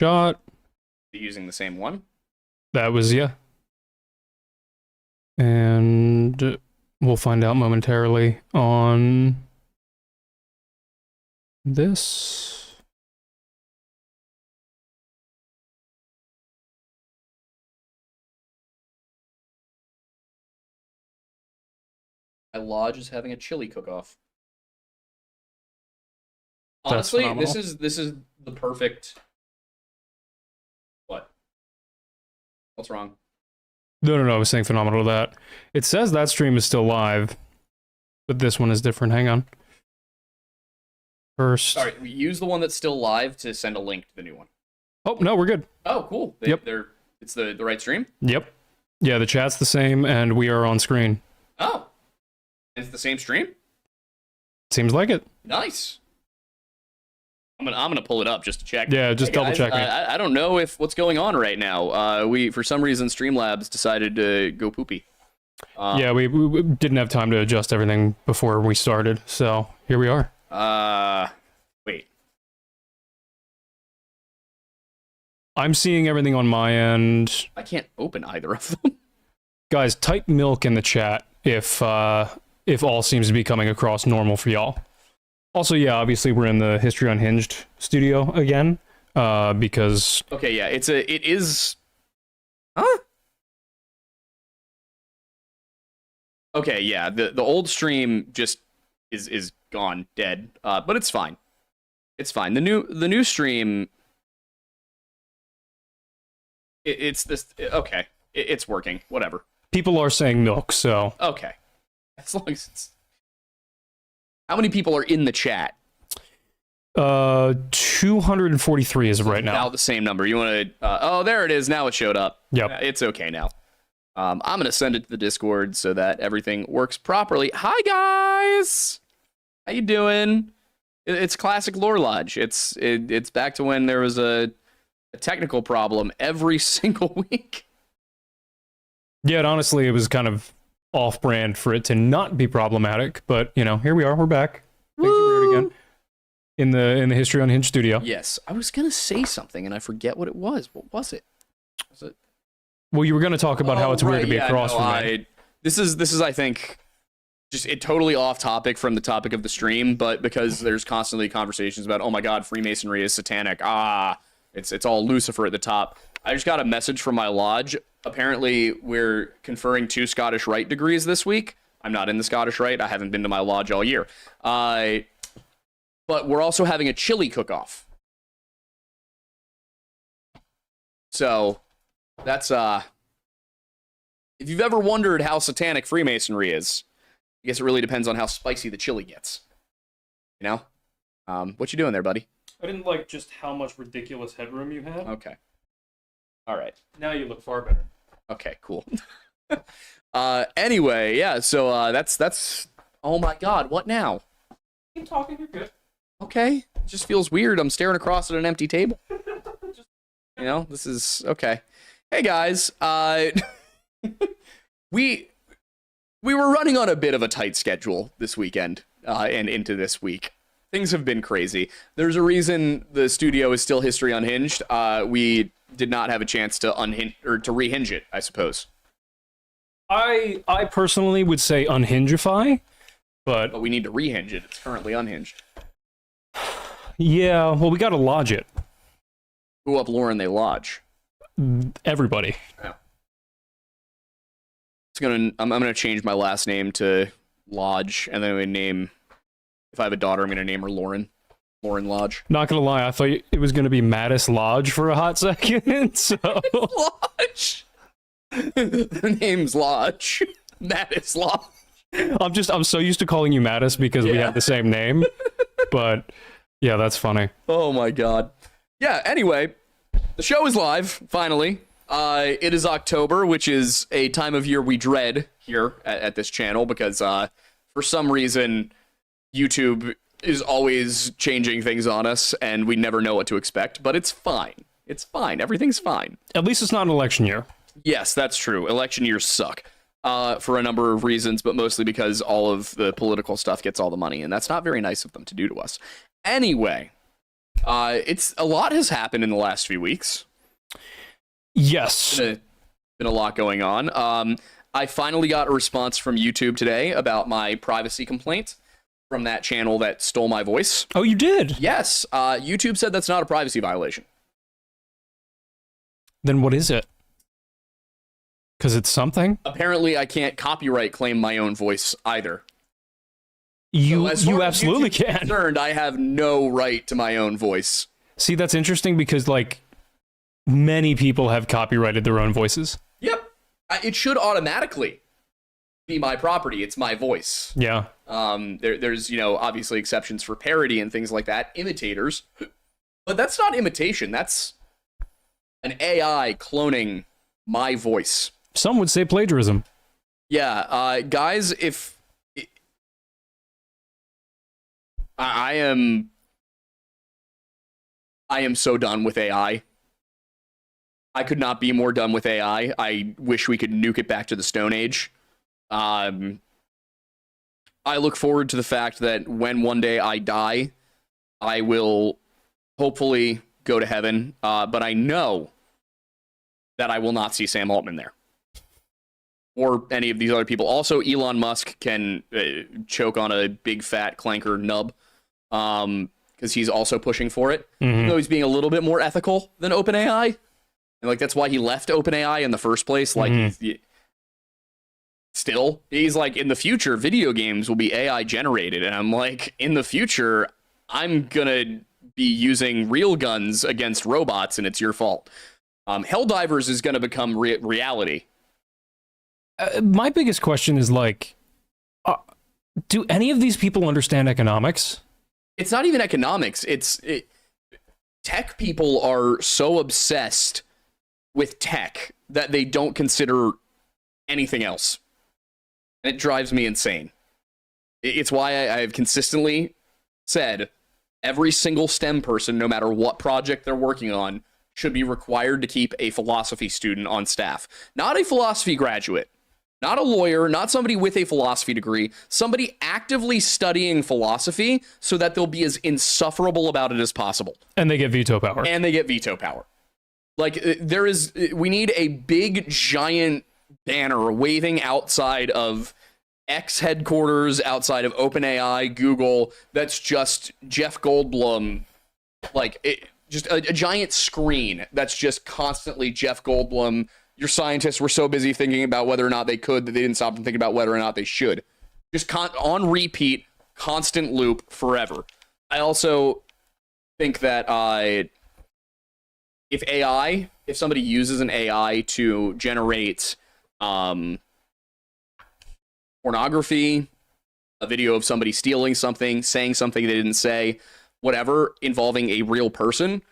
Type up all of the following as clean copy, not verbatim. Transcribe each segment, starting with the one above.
Shot. Using the same one? That was, yeah. And we'll find out momentarily on this. My lodge is having a chili cook-off. That's Honestly, phenomenal. this is the perfect. What? What's wrong? No, I was saying phenomenal to that. It says that stream is still live, but this one is different. Hang on. First. Sorry, we use the one that's still live to send a link to the new one. Oh, no, we're good. Oh, cool. Yep. It's the right stream? Yep. Yeah, the chat's the same, and we are on screen. Oh. It's the same stream? Seems like it. Nice. I'm gonna pull it up just to check. Yeah, just double check it. I don't know what's going on right now. We for some reason Streamlabs decided to go poopy. Yeah, we didn't have time to adjust everything before we started, so here we are. Wait. I'm seeing everything on my end. I can't open either of them. Guys, type milk in the chat if all seems to be coming across normal for y'all. Also, yeah, obviously we're in the History Unhinged studio again, because... Okay, yeah, it is... Huh? Okay, yeah, the old stream just is gone, dead, but it's fine. It's fine. The new stream... It's this... Okay, it's working, whatever. People are saying milk, so... Okay. As long as it's... How many people are in the chat? 243 as of right now. About the same number. You want to... oh, there it is. Now it showed up. Yep. It's okay now. I'm going to send it to the Discord so that everything works properly. Hi, guys! How you doing? It's classic Lore Lodge. It's back to when there was a technical problem every single week. Yeah, honestly, it was kind of off-brand for it to not be problematic, but, you know, here we are. We're back. Thanks for being here again. In the History Unhinged studio. Yes. I was going to say something, and I forget what it was. What was it? Was it... Well, you were going to talk about how it's weird to be across from me. This is, I think, just totally off topic from the topic of the stream, but because there's constantly conversations about, oh my god, Freemasonry is satanic. It's all Lucifer at the top. I just got a message from my lodge. Apparently, we're conferring 2 Scottish Rite degrees this week. I'm not in the Scottish Rite. I haven't been to my lodge all year. But we're also having a chili cook-off. So, that's, if you've ever wondered how satanic Freemasonry is, I guess it really depends on how spicy the chili gets. You know? What you doing there, buddy? I didn't like just how much ridiculous headroom you had. Okay. All right. Now you look far better. Okay, cool. Anyway, yeah, so that's oh my god, what now? Keep talking, you're good. Okay. It just feels weird. I'm staring across at an empty table. You know, this is okay. Hey guys, we were running on a bit of a tight schedule this weekend and into this week. Things have been crazy. There's a reason the studio is still History Unhinged. We did not have a chance to unhinge or to rehinge it, I suppose. I personally would say unhingify, but we need to rehinge it. It's currently unhinged. Yeah, well, we gotta lodge it. Who up Lauren they lodge? Everybody. Yeah. I'm gonna change my last name to Lodge, and then I'm gonna name. If I have a daughter, I'm gonna name her Lauren. Lauren Lodge. Not gonna lie, I thought it was gonna be Mattis Lodge for a hot second. So Lodge. The name's Lodge. Mattis Lodge. I'm so used to calling you Mattis because we have the same name. But yeah, that's funny. Oh my god. Yeah, anyway, the show is live, finally. It is October, which is a time of year we dread here at this channel because for some reason YouTube is always changing things on us and we never know what to expect, but it's fine. It's fine. Everything's fine. At least it's not an election year. Yes, that's true. Election years suck for a number of reasons, but mostly because all of the political stuff gets all the money, and that's not very nice of them to do to us. Anyway, It's a lot has happened in the last few weeks. Yes. Been a lot going on. I finally got a response from YouTube today about my privacy complaint from that channel that stole my voice. Oh, you did? Yes. YouTube said that's not a privacy violation. Then what is it? Because it's something? Apparently, I can't copyright claim my own voice either. You So absolutely YouTube's can. Concerned, I have no right to my own voice. See, that's interesting because, like, many people have copyrighted their own voices. Yep. It should automatically be my property. It's my voice. Yeah. There's, obviously exceptions for parody and things like that, imitators. But that's not imitation. That's an AI cloning my voice. Some would say plagiarism. Yeah, guys, if I am so done with AI. I could not be more done with AI. I wish we could nuke it back to the Stone Age. I look forward to the fact that when one day I die, I will hopefully go to heaven. But I know that I will not see Sam Altman there. Or any of these other people. Also, Elon Musk can choke on a big fat clanker nub. Because he's also pushing for it. Even though he's being a little bit more ethical than OpenAI. And like that's why he left OpenAI in the first place. Like still, he's like, in the future, video games will be AI generated. And I'm like, in the future, I'm gonna be using real guns against robots, and it's your fault. Helldivers is gonna become reality. My biggest question is, like, do any of these people understand economics? It's not even economics. Tech people are so obsessed with tech that they don't consider anything else. And it drives me insane. It's why I've consistently said every single STEM person, no matter what project they're working on, should be required to keep a philosophy student on staff. Not a philosophy graduate. Not a lawyer, not somebody with a philosophy degree, somebody actively studying philosophy so that they'll be as insufferable about it as possible. And they get veto power. Like, we need a big, giant banner waving outside of X headquarters, outside of OpenAI, Google, that's just Jeff Goldblum, just a giant screen that's just constantly Jeff Goldblum. Your scientists were so busy thinking about whether or not they could that they didn't stop and think about whether or not they should. Just on repeat, constant loop forever. I also think that if somebody uses an AI to generate pornography, a video of somebody stealing something, saying something they didn't say, whatever, involving a real person,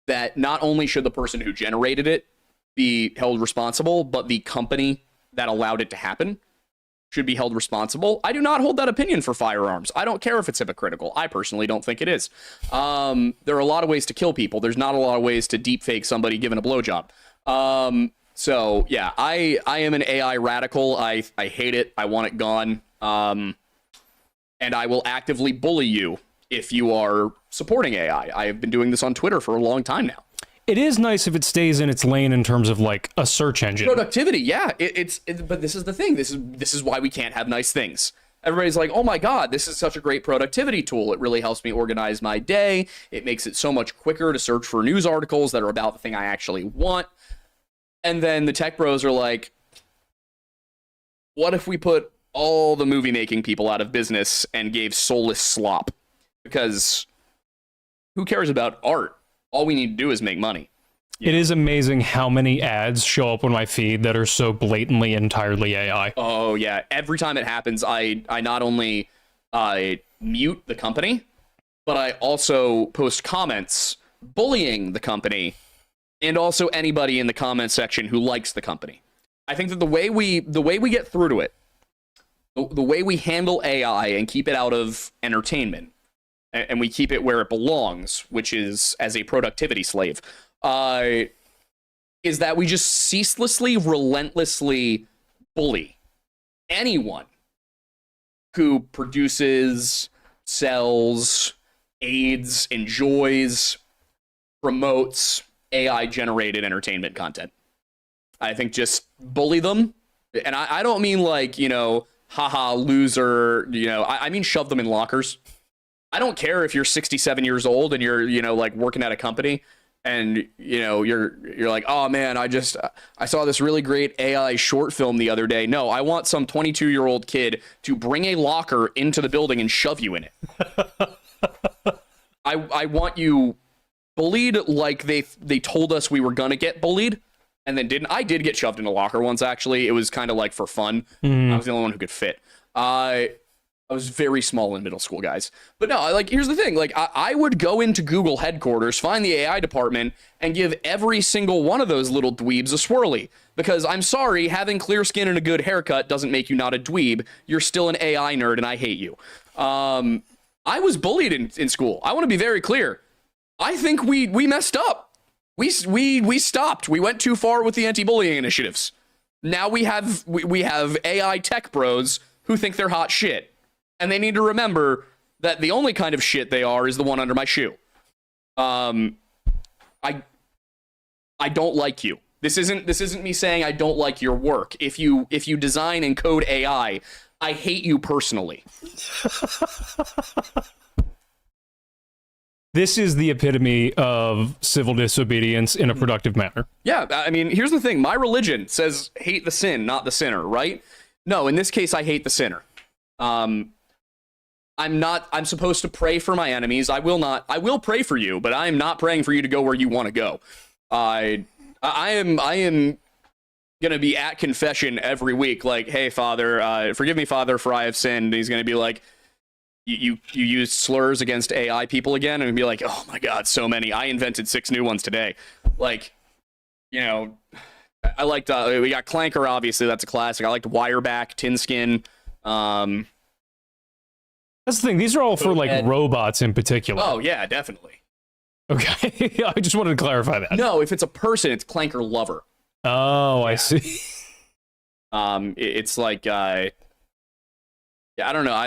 that not only should the person who generated it be held responsible, but the company that allowed it to happen should be held responsible. I do not hold that opinion for firearms. I don't care if it's hypocritical. I personally don't think it is. There are a lot of ways to kill people. There's not a lot of ways to deepfake somebody giving a blowjob. So yeah, I am an AI radical. I hate it. I want it gone. And I will actively bully you if you are supporting AI. I have been doing this on Twitter for a long time now. It is nice if it stays in its lane in terms of, like, a search engine. Productivity, yeah. But this is the thing. This is why we can't have nice things. Everybody's like, oh my God, this is such a great productivity tool. It really helps me organize my day. It makes it so much quicker to search for news articles that are about the thing I actually want. And then the tech bros are like, what if we put all the movie making people out of business and gave soulless slop? Because who cares about art? All we need to do is make money. It is amazing how many ads show up on my feed that are so blatantly entirely AI. Oh, yeah. Every time it happens, I not only mute the company, but I also post comments bullying the company and also anybody in the comment section who likes the company. I think that the way we get through to it, the way we handle AI and keep it out of entertainment, and we keep it where it belongs, which is as a productivity slave, is that we just ceaselessly, relentlessly bully anyone who produces, sells aids, enjoys, promotes AI generated entertainment content. I think just bully them. And I don't mean like, haha, loser, I mean shove them in lockers. I don't care if you're 67 years old and you're, like working at a company and, you're like, oh man, I saw this really great AI short film the other day. No, I want some 22-year-old kid to bring a locker into the building and shove you in it. I want you bullied like they told us we were going to get bullied and then didn't. I did get shoved in a locker once, actually. It was kind of like for fun. I was the only one who could fit. I was very small in middle school, guys. But no, like, here's the thing. Like, I would go into Google headquarters, find the AI department, and give every single one of those little dweebs a swirly. Because I'm sorry, having clear skin and a good haircut doesn't make you not a dweeb. You're still an AI nerd, and I hate you. I was bullied in school. I want to be very clear. I think we messed up. We stopped. We went too far with the anti-bullying initiatives. Now we have AI tech bros who think they're hot shit. And they need to remember that the only kind of shit they are is the one under my shoe. I don't like you. This isn't me saying I don't like your work. If you design and code AI, I hate you personally. This is the epitome of civil disobedience in a productive manner. Yeah, I mean, here's the thing. My religion says hate the sin, not the sinner, right? No, in this case, I hate the sinner. I'm supposed to pray for my enemies. I will pray for you, but I am not praying for you to go where you want to go. I am gonna be at confession every week, like, hey, Father, forgive me, Father, for I have sinned. And he's gonna be like, you used slurs against AI people again, and be like, oh my God, so many. I invented 6 new ones today. Like, I liked, we got Clanker, obviously, that's a classic. I liked Wireback, Tinskin. That's the thing. These are all for like robots in particular. Oh yeah, definitely. Okay, I just wanted to clarify that. No, if it's a person, it's Clanker Lover. Oh, yeah. I see. It's like, yeah, I don't know.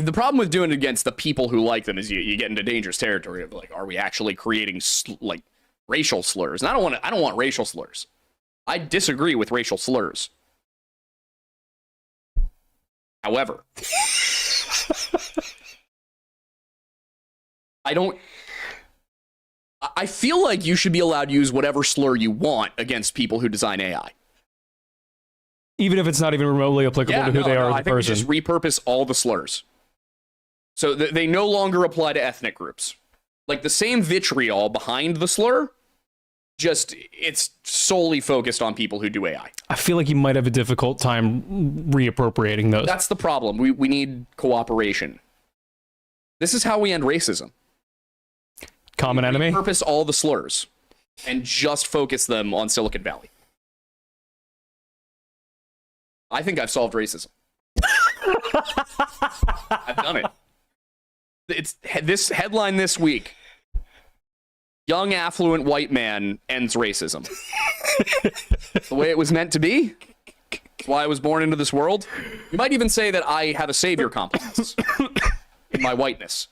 The problem with doing it against the people who like them is you get into dangerous territory of like, are we actually creating like racial slurs? And I don't want racial slurs. I disagree with racial slurs. However. I feel like you should be allowed to use whatever slur you want against people who design AI. Even if it's not even remotely applicable to who they are as a person. Just repurpose all the slurs. So they no longer apply to ethnic groups. Like the same vitriol behind the slur, just it's solely focused on people who do AI. I feel like you might have a difficult time reappropriating those. That's the problem. We need cooperation. This is how we end racism. Common enemy? Repurpose all the slurs and just focus them on Silicon Valley. I think I've solved racism. I've done it. It's this headline this week. Young affluent white man ends racism. The way it was meant to be. That's why I was born into this world. You might even say that I have a savior complex in my whiteness.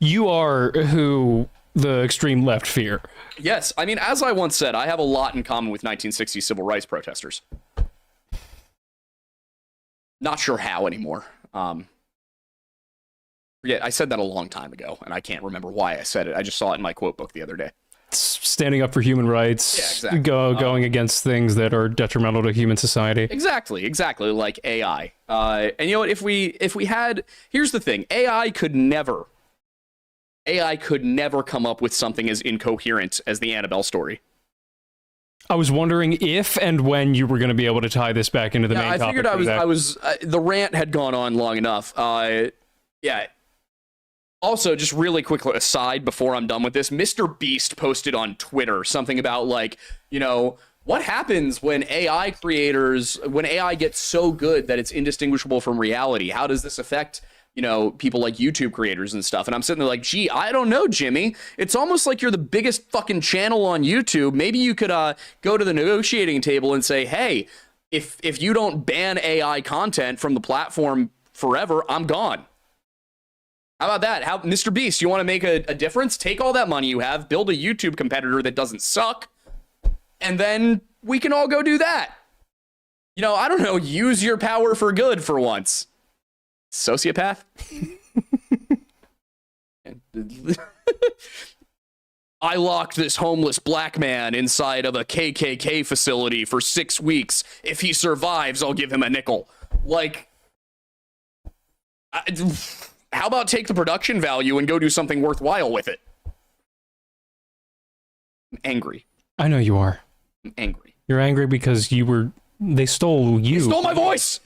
You are who the extreme left fear. Yes. I mean, as I once said, I have a lot in common with 1960s civil rights protesters. Not sure how anymore. Forget, I said that a long time ago, and I can't remember why I said it. I just saw it in my quote book the other day. Standing up for human rights, yeah, exactly. Going against things that are detrimental to human society. Exactly, like AI. And you know what? If we had, here's the thing: AI could never come up with something as incoherent as the Annabelle story. I was wondering if and when you were going to be able to tie this back into the main topic. I figured I was. The rant had gone on long enough. Yeah. Also, just really quick aside before I'm done with this, Mr. Beast posted on Twitter something about like, what happens when AI gets so good that it's indistinguishable from reality? How does this affect, people like YouTube creators and stuff? And I'm sitting there like, gee, I don't know, Jimmy. It's almost like you're the biggest fucking channel on YouTube. Maybe you could go to the negotiating table and say, hey, if you don't ban AI content from the platform forever, I'm gone. How about that? How, Mr. Beast, you want to make a difference? Take all that money you have, build a YouTube competitor that doesn't suck, and then we can all go do that. You know, I don't know, use your power for good for once. Sociopath? I locked this homeless black man inside of a KKK facility for 6 weeks. If he survives, I'll give him a nickel. Like, how about take the production value and go do something worthwhile with it? I'm angry. I know you are. I'm angry. You're angry because they stole you. They stole my voice.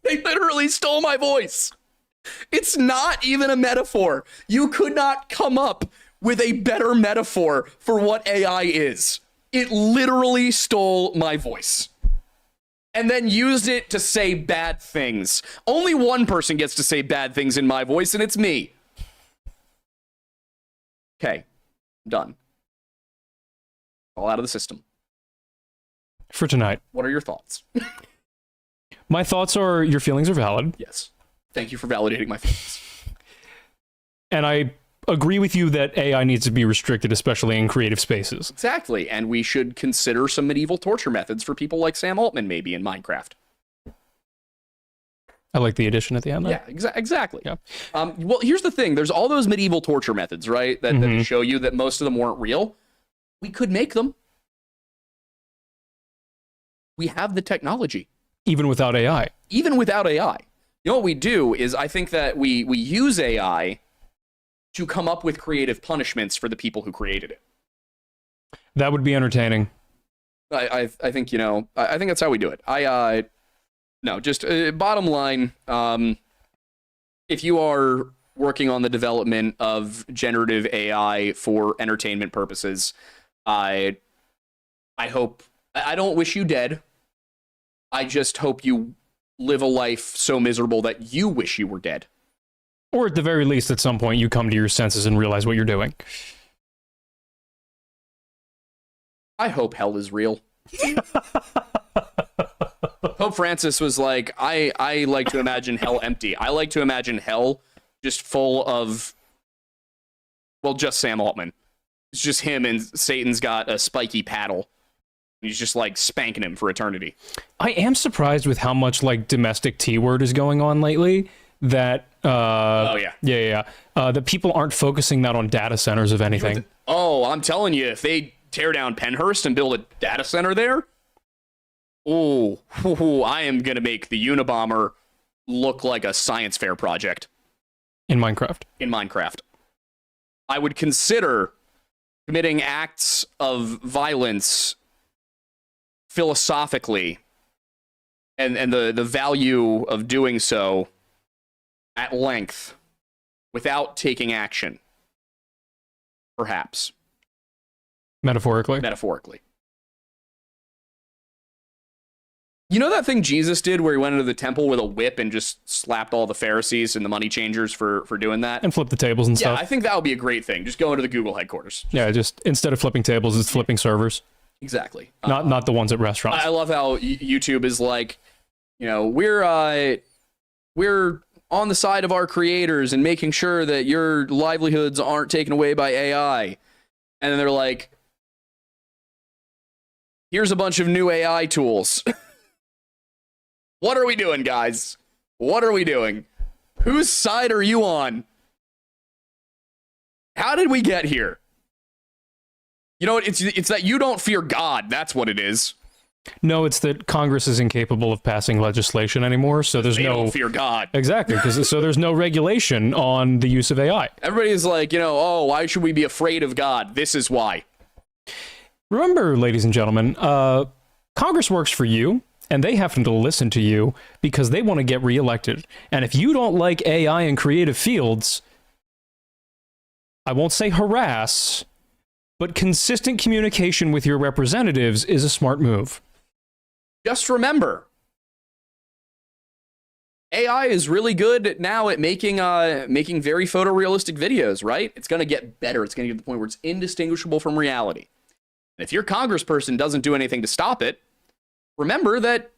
They literally stole my voice. It's not even a metaphor. You could not come up with a better metaphor for what AI is. It literally stole my voice and then used it to say bad things. Only one person gets to say bad things in my voice, and it's me. Okay, I'm done. All out of the system. For tonight. What are your thoughts? My thoughts are your feelings are valid. Yes. Thank you for validating my feelings. And I agree with you that AI needs to be restricted, especially in creative spaces. Exactly. And we should consider some medieval torture methods for people like Sam Altman, maybe, in Minecraft. I like the addition at the end. Yeah, exactly. Yeah. Well, here's the thing. There's all those medieval torture methods, right? That show you that most of them weren't real. We could make them. We have the technology. Even without AI. Even without AI. You know what we do is I think that we use AI to come up with creative punishments for the people who created it. That would be entertaining. I think, you know, I think that's how we do it. No, just bottom line, if you are working on the development of generative AI for entertainment purposes, I hope, I don't wish you dead. I just hope you live a life so miserable that you wish you were dead. Or at the very least, at some point, you come to your senses and realize what you're doing. I hope hell is real. Pope Francis was like, I like to imagine hell empty. I like to imagine hell just full of, well, just Sam Altman. It's just him and Satan's got a spiky paddle. He's just like spanking him for eternity. I am surprised with how much like domestic T-word is going on lately. That that people aren't focusing that on data centers of anything. I'm telling you, if they tear down Penhurst and build a data center there, I am gonna make the Unabomber look like a science fair project in Minecraft. I would consider committing acts of violence philosophically and the value of doing so at length without taking action. Perhaps. Metaphorically. You know that thing Jesus did where he went into the temple with a whip and just slapped all the Pharisees and the money changers for doing that? And flip the tables and stuff. Yeah, I think that would be a great thing. Just go into the Google headquarters. Yeah, just instead of flipping tables, it's flipping servers. Exactly. Not the ones at restaurants. I love how YouTube is like, you know, we're on the side of our creators and making sure that your livelihoods aren't taken away by AI. And then they're like, here's a bunch of new AI tools. What are we doing, guys? What are we doing? Whose side are you on? How did we get here? You know, it's that you don't fear God. That's what it is. No, it's that Congress is incapable of passing legislation anymore, so they don't fear God. Exactly, because so there's no regulation on the use of AI. Everybody's like, you know, why should we be afraid of God? This is why. Remember, ladies and gentlemen, Congress works for you, and they happen to listen to you because they want to get reelected. And if you don't like AI in creative fields, I won't say harass, but consistent communication with your representatives is a smart move. Just remember, AI is really good now at making very photorealistic videos, right? It's going to get better. It's going to get to the point where it's indistinguishable from reality. And if your congressperson doesn't do anything to stop it, remember that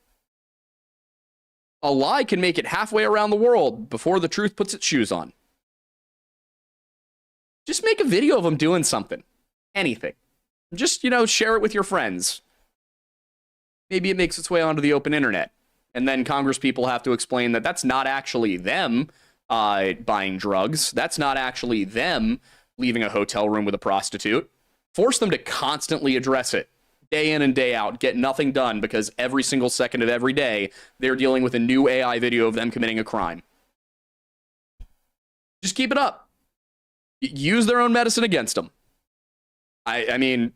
a lie can make it halfway around the world before the truth puts its shoes on. just make a video of them doing something. Anything. Just, share it with your friends. Maybe it makes its way onto the open internet. And then Congress people have to explain that that's not actually them buying drugs. That's not actually them leaving a hotel room with a prostitute. Force them to constantly address it. Day in and day out, get nothing done because every single second of every day, they're dealing with a new AI video of them committing a crime. Just keep it up. Use their own medicine against them. I mean,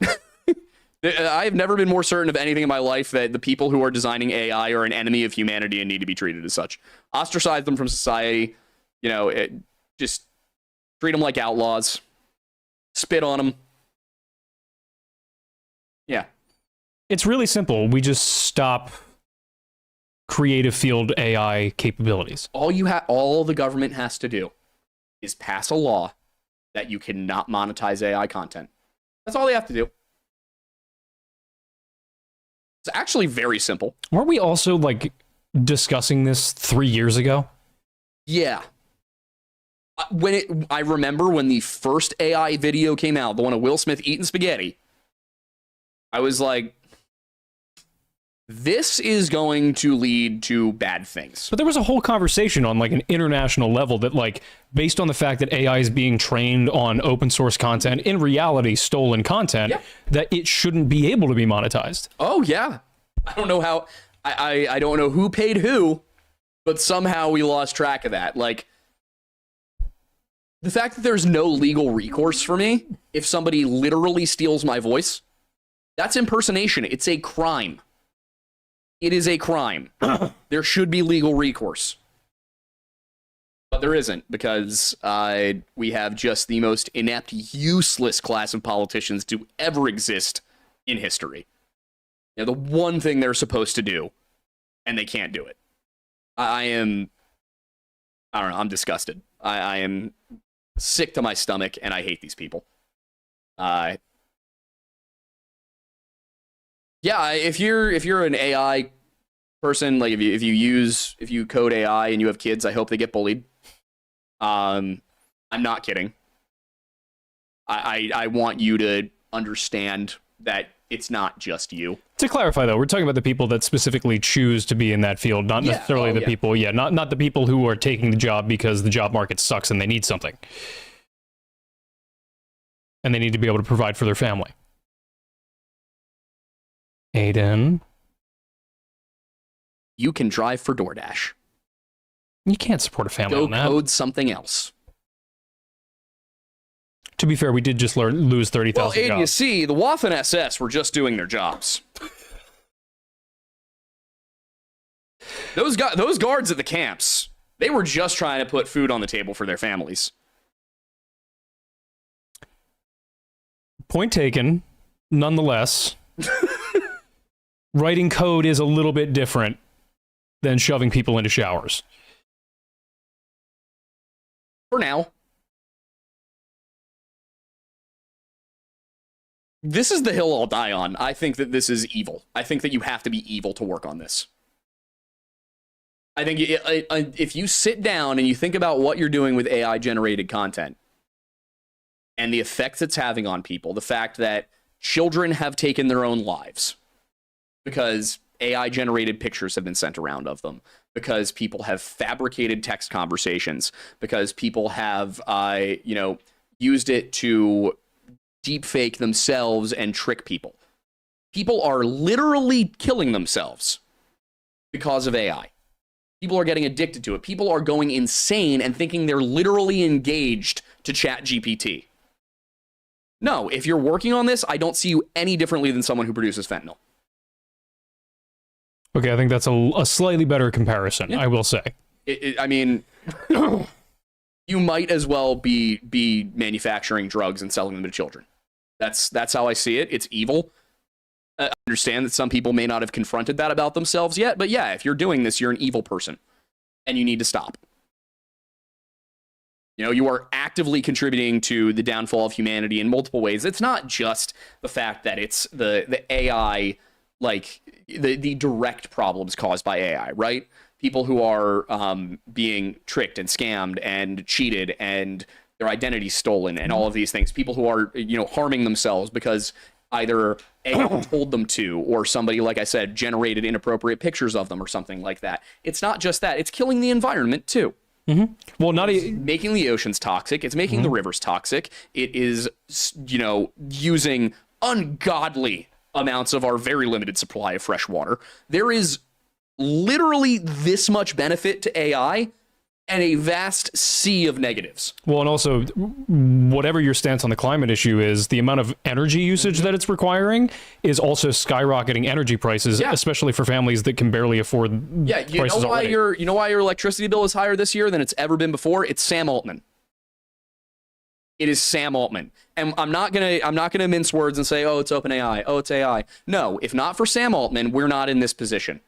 I've never been more certain of anything in my life that the people who are designing AI are an enemy of humanity and need to be treated as such. Ostracize them from society. Just treat them like outlaws. Spit on them. Yeah. It's really simple. We just stop creative field AI capabilities. All the government has to do is pass a law that you cannot monetize AI content. That's all they have to do. It's actually very simple. Weren't we also discussing this 3 years ago? Yeah. I remember when the first AI video came out, the one of Will Smith eating spaghetti, I was like, this is going to lead to bad things. But there was a whole conversation on an international level that based on the fact that AI is being trained on open source content, in reality stolen content, that it shouldn't be able to be monetized. Oh yeah. I don't know how, I don't know who paid who, but somehow we lost track of that. The fact that there's no legal recourse for me if somebody literally steals my voice, that's impersonation. It's a crime. It is a crime. There should be legal recourse. But there isn't, because we have just the most inept, useless class of politicians to ever exist in history. The one thing they're supposed to do, and they can't do it. I don't know, I'm disgusted. I am sick to my stomach, and I hate these people. Yeah, if you're an AI person, if you code AI and you have kids, I hope they get bullied. I'm not kidding. I want you to understand that it's not just you. To clarify, though, we're talking about the people that specifically choose to be in that field, not necessarily the people, not the people who are taking the job because the job market sucks and they need something. And they need to be able to provide for their family. Aiden. You can drive for DoorDash. You can't support a family on that. Go code something else. To be fair, we did just lose 30,000 Well, Aiden, jobs. you see, the Waffen SS were just doing their jobs. Those guards at the camps, they were just trying to put food on the table for their families. Point taken. Nonetheless, writing code is a little bit different than shoving people into showers. For now. This is the hill I'll die on. I think that this is evil. I think that you have to be evil to work on this. I think if you sit down and you think about what you're doing with AI-generated content and the effects it's having on people, the fact that children have taken their own lives because AI-generated pictures have been sent around of them, because people have fabricated text conversations, because people have, used it to deepfake themselves and trick people. People are literally killing themselves because of AI. People are getting addicted to it. People are going insane and thinking they're literally engaged to ChatGPT. No, if you're working on this, I don't see you any differently than someone who produces fentanyl. Okay, I think that's a slightly better comparison, I will say. I mean, you might as well be manufacturing drugs and selling them to children. That's how I see it. It's evil. I understand that some people may not have confronted that about themselves yet, but yeah, if you're doing this, you're an evil person, and you need to stop. You are actively contributing to the downfall of humanity in multiple ways. It's not just the fact that it's the AI, the direct problems caused by AI, right? People who are being tricked and scammed and cheated and their identity stolen, and all of these things. People who are, harming themselves because either AI told them to, or somebody, like I said, generated inappropriate pictures of them or something like that. It's not just that. It's killing the environment too. Mm-hmm. Well, making the oceans toxic. It's making the rivers toxic. It is, using ungodly amounts of our very limited supply of fresh water. There is literally this much benefit to AI and a vast sea of negatives. Well, and also, whatever your stance on the climate issue is, the amount of energy usage that it's requiring is also skyrocketing energy prices, especially for families that can barely afford prices already. You know why your electricity bill is higher this year than it's ever been before? It's Sam Altman. It is Sam Altman. And I'm not gonna mince words and say, oh, it's OpenAI. Oh, it's AI. No, if not for Sam Altman, we're not in this position.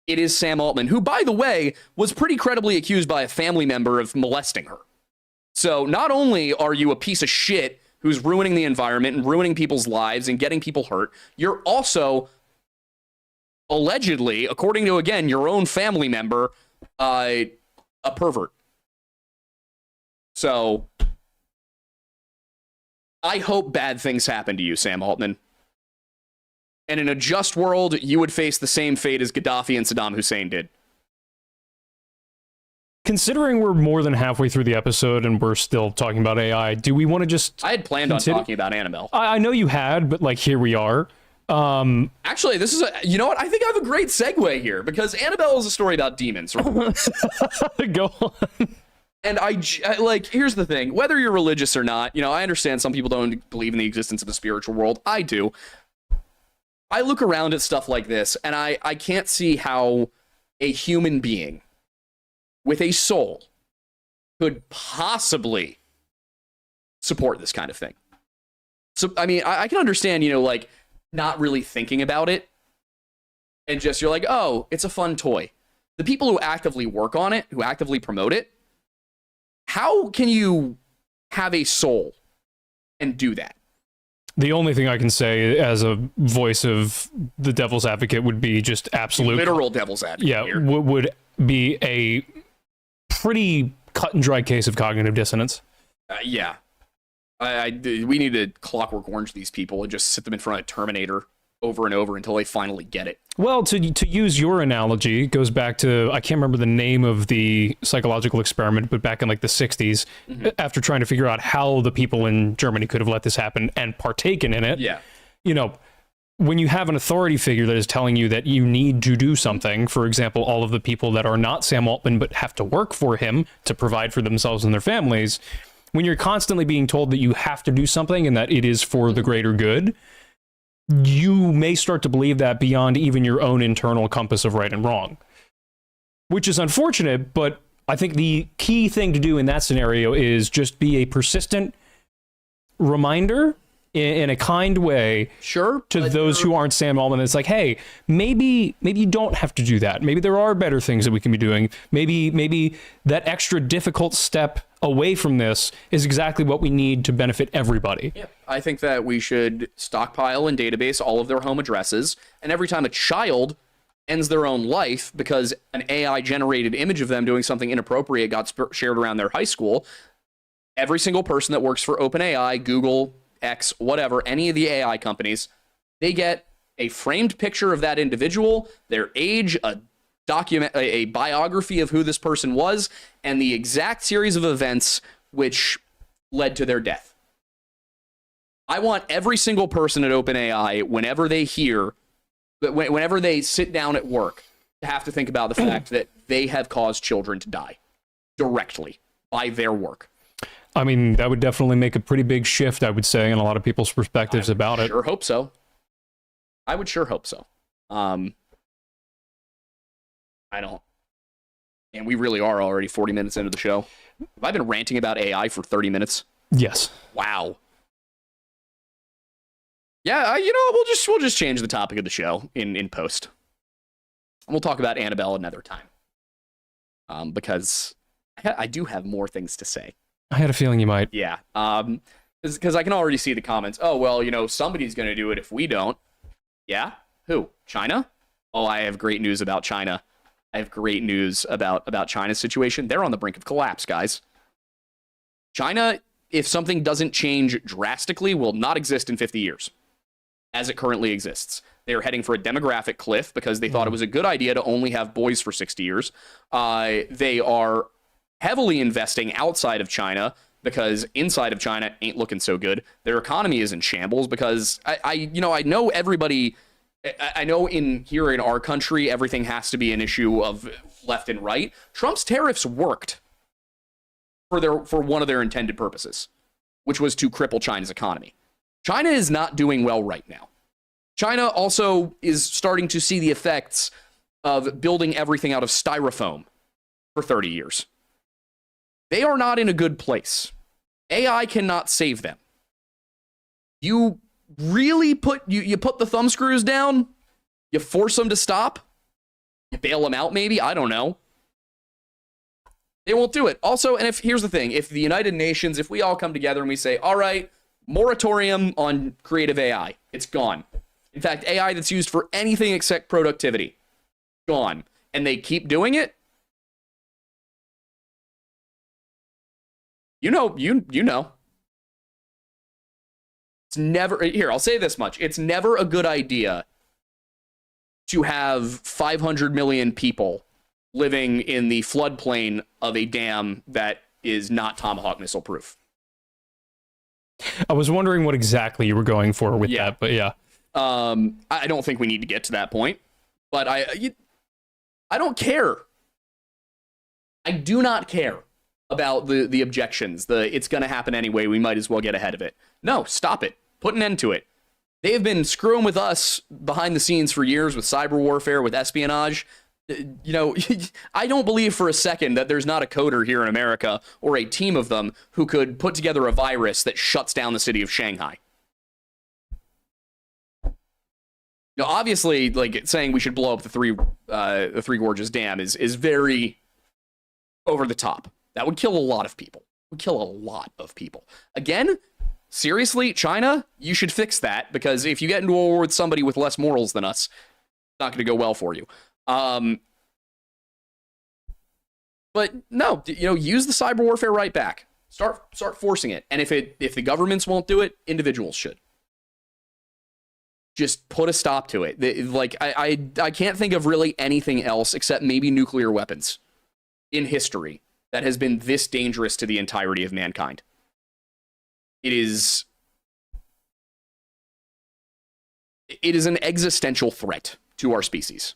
It is Sam Altman, who, by the way, was pretty credibly accused by a family member of molesting her. So not only are you a piece of shit who's ruining the environment and ruining people's lives and getting people hurt, you're also allegedly, according to, again, your own family member, a pervert. So I hope bad things happen to you, Sam Altman. And in a just world, you would face the same fate as Gaddafi and Saddam Hussein did. Considering we're more than halfway through the episode and we're still talking about AI, do we want to just... I had planned on talking about Annabelle. I know you had, but here we are. Actually, this is you know what? I think I have a great segue here, because Annabelle is a story about demons. Right? Go on. And here's the thing. Whether you're religious or not, I understand some people don't believe in the existence of a spiritual world. I do. I look around at stuff like this, and I can't see how a human being with a soul could possibly support this kind of thing. So, I mean, I can understand, not really thinking about it, and just, you're like, oh, it's a fun toy. The people who actively work on it, who actively promote it, how can you have a soul and do that? The only thing I can say as a voice of the devil's advocate would be just absolute... Literal devil's advocate. Yeah, here. Would be a pretty cut and dry case of cognitive dissonance. Yeah. We need to Clockwork Orange these people and just sit them in front of Terminator over and over until they finally get it. Well, to use your analogy, it goes back to, I can't remember the name of the psychological experiment, but back in the 60s, after trying to figure out how the people in Germany could have let this happen and partaken in it. Yeah. When you have an authority figure that is telling you that you need to do something, for example, all of the people that are not Sam Altman but have to work for him to provide for themselves and their families, when you're constantly being told that you have to do something and that it is for the greater good, you may start to believe that beyond even your own internal compass of right and wrong, which is unfortunate. But I think the key thing to do in that scenario is just be a persistent reminder in a kind way, to those who aren't Sam Altman. It's like, hey, maybe you don't have to do that. Maybe there are better things that we can be doing. Maybe that extra difficult step away from this is exactly what we need to benefit everybody. Yeah, I think that we should stockpile and database all of their home addresses, and every time a child ends their own life because an AI generated image of them doing something inappropriate got shared around their high school, every single person that works for OpenAI, Google, X, whatever, any of the AI companies, they get a framed picture of that individual, their age, a biography of who this person was, and the exact series of events which led to their death. I want every single person at OpenAI, whenever they sit down at work, to have to think about the fact that they have caused children to die directly by their work. I mean, that would definitely make a pretty big shift, I would say, in a lot of people's perspectives about it. I sure hope so. I would sure hope so. I don't. And we really are already 40 minutes into the show. Have I been ranting about AI for 30 minutes? Yes. Wow. Yeah, we'll just change the topic of the show in post. And we'll talk about Annabelle another time. Because I do have more things to say. I had a feeling you might. Yeah. Because I can already see the comments. Oh, well, somebody's going to do it if we don't. Yeah? Who? China? Oh, I have great news about China. I have great news about China's situation. They're on the brink of collapse, guys. China, if something doesn't change drastically, will not exist in 50 years as it currently exists. They're heading for a demographic cliff because they thought it was a good idea to only have boys for 60 years. They are heavily investing outside of China because inside of China ain't looking so good. Their economy is in shambles because I know everybody. I know here in our country, everything has to be an issue of left and right. Trump's tariffs worked for one of their intended purposes, which was to cripple China's economy. China is not doing well right now. China also is starting to see the effects of building everything out of styrofoam for 30 years. They are not in a good place. AI cannot save them. You really put the thumb screws down? You force them to stop? You bail them out maybe? I don't know. They won't do it. Also, and here's the thing, if the United Nations, if we all come together and we say, all right, moratorium on creative AI, it's gone. In fact, AI that's used for anything except productivity, gone. And they keep doing it. You know. It's never, here, I'll say this much. It's never a good idea to have 500 million people living in the floodplain of a dam that is not Tomahawk missile proof. I was wondering what exactly you were going for with that, but yeah. I don't think we need to get to that point, but I don't care. I do not care about the objections. It's going to happen anyway. We might as well get ahead of it. No, stop it. Put an end to it. They have been screwing with us behind the scenes for years with cyber warfare, with espionage. I don't believe for a second that there's not a coder here in America or a team of them who could put together a virus that shuts down the city of Shanghai. Obviously, like saying we should blow up the Three Gorges Dam is very over the top. That would kill a lot of people. Again, seriously, China, you should fix that, because if you get into a war with somebody with less morals than us, it's not going to go well for you. But no, use the cyber warfare right back. Start forcing it. And if the governments won't do it, individuals should. Just put a stop to it. I can't think of really anything else except maybe nuclear weapons in history that has been this dangerous to the entirety of mankind. It is an existential threat to our species.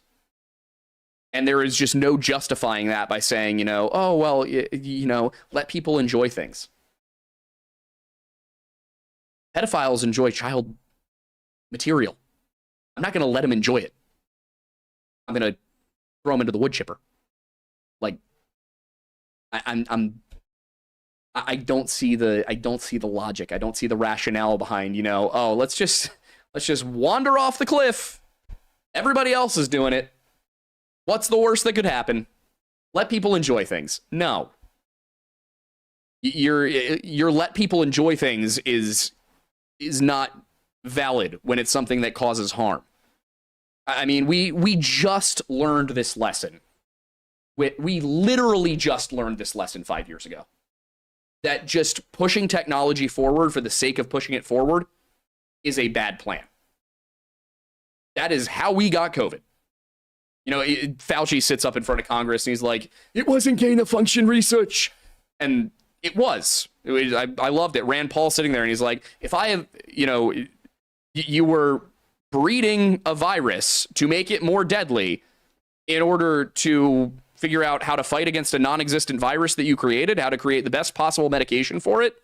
And there is just no justifying that by saying, let people enjoy things. Pedophiles enjoy child material. I'm not going to let them enjoy it. I'm going to throw them into the wood chipper. I don't see the logic. I don't see the rationale behind, let's just wander off the cliff. Everybody else is doing it. What's the worst that could happen? Let people enjoy things. No. Your let people enjoy things is not valid when it's something that causes harm. I mean, we just learned this lesson. We literally just learned this lesson 5 years ago. That just pushing technology forward for the sake of pushing it forward is a bad plan. That is how we got COVID. Fauci sits up in front of Congress and he's like, it wasn't gain-of-function research. And it was. I loved it. Rand Paul sitting there and he's like, if I have, you were breeding a virus to make it more deadly in order to figure out how to fight against a non-existent virus that you created, how to create the best possible medication for it.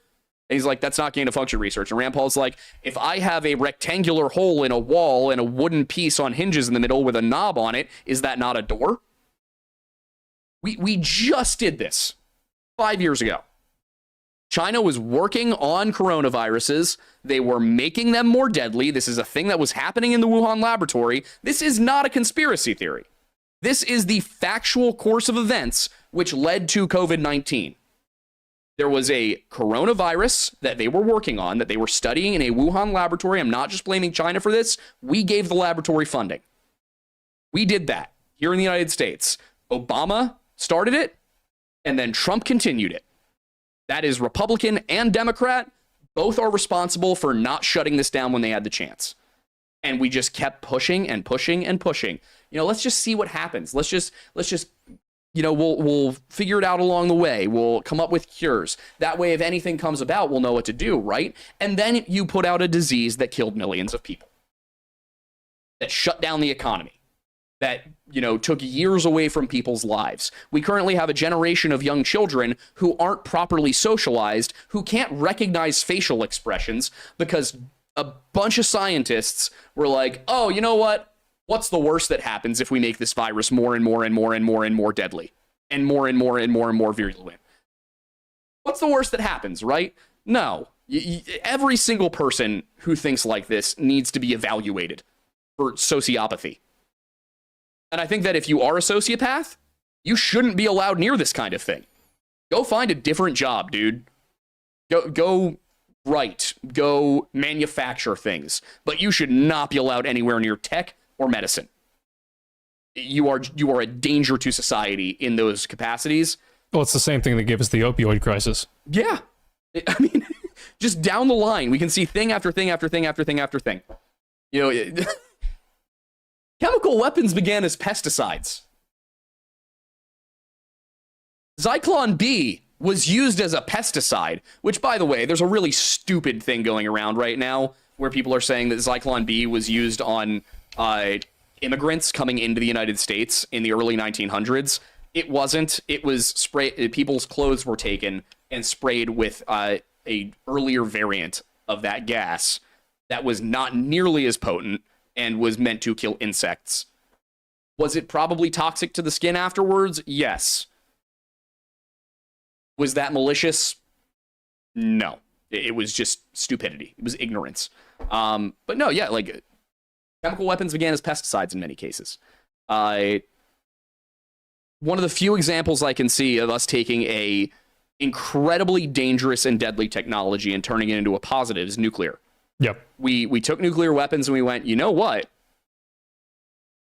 And he's like, that's not gain-of-function research. And Rand Paul's like, if I have a rectangular hole in a wall and a wooden piece on hinges in the middle with a knob on it, is that not a door? We just did this 5 years ago. China was working on coronaviruses. They were making them more deadly. This is a thing that was happening in the Wuhan laboratory. This is not a conspiracy theory. This is the factual course of events which led to COVID-19. There was a coronavirus that they were working on, that they were studying in a Wuhan laboratory. I'm not just blaming China for this. We gave the laboratory funding. We did that here in the United States. Obama started it, and then Trump continued it. That is Republican and Democrat. Both are responsible for not shutting this down when they had the chance. And we just kept pushing and pushing and pushing. Let's just see what happens. Let's just we'll figure it out along the way. We'll come up with cures. That way, if anything comes about, we'll know what to do, right? And then you put out a disease that killed millions of people, that shut down the economy, that, took years away from people's lives. We currently have a generation of young children who aren't properly socialized, who can't recognize facial expressions because a bunch of scientists were like, oh, you know what? What's the worst that happens if we make this virus more and more and more and more and more deadly and more and more and more and more virulent? What's the worst that happens, right? No. Every single person who thinks like this needs to be evaluated for sociopathy. And I think that if you are a sociopath, you shouldn't be allowed near this kind of thing. Go find a different job, dude. Go write. Go manufacture things. But you should not be allowed anywhere near tech or medicine. You are a danger to society in those capacities. Well, it's the same thing that gave us the opioid crisis. Yeah. I mean, just down the line, we can see thing after thing after thing after thing after thing. Chemical weapons began as pesticides. Zyklon B was used as a pesticide, which, by the way, there's a really stupid thing going around right now where people are saying that Zyklon B was used on immigrants coming into the United States in the early 1900s. It wasn't. It was sprayed. People's clothes were taken and sprayed with a earlier variant of that gas that was not nearly as potent and was meant to kill insects. Was it probably toxic to the skin afterwards? Yes. Was that malicious? No. It was just stupidity. It was ignorance. But no, yeah, like chemical weapons began as pesticides in many cases. One of the few examples I can see of us taking a incredibly dangerous and deadly technology and turning it into a positive is nuclear. Yep. We took nuclear weapons and we went, you know what?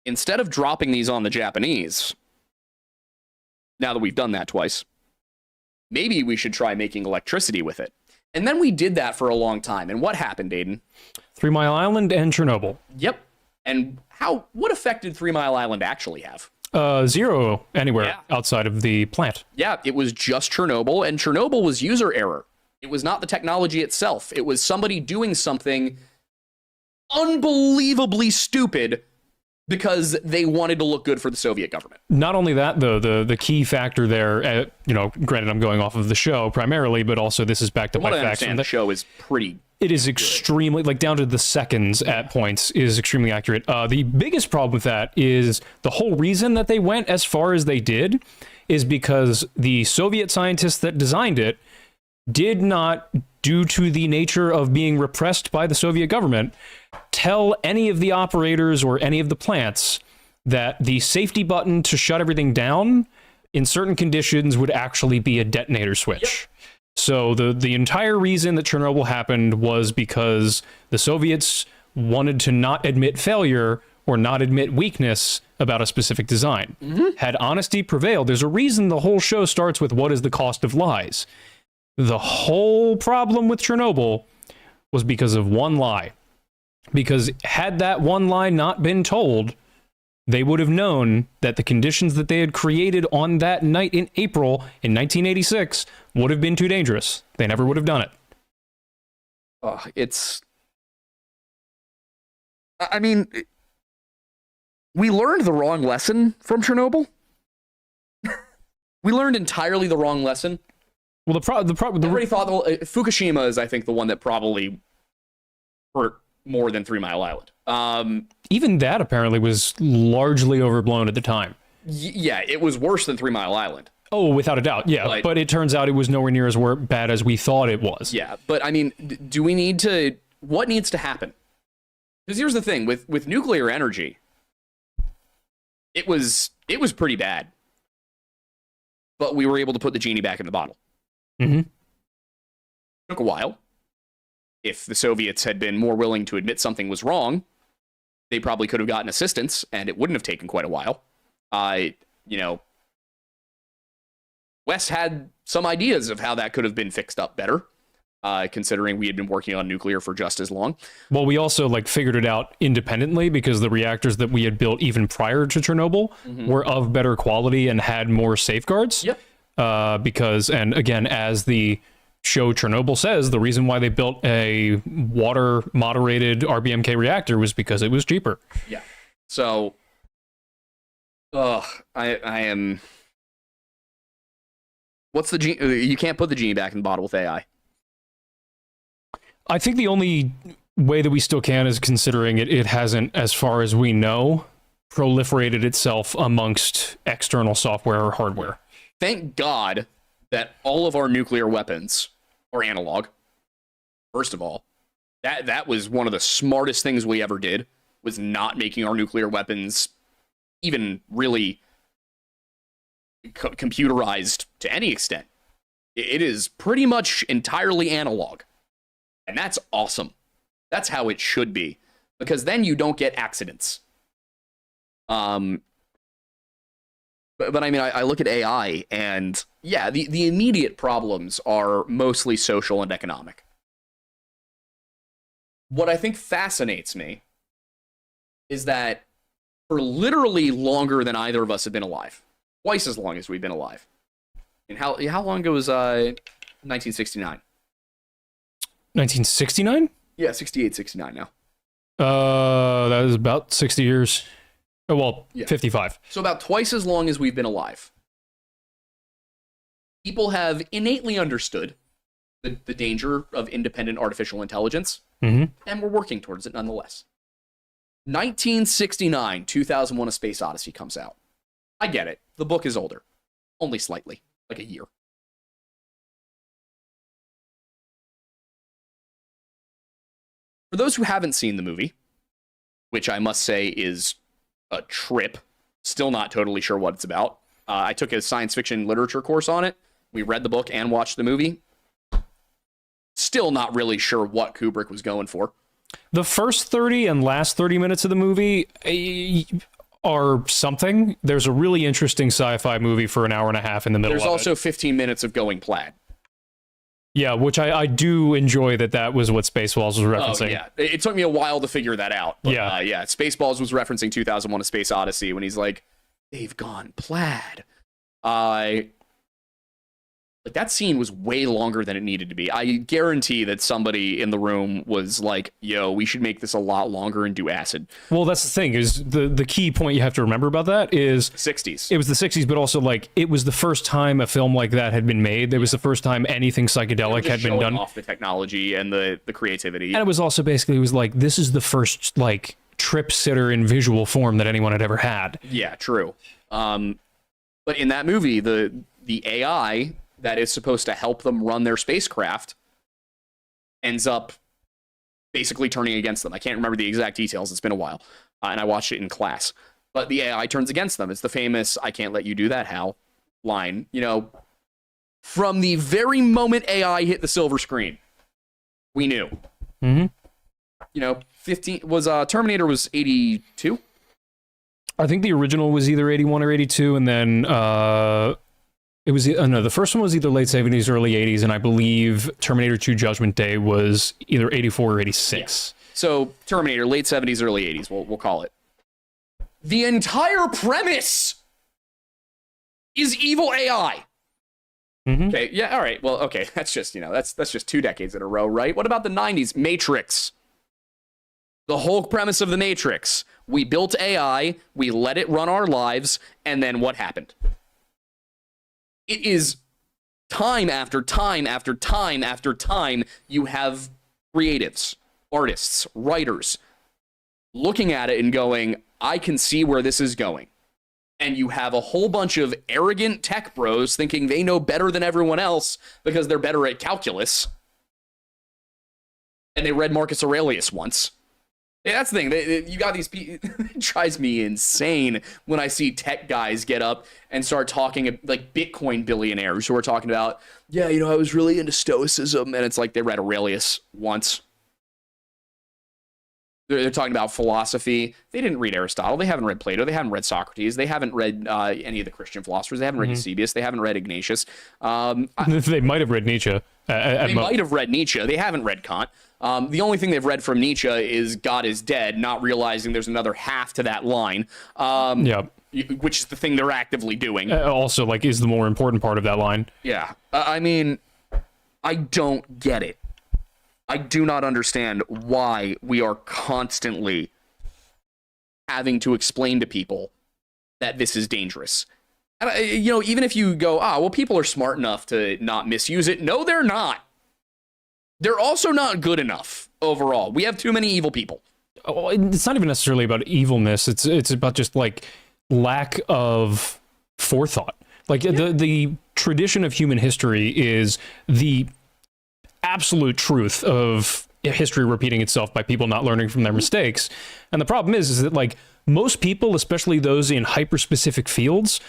Instead of dropping these on the Japanese, now that we've done that twice, maybe we should try making electricity with it. And then we did that for a long time. And what happened, Aiden? 3 Mile Island and Chernobyl. Yep. And what effect did 3 Mile Island actually have? Zero anywhere outside of the plant. Yeah, it was just Chernobyl, and Chernobyl was user error. It was not the technology itself. It was somebody doing something unbelievably stupid because they wanted to look good for the Soviet government. Not only that, though, the key factor there, granted I'm going off of the show primarily, but also this is backed up by facts. The show is pretty It is extremely, like down to the seconds at points, is extremely accurate. The biggest problem with that is the whole reason that they went as far as they did is because the Soviet scientists that designed it did not, due to the nature of being repressed by the Soviet government, tell any of the operators or any of the plants that the safety button to shut everything down in certain conditions would actually be a detonator switch. Yep. So the entire reason that Chernobyl happened was because the Soviets wanted to not admit failure or not admit weakness about a specific design. Mm-hmm. Had honesty prevailed, there's a reason the whole show starts with what is the cost of lies. The whole problem with Chernobyl was because of one lie. Because had that one lie not been told, they would have known that the conditions that they had created on that night in April in 1986 would have been too dangerous. They never would have done it. We learned the wrong lesson from Chernobyl. We learned entirely the wrong lesson. Well, everybody thought Fukushima is, I think, the one that probably hurt more than 3 Mile Island. Even that apparently was largely overblown at the time. Yeah, it was worse than 3 Mile Island. Oh, without a doubt, yeah. But it turns out it was nowhere near as bad as we thought it was. Yeah, but I mean, do we need to... What needs to happen? Because here's the thing, with nuclear energy, it was pretty bad. But we were able to put the genie back in the bottle. Mm-hmm. Took a while. If the Soviets had been more willing to admit something was wrong, they probably could have gotten assistance, and it wouldn't have taken quite a while. Wes had some ideas of how that could have been fixed up better, considering we had been working on nuclear for just as long. Well, we also like figured it out independently because the reactors that we had built even prior to Chernobyl were of better quality and had more safeguards. Yep. Because, and again, as the show Chernobyl says, the reason why they built a water moderated RBMK reactor was because it was cheaper. Yeah. So, I am. What's the genie? You can't put the genie back in the bottle with AI. I think the only way that we still can is considering it hasn't, as far as we know, proliferated itself amongst external software or hardware. Thank God that all of our nuclear weapons are analog. First of all, that was one of the smartest things we ever did, was not making our nuclear weapons even really computerized to any extent. It is pretty much entirely analog. And that's awesome. That's how it should be, because then you don't get accidents. But I mean, I look at AI, and yeah, the immediate problems are mostly social and economic. What I think fascinates me is that for literally longer than either of us have been alive, twice as long as we've been alive. And how long ago was 1969? 1969? Yeah, 68, 69 now. That is about 60 years. Oh, well, yeah. 55. So about twice as long as we've been alive. People have innately understood the danger of independent artificial intelligence, and we're working towards it nonetheless. 1969, 2001: A Space Odyssey comes out. I get it. The book is older. Only slightly. Like a year. For those who haven't seen the movie, which I must say is a trip, still not totally sure what it's about. I took a science fiction literature course on it. We read the book and watched the movie. Still not really sure what Kubrick was going for. The first 30 and last 30 minutes of the movie are something. There's a really interesting sci-fi movie for an hour and a half in the middle of it. There's also 15 minutes of going plaid. Yeah, which I do enjoy that was what Spaceballs was referencing. Oh, yeah. It took me a while to figure that out. But, yeah. Yeah, Spaceballs was referencing 2001: A Space Odyssey when he's like, they've gone plaid. Like, that scene was way longer than it needed to be. I guarantee that somebody in the room was like, yo, we should make this a lot longer and do acid. Well, that's the thing, is the key point you have to remember about that is 60s. It was the 60s, but also like it was the first time a film like that had been made. It was the first time anything psychedelic had been done. Off the technology and the creativity. And it was also basically, it was like, this is the first like trip sitter in visual form that anyone had ever had. Yeah, true. But in that movie, the AI that is supposed to help them run their spacecraft ends up basically turning against them. I can't remember the exact details. It's been a while. And I watched it in class. But the AI turns against them. It's the famous, "I can't let you do that, Hal" line. You know, from the very moment AI hit the silver screen, we knew. Mm-hmm. You know, Terminator was 82? I think the original was either 81 or 82, and then it was no, the first one was either late 70s, early 80s, and I believe Terminator 2: Judgment Day was either 84 or 86. Yeah. So Terminator, late 70s, early 80s, we'll call it. The entire premise is evil AI. Mm-hmm. Okay, yeah, all right. Well, okay, that's just, that's just 2 decades in a row, right? What about the 90s? Matrix. The whole premise of the Matrix. We built AI, we let it run our lives, and then what happened? It is time after time after time after time, you have creatives, artists, writers looking at it and going, I can see where this is going. And you have a whole bunch of arrogant tech bros thinking they know better than everyone else because they're better at calculus. And they read Marcus Aurelius once. Yeah, that's the thing. You got these people. It drives me insane when I see tech guys get up and start talking like Bitcoin billionaires who are talking about, yeah, I was really into Stoicism. And it's like they read Aurelius once. They're talking about philosophy. They didn't read Aristotle. They haven't read Plato. They haven't read Socrates. They haven't read any of the Christian philosophers. They haven't read Eusebius. They haven't read Ignatius. They might have read Nietzsche. They might have read Nietzsche. They haven't read Kant. The only thing they've read from Nietzsche is God is dead, not realizing there's another half to that line, which is the thing they're actively doing. Also, like, is the more important part of that line. Yeah. I mean, I don't get it. I do not understand why we are constantly having to explain to people that this is dangerous. And, even if you go, well, people are smart enough to not misuse it. No, they're not. They're also not good enough overall. We have too many evil people. Oh, it's not even necessarily about evilness. It's about just like lack of forethought. Like the tradition of human history is the absolute truth of history repeating itself by people not learning from their mistakes. And the problem is that like most people, especially those in hyper-specific fields,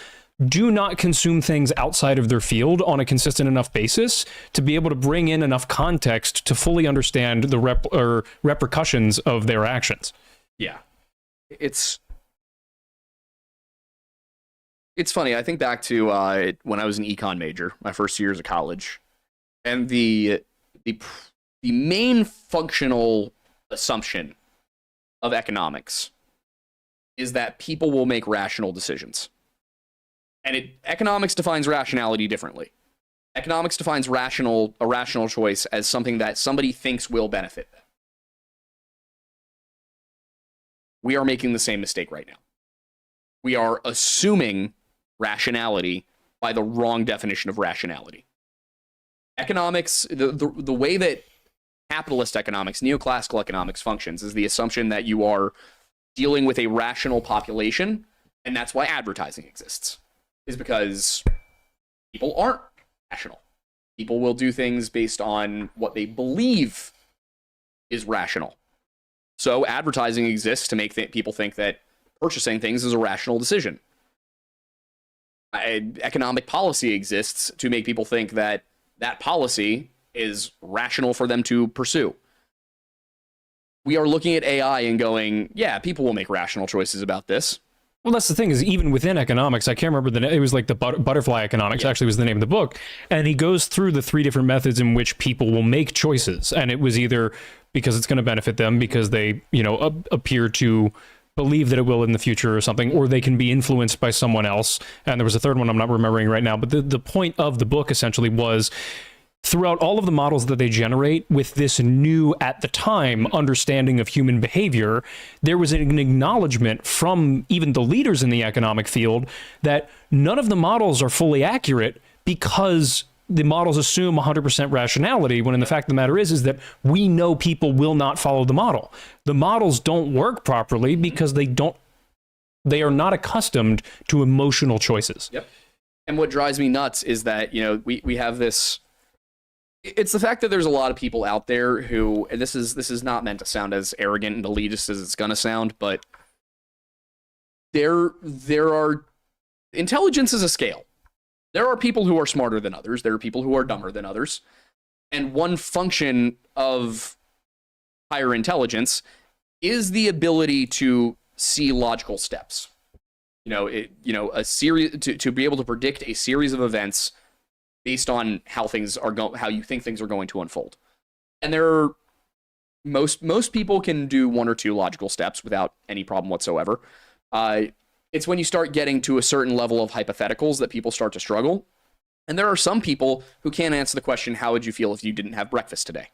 do not consume things outside of their field on a consistent enough basis to be able to bring in enough context to fully understand the repercussions of their actions. Yeah. It's funny. I think back to when I was an econ major, my first years of college, and the main functional assumption of economics is that people will make rational decisions. And economics defines rationality differently. Economics defines a rational choice as something that somebody thinks will benefit them. We are making the same mistake right now. We are assuming rationality by the wrong definition of rationality. Economics, the way that capitalist economics, neoclassical economics functions is the assumption that you are dealing with a rational population, and that's why advertising exists. Is because people aren't rational. People will do things based on what they believe is rational. So advertising exists to make people think that purchasing things is a rational decision. Economic policy exists to make people think that that policy is rational for them to pursue. We are looking at AI and going, yeah, people will make rational choices about this. Well, that's the thing is even within economics, I can't remember it was like the butterfly economics actually was the name of the book. And he goes through the 3 different methods in which people will make choices. And it was either because it's going to benefit them because they, appear to believe that it will in the future or something, or they can be influenced by someone else. And there was a third one I'm not remembering right now. But the point of the book essentially was throughout all of the models that they generate with this new, at the time, understanding of human behavior, there was an acknowledgement from even the leaders in the economic field that none of the models are fully accurate because the models assume 100% rationality, when in the fact of the matter is that we know people will not follow the model. The models don't work properly because they are not accustomed to emotional choices. Yep. And what drives me nuts is that, we have this. It's the fact that there's a lot of people out there who, and this is not meant to sound as arrogant and elitist as it's gonna sound, but there are intelligence is a scale. There are people who are smarter than others. There are people who are dumber than others. And one function of higher intelligence is the ability to see logical steps. A series to be able to predict a series of events based on how you think things are going to unfold. And most people can do 1 or 2 logical steps without any problem whatsoever. It's when you start getting to a certain level of hypotheticals that people start to struggle. And there are some people who can't answer the question, how would you feel if you didn't have breakfast today?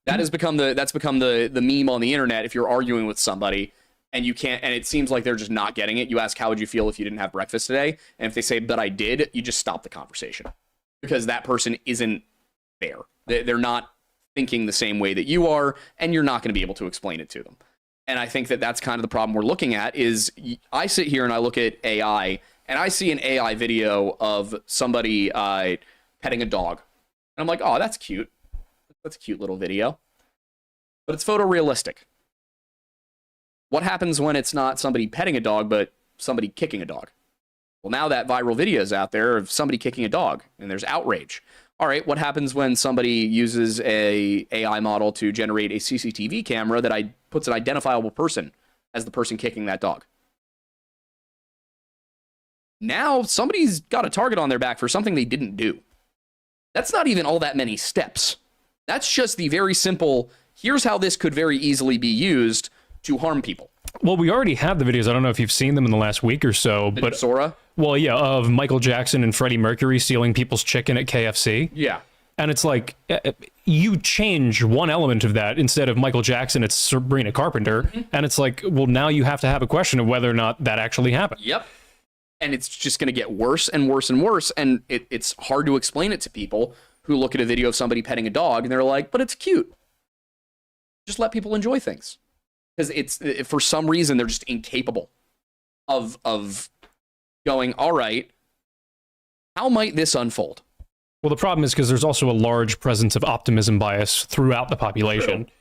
That's become the meme on the internet. If you're arguing with somebody and you can't, and it seems like they're just not getting it, you ask, how would you feel if you didn't have breakfast today? And if they say, but I did, you just stop the conversation because that person isn't fair. They're not thinking the same way that you are, and you're not going to be able to explain it to them. And I think that that's kind of the problem we're looking at is I sit here and I look at AI and I see an AI video of somebody petting a dog. And I'm like, oh, that's cute. That's a cute little video. But it's photorealistic. What happens when it's not somebody petting a dog, but somebody kicking a dog? Well, now that viral video is out there of somebody kicking a dog, and there's outrage. all right, what happens when somebody uses a AI model to generate a CCTV camera that puts an identifiable person as the person kicking that dog? Now somebody's got a target on their back for something they didn't do. That's not even all that many steps. That's just the very simple, here's how this could very easily be used to harm people. Well, we already have the videos. I don't know if you've seen them in the last week or so, but Sora? Well, yeah, of Michael Jackson and Freddie Mercury stealing people's chicken at KFC. Yeah. And it's like, you change one element of that. Instead of Michael Jackson, it's Sabrina Carpenter. Mm-hmm. And it's like, well, now you have to have a question of whether or not that actually happened. Yep. And it's just going to get worse and worse and worse. And it's hard to explain it to people who look at a video of somebody petting a dog and they're like, but it's cute. Just let people enjoy things. Because for some reason, they're just incapable of going, all right, how might this unfold? Well, the problem is because there's also a large presence of optimism bias throughout the population. True.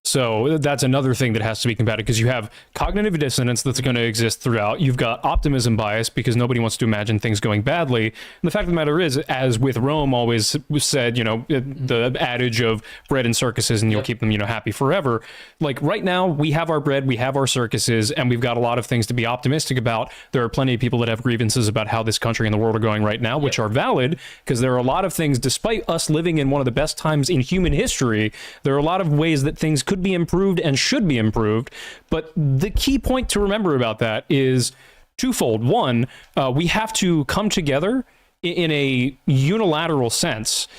So that's another thing that has to be combated, because you have cognitive dissonance that's going to exist throughout. You've got optimism bias because nobody wants to imagine things going badly. And the fact of the matter is, as with Rome always said, you know, the adage of bread and circuses, and you'll keep them, you know, happy forever. Like right now, we have our bread, we have our circuses, and we've got a lot of things to be optimistic about. There are plenty of people that have grievances about how this country and the world are going right now, which are valid, because there are a lot of things, despite us living in one of the best times in human history, there are a lot of ways that things could be improved and should be improved. But the key point to remember about that is twofold. One, we have to come together in a unilateral sense,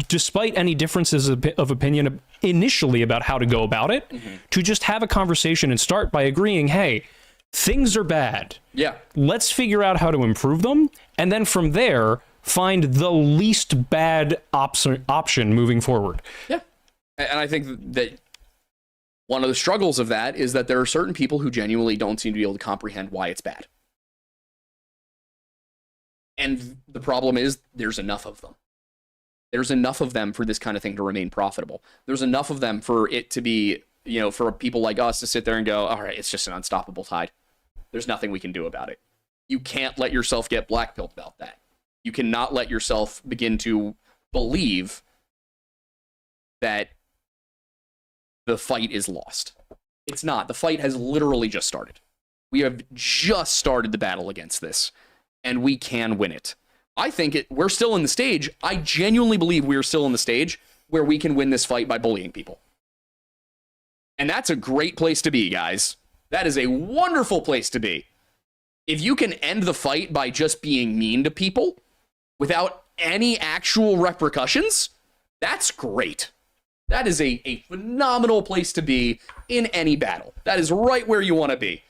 despite any differences of opinion initially about how to go about it, to just have a conversation and start by agreeing, hey, things are bad. Yeah. Let's figure out how to improve them. And then from there, find the least bad option moving forward. Yeah. And I think that one of the struggles of that is that there are certain people who genuinely don't seem to be able to comprehend why it's bad. And the problem is there's enough of them. There's enough of them for this kind of thing to remain profitable. There's enough of them for it to be, you know, for people like us to sit there and go, all right, it's just an unstoppable tide. There's nothing we can do about it. You can't let yourself get blackpilled about that. You cannot let yourself begin to believe that the fight is lost. It's not. The fight has literally just started. We have just started the battle against this, and we can win it. I think we're still in the stage. I genuinely believe we are still in the stage where we can win this fight by bullying people. And that's a great place to be, guys. That is a wonderful place to be. If you can end the fight by just being mean to people without any actual repercussions, that's great. That is a phenomenal place to be in any battle. That is right where you want to be.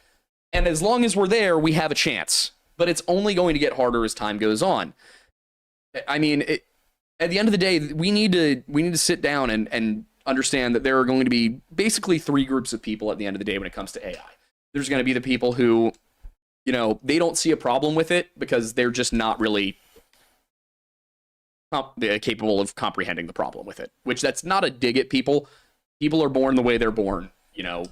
And as long as we're there, we have a chance. But it's only going to get harder as time goes on. I mean, at the end of the day, we need to sit down and understand that there are going to be basically three groups of people at the end of the day when it comes to AI. There's going to be the people who, you know, they don't see a problem with it because they're just not really capable of comprehending the problem with it, which that's not a dig at people. People are born the way they're born. You know,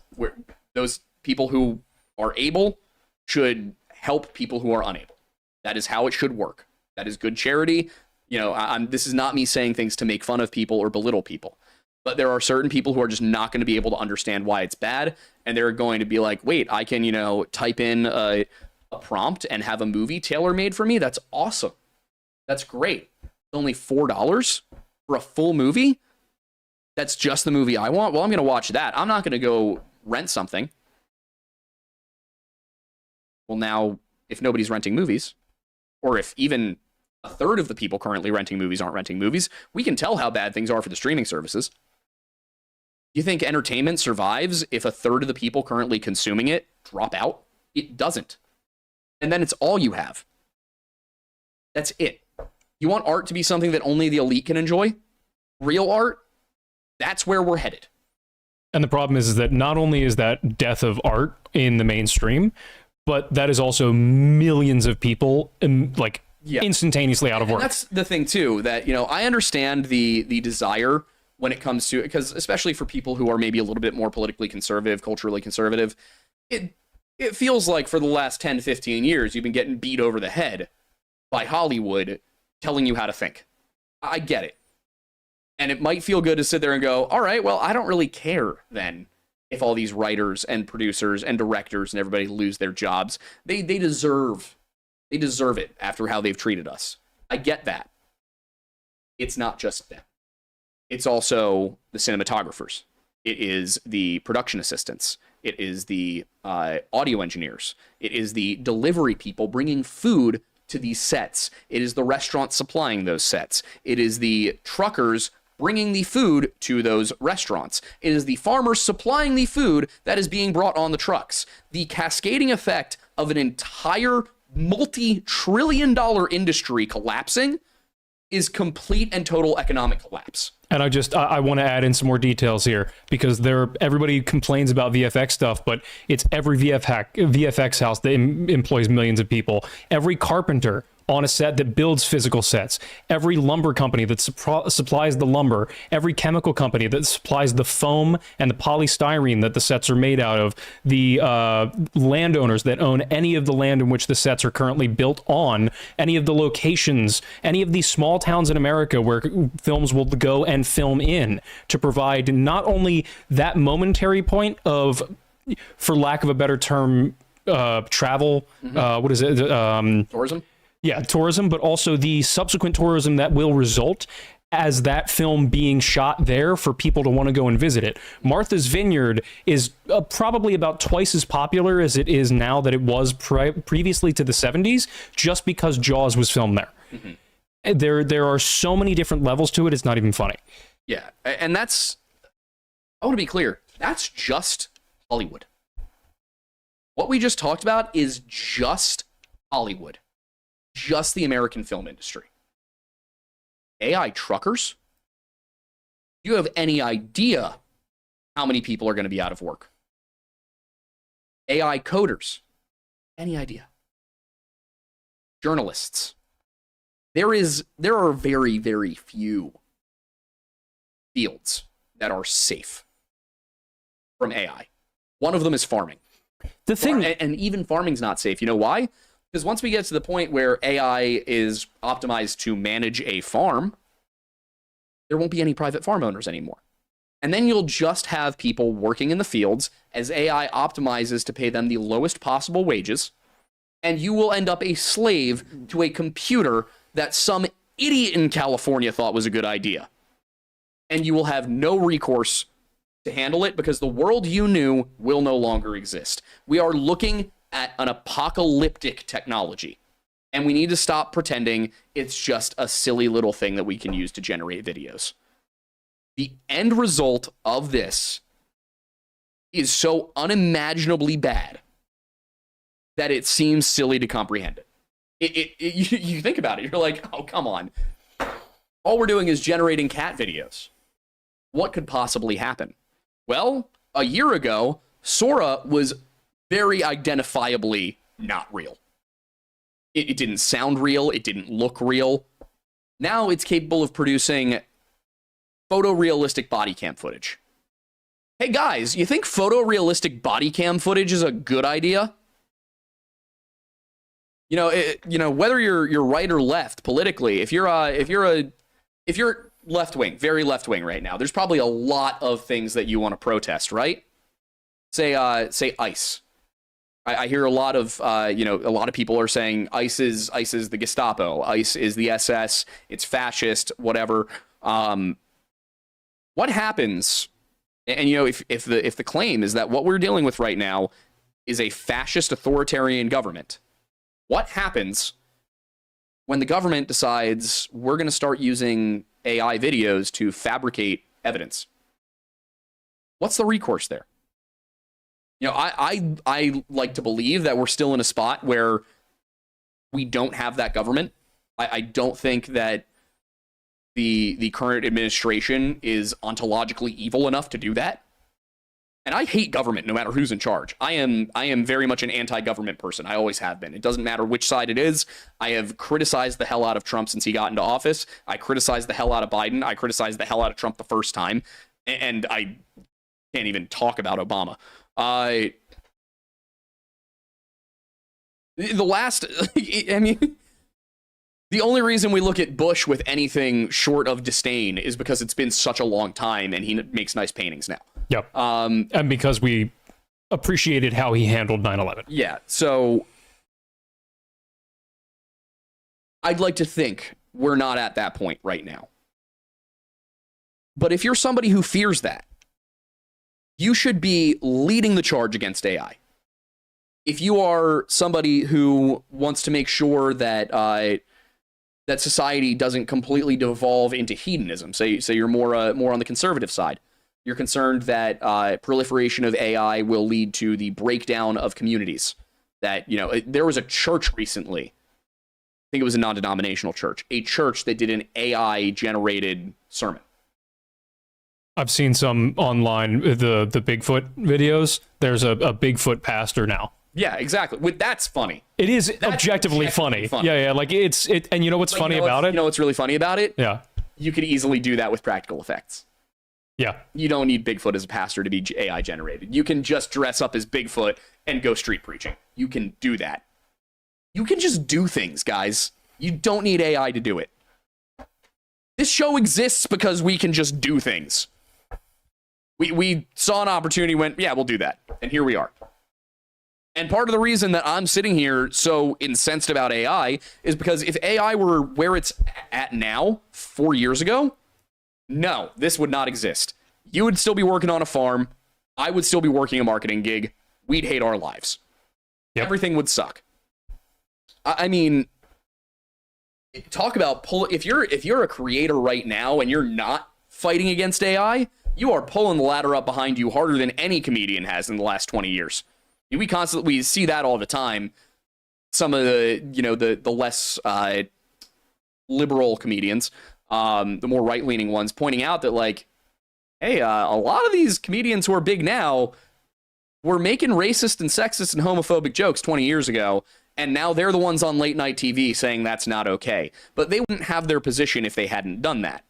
those people who are able should help people who are unable. That is how it should work. That is good charity. You know, this is not me saying things to make fun of people or belittle people, but there are certain people who are just not going to be able to understand why it's bad. And they're going to be like, wait, I can, you know, type in a prompt and have a movie tailor-made for me. That's awesome. That's great. Only $4 for a full movie. That's just the movie I want. Well, I'm going to watch that. I'm not going to go rent something. Well, now, if nobody's renting movies, or if even a third of the people currently renting movies aren't renting movies, we can tell how bad things are for the streaming services. You think entertainment survives if a third of the people currently consuming it drop out? It doesn't. And then it's all you have. That's it. You want art to be something that only the elite can enjoy? Real art? That's where we're headed. And the problem is that not only is that death of art in the mainstream, but that is also millions of people instantaneously out of work. And that's the thing too, that, you know, I understand the desire when it comes to, because especially for people who are maybe a little bit more politically conservative, culturally conservative, it feels like for the last 10, 15 years, you've been getting beat over the head by Hollywood telling you how to think. I get it. And it might feel good to sit there and go, all right, well, I don't really care then if all these writers and producers and directors and everybody lose their jobs. They deserve it after how they've treated us. I get that. It's not just them. It's also the cinematographers. It is the production assistants. It is the audio engineers. It is the delivery people bringing food to these sets. It is the restaurants supplying those sets. It is the truckers bringing the food to those restaurants. It is the farmers supplying the food that is being brought on the trucks. The cascading effect of an entire multi-trillion-dollar industry collapsing is complete and total economic collapse. And I want to add in some more details here, because everybody complains about VFX stuff, but it's every VFX house that employs millions of people. Every carpenter on a set that builds physical sets, every lumber company that supplies the lumber, every chemical company that supplies the foam and the polystyrene that the sets are made out of, the landowners that own any of the land in which the sets are currently built on, any of the locations, any of these small towns in America where films will go and film in, to provide not only that momentary point of, for lack of a better term, travel, what is it? Tourism? Yeah, tourism, but also the subsequent tourism that will result as that film being shot there for people to want to go and visit it. Martha's Vineyard is probably about twice as popular as it is now that it was previously to the 70s, just because Jaws was filmed there. Mm-hmm. There are so many different levels to it, it's not even funny. Yeah, and that's, I want to be clear, that's just Hollywood. What we just talked about is just Hollywood. Just the American film industry. AI truckers? Do you have any idea how many people are going to be out of work? AI coders? Any idea? Journalists? There are very, very few fields that are safe from AI. One of them is farming. The thing, and even farming's not safe. You know why? Because once we get to the point where AI is optimized to manage a farm, there won't be any private farm owners anymore. And then you'll just have people working in the fields as AI optimizes to pay them the lowest possible wages, and you will end up a slave to a computer that some idiot in California thought was a good idea. And you will have no recourse to handle it, because the world you knew will no longer exist. We are looking at an apocalyptic technology, and we need to stop pretending it's just a silly little thing that we can use to generate videos. The end result of this is so unimaginably bad that it seems silly to comprehend it. You think about it, you're like, oh, come on. All we're doing is generating cat videos. What could possibly happen? Well, a year ago, Sora was very identifiably not real. It didn't sound real. It didn't look real. Now it's capable of producing photorealistic body cam footage. Hey guys, you think photorealistic body cam footage is a good idea? Whether you're right or left politically, if you're left wing, very left wing right now, there's probably a lot of things that you want to protest, right? Say ICE. I hear a lot of people are saying ICE is the Gestapo, ICE is the SS, it's fascist, whatever. What happens? And if the claim is that what we're dealing with right now is a fascist authoritarian government, what happens when the government decides we're going to start using AI videos to fabricate evidence? What's the recourse there? I like to believe that we're still in a spot where we don't have that government. I don't think that the current administration is ontologically evil enough to do that. And I hate government no matter who's in charge. I am very much an anti-government person. I always have been. It doesn't matter which side it is. I have criticized the hell out of Trump since he got into office. I criticized the hell out of Biden. I criticized the hell out of Trump the first time. And I can't even talk about Obama. The The only reason we look at Bush with anything short of disdain is because it's been such a long time and he makes nice paintings now. Yep. And because we appreciated how he handled 9/11. Yeah. So I'd like to think we're not at that point right now. But if you're somebody who fears that, you should be leading the charge against AI. If you are somebody who wants to make sure that that society doesn't completely devolve into hedonism, say you're more on the conservative side, you're concerned that proliferation of AI will lead to the breakdown of communities. That, you know, there was a church recently, I think it was a non-denominational church, a church that did an AI-generated sermon. I've seen some online, the Bigfoot videos. There's a Bigfoot pastor now. Yeah, exactly. That's funny. It is objectively funny. Yeah. Like and you know what's funny about it? You know what's really funny about it? Yeah. You could easily do that with practical effects. Yeah. You don't need Bigfoot as a pastor to be AI generated. You can just dress up as Bigfoot and go street preaching. You can do that. You can just do things, guys. You don't need AI to do it. This show exists because we can just do things. We saw an opportunity, went, yeah, we'll do that. And here we are. And part of the reason that I'm sitting here so incensed about AI is because if AI were where it's at now, 4 years ago, no, this would not exist. You would still be working on a farm. I would still be working a marketing gig. We'd hate our lives. Yep. Everything would suck. I mean, talk about if you're a creator right now and you're not fighting against AI, you are pulling the ladder up behind you harder than any comedian has in the last 20 years. We see that all the time. Some of the, you know, the less liberal comedians, the more right-leaning ones, pointing out that, like, hey, a lot of these comedians who are big now were making racist and sexist and homophobic jokes 20 years ago, and now they're the ones on late night TV saying that's not okay. But they wouldn't have their position if they hadn't done that.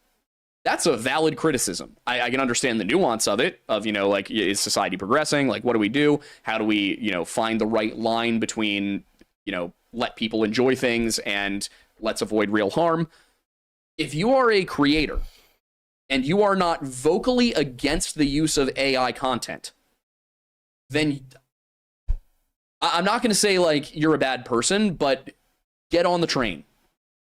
That's a valid criticism. I can understand the nuance of it, of, you know, like, is society progressing? Like, what do we do? How do we, you know, find the right line between, you know, let people enjoy things and let's avoid real harm? If you are a creator and you are not vocally against the use of AI content, then I'm not going to say, like, you're a bad person, but get on the train.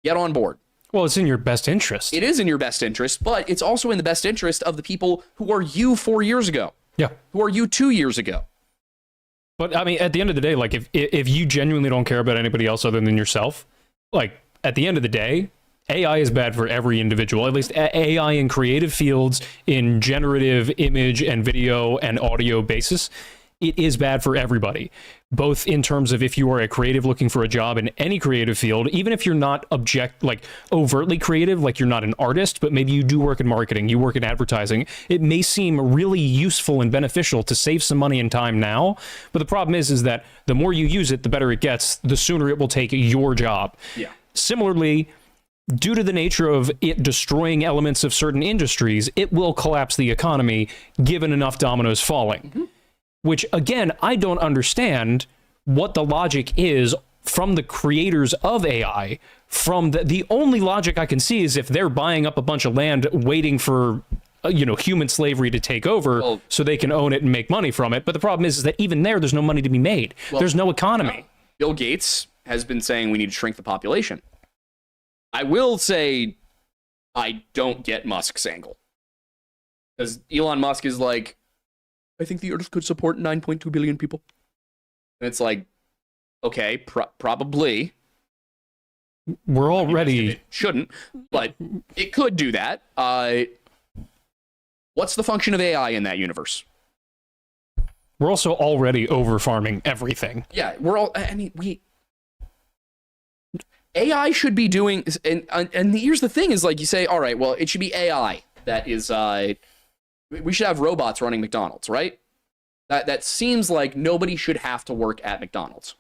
Get on board. Well, it's in your best interest. It is in your best interest, but it's also in the best interest of the people who are you 4 years ago. Yeah. Who are you 2 years ago. But I mean, at the end of the day, like, if you genuinely don't care about anybody else other than yourself, like, at the end of the day, AI is bad for every individual. At least AI in creative fields, in generative image and video and audio basis, it is bad for everybody, both in terms of if you are a creative looking for a job in any creative field, even if you're not overtly creative, like you're not an artist, but maybe you do work in marketing, you work in advertising, it may seem really useful and beneficial to save some money and time now. But the problem is that the more you use it, the better it gets, the sooner it will take your job. Yeah. Similarly, due to the nature of it destroying elements of certain industries, it will collapse the economy given enough dominoes falling. Mm-hmm. Which, again, I don't understand what the logic is from the creators of AI. From the only logic I can see is if they're buying up a bunch of land waiting for, human slavery to take over so they can own it and make money from it. But the problem is that even there's no money to be made. There's no economy. Bill Gates has been saying we need to shrink the population. I will say I don't get Musk's angle. Because Elon Musk is like, I think the Earth could support 9.2 billion people. And it's like, okay, probably. We're already... It shouldn't, but it could do that. What's the function of AI in that universe? We're also already over-farming everything. Yeah, AI should be doing... And here's the thing is, like, you say, all right, well, it should be AI that is... we should have robots running McDonald's, right? That seems like nobody should have to work at McDonald's.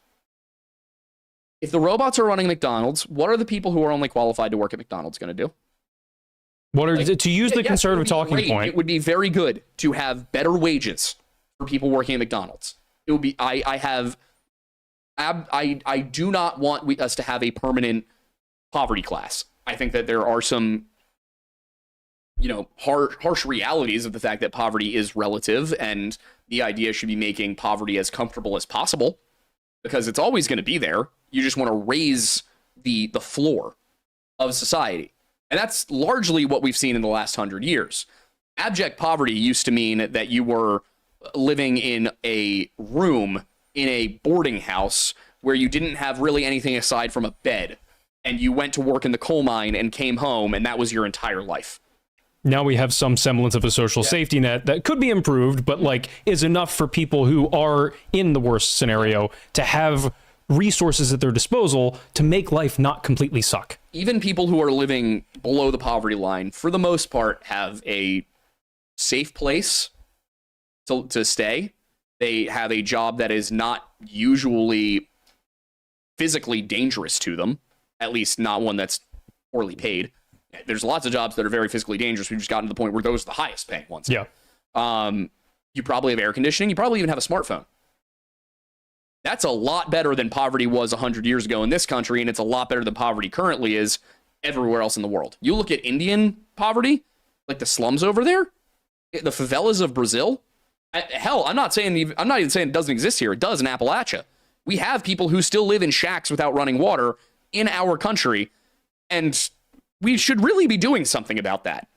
If the robots are running McDonald's, what are the people who are only qualified to work at McDonald's going to do? To use the conservative talking point? It would be very good to have better wages for people working at McDonald's. It would be. I do not want us to have a permanent poverty class. I think that there are some, harsh realities of the fact that poverty is relative, and the idea should be making poverty as comfortable as possible, because it's always going to be there. You just want to raise the floor of society. And that's largely what we've seen in the last 100 years. Abject poverty used to mean that you were living in a room in a boarding house where you didn't have really anything aside from a bed, and you went to work in the coal mine and came home, and that was your entire life. Now we have some semblance of a social safety net that could be improved, but like is enough for people who are in the worst scenario to have resources at their disposal to make life not completely suck. Even people who are living below the poverty line, for the most part, have a safe place to stay. They have a job that is not usually physically dangerous to them, at least not one that's poorly paid. There's lots of jobs that are very physically dangerous. We've just gotten to the point where those are the highest paying ones. Yeah. You probably have air conditioning. You probably even have a smartphone. That's a lot better than poverty was 100 years ago in this country, and it's a lot better than poverty currently is everywhere else in the world. You look at Indian poverty, like the slums over there, the favelas of Brazil. Hell, I'm not even saying it doesn't exist here. It does in Appalachia. We have people who still live in shacks without running water in our country, and we should really be doing something about that.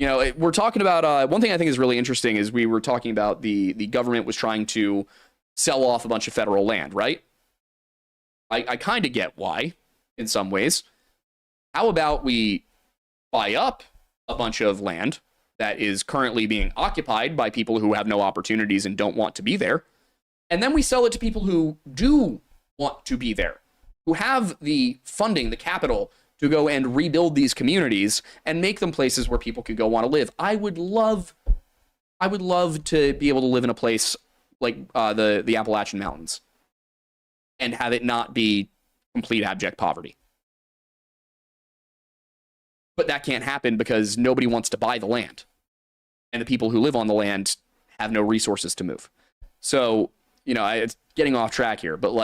We're talking about one thing I think is really interesting is we were talking about the government was trying to sell off a bunch of federal land, right? I kind of get why in some ways. How about we buy up a bunch of land that is currently being occupied by people who have no opportunities and don't want to be there, and then we sell it to people who do want to be there, who have the funding, the capital to go and rebuild these communities and make them places where people could go want to live. I would love to be able to live in a place like the Appalachian Mountains and have it not be complete abject poverty. But that can't happen because nobody wants to buy the land, and the people who live on the land have no resources to move. So, it's getting off track here, but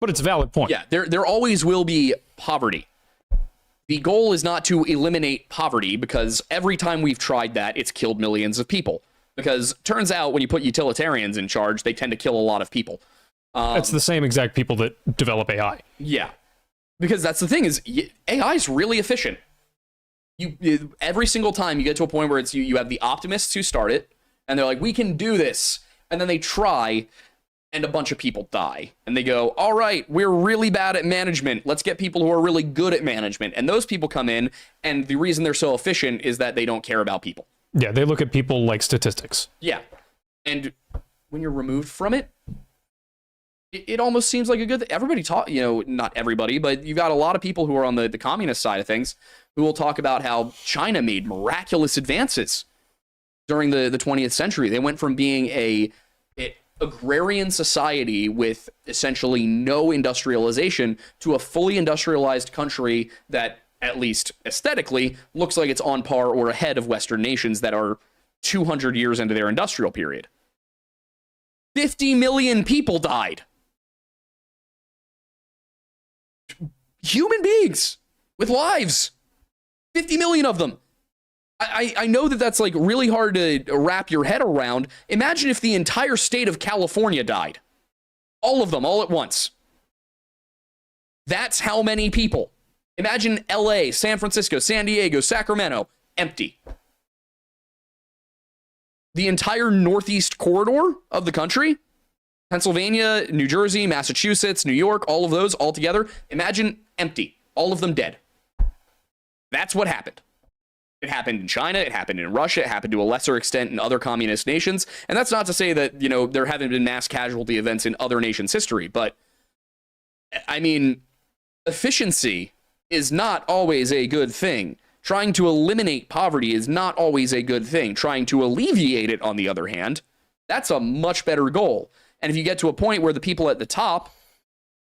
it's a valid point. Yeah, there always will be poverty. The goal is not to eliminate poverty, because every time we've tried that, it's killed millions of people. Because turns out when you put utilitarians in charge, they tend to kill a lot of people. It's the same exact people that develop AI. Yeah. Because that's the thing is AI is really efficient. You every single time you get to a point where it's you have the optimists who start it, and they're like, we can do this. And then they try, and a bunch of people die. And they go, all right, we're really bad at management. Let's get people who are really good at management. And those people come in, and the reason they're so efficient is that they don't care about people. Yeah, they look at people like statistics. Yeah. And when you're removed from it, it almost seems like a good thing. Everybody not everybody, but you've got a lot of people who are on the communist side of things who will talk about how China made miraculous advances during the 20th century. They went from being a agrarian society with essentially no industrialization to a fully industrialized country that, at least aesthetically, looks like it's on par or ahead of Western nations that are 200 years into their industrial period. 50 million people died. Human beings with lives. 50 million of them. I know that's really hard to wrap your head around. Imagine if the entire state of California died. All of them, all at once. That's how many people. Imagine LA, San Francisco, San Diego, Sacramento, empty. The entire northeast corridor of the country, Pennsylvania, New Jersey, Massachusetts, New York, all of those all together, imagine empty. All of them dead. That's what happened. It happened in China, it happened in Russia, it happened to a lesser extent in other communist nations. And that's not to say that, there haven't been mass casualty events in other nations' history, but efficiency is not always a good thing. Trying to eliminate poverty is not always a good thing. Trying to alleviate it, on the other hand, that's a much better goal. And if you get to a point where the people at the top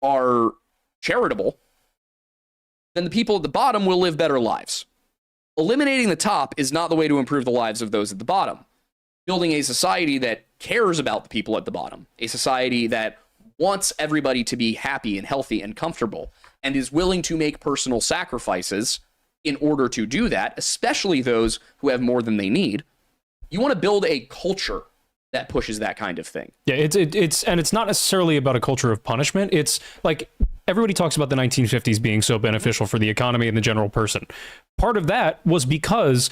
are charitable, then the people at the bottom will live better lives. Eliminating the top is not the way to improve the lives of those at the bottom. Building a society that cares about the people at the bottom, a society that wants everybody to be happy and healthy and comfortable, and is willing to make personal sacrifices in order to do that, especially those who have more than they need. You want to build a culture that pushes that kind of thing. Yeah, it's not necessarily about a culture of punishment. It's like everybody talks about the 1950s being so beneficial for the economy and the general person. Part of that was because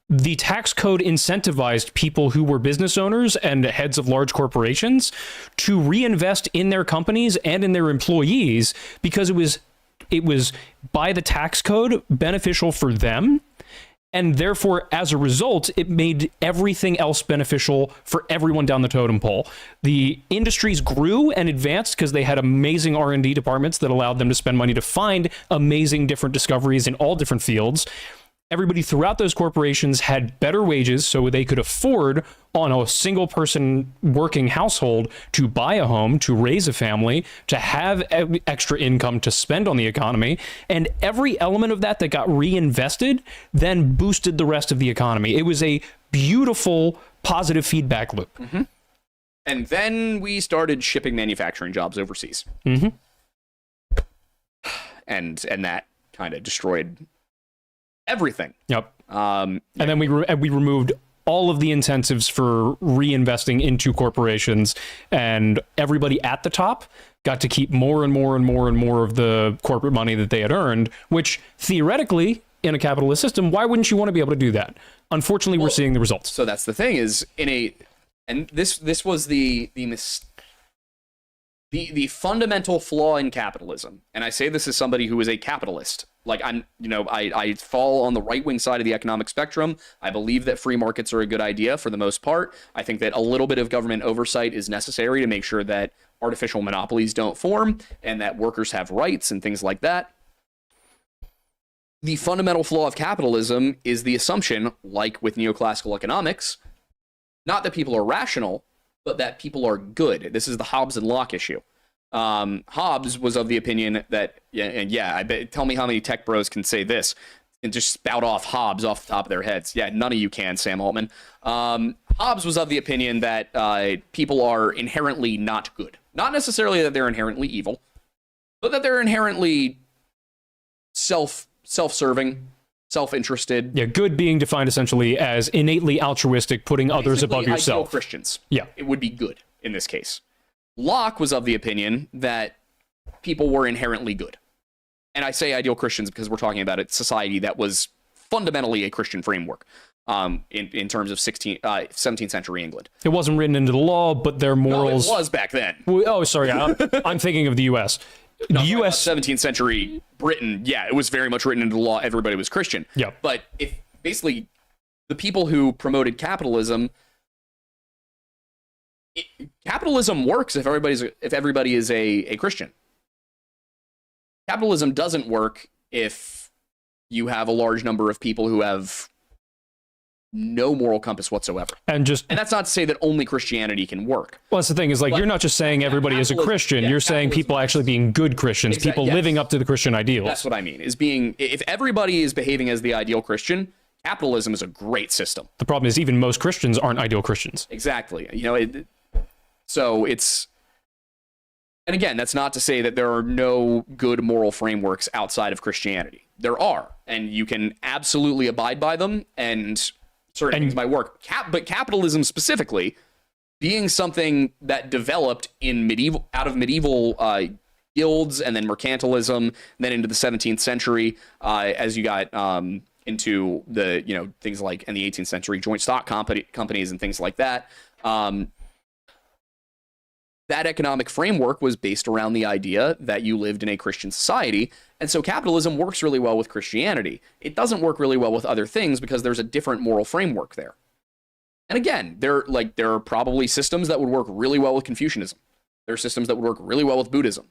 the tax code incentivized people who were business owners and heads of large corporations to reinvest in their companies and in their employees because it was by the tax code beneficial for them. And therefore, as a result, it made everything else beneficial for everyone down the totem pole. The industries grew and advanced because they had amazing R&D departments that allowed them to spend money to find amazing different discoveries in all different fields. Everybody throughout those corporations had better wages so they could afford on a single person working household to buy a home, to raise a family, to have extra income to spend on the economy. And every element of that got reinvested then boosted the rest of the economy. It was a beautiful positive feedback loop. Mm-hmm. And then we started shipping manufacturing jobs overseas. Mm-hmm. And that kind of destroyed everything. Yep. And then we removed all of the incentives for reinvesting into corporations, and everybody at the top got to keep more and more and more and more of the corporate money that they had earned, which theoretically in a capitalist system, why wouldn't you want to be able to do that? Unfortunately, we're seeing the results. So that's the thing is and this was the fundamental flaw in capitalism. And I say this as somebody who is a capitalist. Like I fall on the right-wing side of the economic spectrum. I believe that free markets are a good idea for the most part. I think that a little bit of government oversight is necessary to make sure that artificial monopolies don't form and that workers have rights and things like that. The fundamental flaw of capitalism is the assumption, like with neoclassical economics, not that people are rational, but that people are good. This is the Hobbes and Locke issue. Hobbes was of the opinion that, tell me how many tech bros can say this and just spout off Hobbes off the top of their heads. Yeah, none of you can, Sam Altman. Hobbes was of the opinion that people are inherently not good. Not necessarily that they're inherently evil, but that they're inherently self-serving, self-interested. Yeah, good being defined essentially as innately altruistic, putting others above yourself. Ideal Christians. Yeah. It would be good in this case. Locke was of the opinion that people were inherently good. And I say ideal Christians because we're talking about a society that was fundamentally a Christian framework in terms of 17th century England. It wasn't written into the law, but their morals... No, it was back then. Oh, sorry. I'm thinking of the U.S. No, the U.S. 17th century Britain, yeah, it was very much written into the law. Everybody was Christian. Yeah. But if basically the people who promoted capitalism... capitalism works if everybody is a Christian. Capitalism doesn't work if you have a large number of people who have no moral compass whatsoever. And that's not to say that only Christianity can work. Well, that's the thing is like, you're not just saying everybody is a Christian. You're saying people actually being good Christians, people living up to the Christian ideals. That's what I mean, is being, if everybody is behaving as the ideal Christian, capitalism is a great system. The problem is even most Christians aren't ideal Christians. Exactly. So it's, and again, that's not to say that there are no good moral frameworks outside of Christianity. There are, and you can absolutely abide by them, and certain things might work. But capitalism specifically, being something that developed out of medieval guilds, and then mercantilism, and then into the 17th century, as you got into the things like in the 18th century joint stock companies and things like that. That economic framework was based around the idea that you lived in a Christian society. And so capitalism works really well with Christianity. It doesn't work really well with other things because there's a different moral framework there. And again, there are probably systems that would work really well with Confucianism. There are systems that would work really well with Buddhism.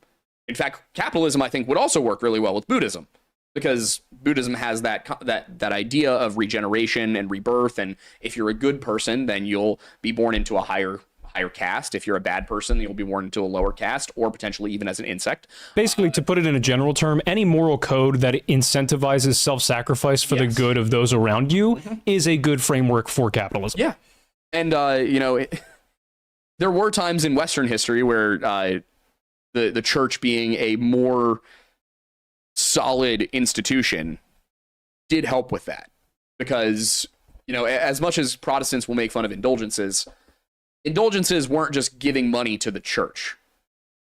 In fact, capitalism, I think, would also work really well with Buddhism, because Buddhism has that idea of regeneration and rebirth. And if you're a good person, then you'll be born into a higher caste. If you're a bad person, you'll be born into a lower caste, or potentially even as an insect. Basically, to put it in a general term, any moral code that incentivizes self-sacrifice for the good of those around you is a good framework for capitalism. Yeah. And, there were times in Western history where the church being a more solid institution did help with that, because, you know, as much as Protestants will make fun of indulgences weren't just giving money to the church.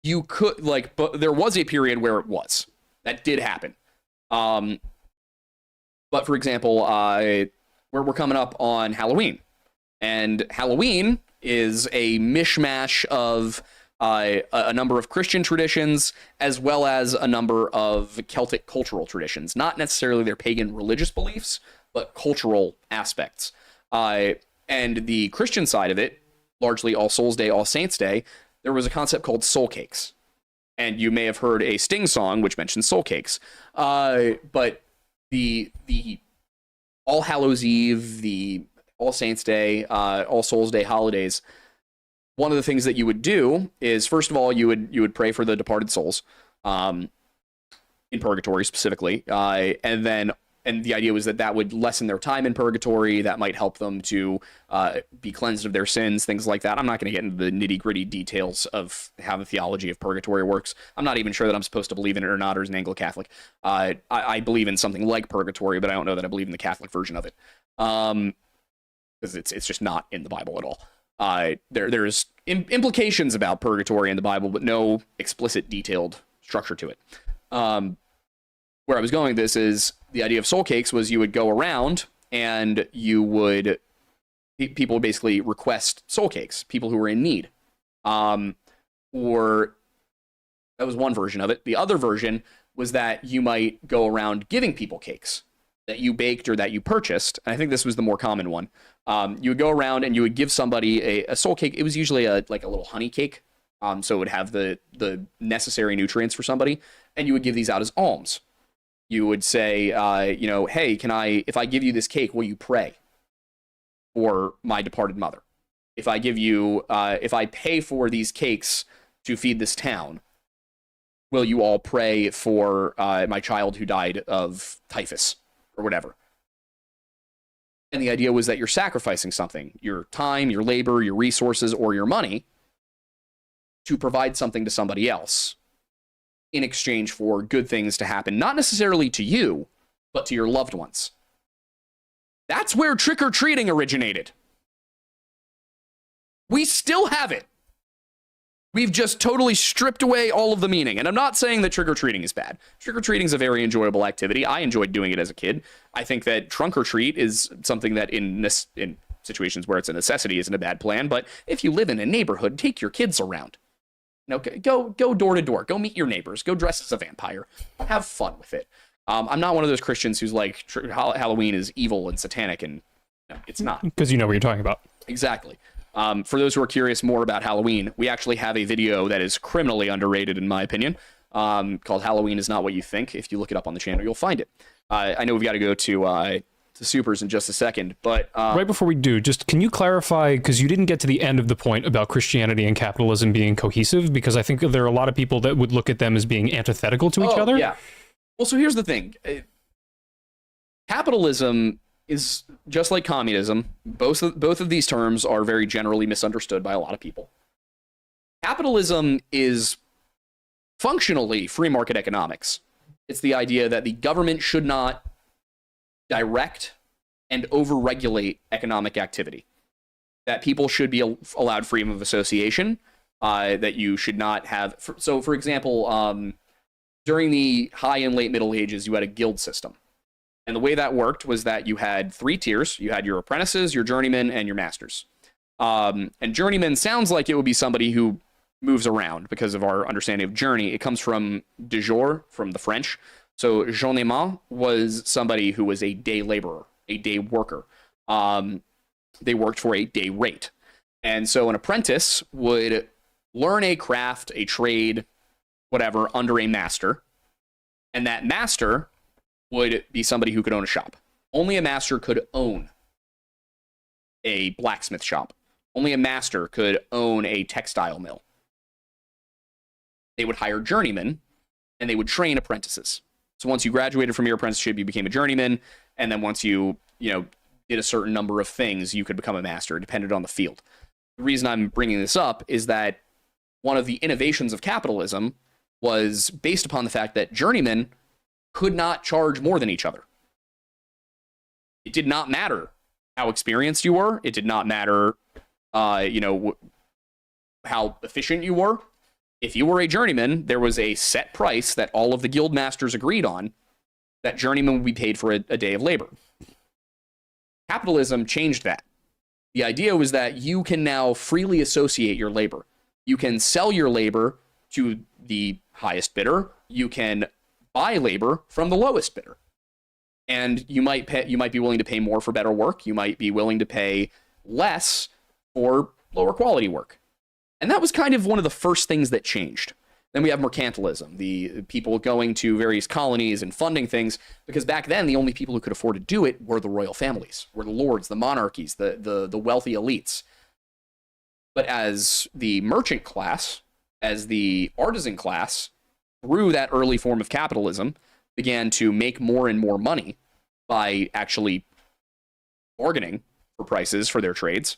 You could, like, but there was a period where it was. That did happen. But for example, we're coming up on Halloween, and Halloween is a mishmash of a number of Christian traditions as well as a number of Celtic cultural traditions, not necessarily their pagan religious beliefs, but cultural aspects. And the Christian side of it, largely All Souls Day, All Saints Day, there was a concept called soul cakes. And you may have heard a Sting song which mentions soul cakes. But the All Hallows Eve, the All Saints Day, All Souls Day holidays, one of the things that you would do is, first of all, you would pray for the departed souls, in purgatory specifically, and the idea was that would lessen their time in purgatory. That might help them to be cleansed of their sins, things like that. I'm not going to get into the nitty-gritty details of how the theology of purgatory works. I'm not even sure that I'm supposed to believe in it or not, or as an Anglo-Catholic. I believe in something like purgatory, but I don't know that I believe in the Catholic version of it, because it's just not in the Bible at all. There's implications about purgatory in the Bible, but no explicit detailed structure to it. Where I was going with this is the idea of soul cakes was you would go around and people would basically request soul cakes, people who were in need. Or that was one version of it. The other version was that you might go around giving people cakes that you baked or that you purchased. And I think this was the more common one. You would go around and you would give somebody a soul cake. It was usually like a little honey cake. So it would have the necessary nutrients for somebody. And you would give these out as alms. You would say, hey, if I give you this cake, will you pray for my departed mother? If I give you, if I pay for these cakes to feed this town, will you all pray for my child who died of typhus or whatever? And the idea was that you're sacrificing something, your time, your labor, your resources, or your money, to provide something to somebody else in exchange for good things to happen, not necessarily to you, but to your loved ones. That's where trick-or-treating originated. We still have it. We've just totally stripped away all of the meaning. And I'm not saying that trick-or-treating is bad. Trick-or-treating is a very enjoyable activity. I enjoyed doing it as a kid. I think that trunk-or-treat is something that in situations where it's a necessity isn't a bad plan. But if you live in a neighborhood, take your kids around. Go door to door. Go meet your neighbors. Go dress as a vampire. Have fun with it. I'm not one of those Christians who's like Halloween is evil and satanic, and no, it's not. Because you know what you're talking about. Exactly. For those who are curious more about Halloween, we actually have a video that is criminally underrated, in my opinion, called "Halloween Is Not What You Think." If you look it up on the channel, you'll find it. I know we've got to go to supers in just a second, but right before we do, just can you clarify, because you didn't get to the end of the point about Christianity and capitalism being cohesive, because I think there are a lot of people that would look at them as being antithetical to each other. Yeah. Well, so here's the thing. Capitalism is just like communism. Both of these terms are very generally misunderstood by a lot of people. Capitalism is functionally free market economics. It's the idea that the government should not direct and overregulate economic activity, that people should be allowed freedom of association, that you should not have. For example, during the high and late Middle Ages, you had a guild system. And the way that worked was that you had 3 tiers. You had your apprentices, your journeymen, and your masters. And journeyman sounds like it would be somebody who moves around because of our understanding of journey. It comes from de jour, from the French. So journeyman was somebody who was a day laborer, a day worker. They worked for a day rate. And so an apprentice would learn a craft, a trade, whatever, under a master. And that master would be somebody who could own a shop. Only a master could own a blacksmith shop. Only a master could own a textile mill. They would hire journeymen, and they would train apprentices. So once you graduated from your apprenticeship, you became a journeyman, and then once you did a certain number of things, you could become a master, depended on the field. The reason I'm bringing this up is that one of the innovations of capitalism was based upon the fact that journeymen could not charge more than each other. It did not matter how experienced you were. It did not matter, how efficient you were. If you were a journeyman, there was a set price that all of the guild masters agreed on that journeyman would be paid for a day of labor. Capitalism changed that. The idea was that you can now freely associate your labor. You can sell your labor to the highest bidder. You can buy labor from the lowest bidder. And you might be willing to pay more for better work. You might be willing to pay less for lower quality work. And that was kind of one of the first things that changed. Then we have mercantilism, the people going to various colonies and funding things, because back then the only people who could afford to do it were the royal families, were the lords, the monarchies, the wealthy elites. But as the merchant class, as the artisan class, through that early form of capitalism, began to make more and more money by actually bargaining for prices for their trades,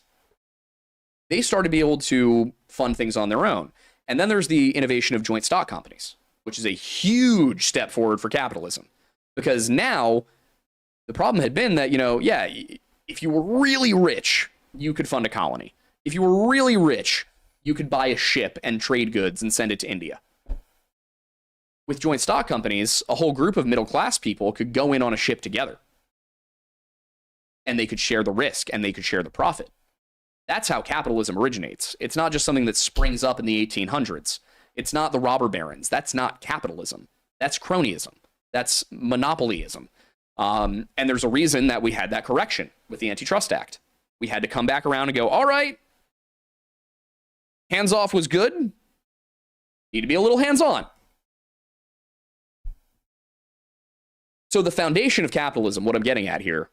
they started to be able to fund things on their own. And then there's the innovation of joint stock companies, which is a huge step forward for capitalism. Because now, the problem had been that, if you were really rich, you could fund a colony. If you were really rich, you could buy a ship and trade goods and send it to India. With joint stock companies, a whole group of middle-class people could go in on a ship together. And they could share the risk, and they could share the profit. That's how capitalism originates. It's not just something that springs up in the 1800s. It's not the robber barons. That's not capitalism. That's cronyism. That's monopolyism. And there's a reason that we had that correction with the Antitrust Act. We had to come back around and go, all right, hands-off was good. Need to be a little hands-on. So the foundation of capitalism, what I'm getting at here,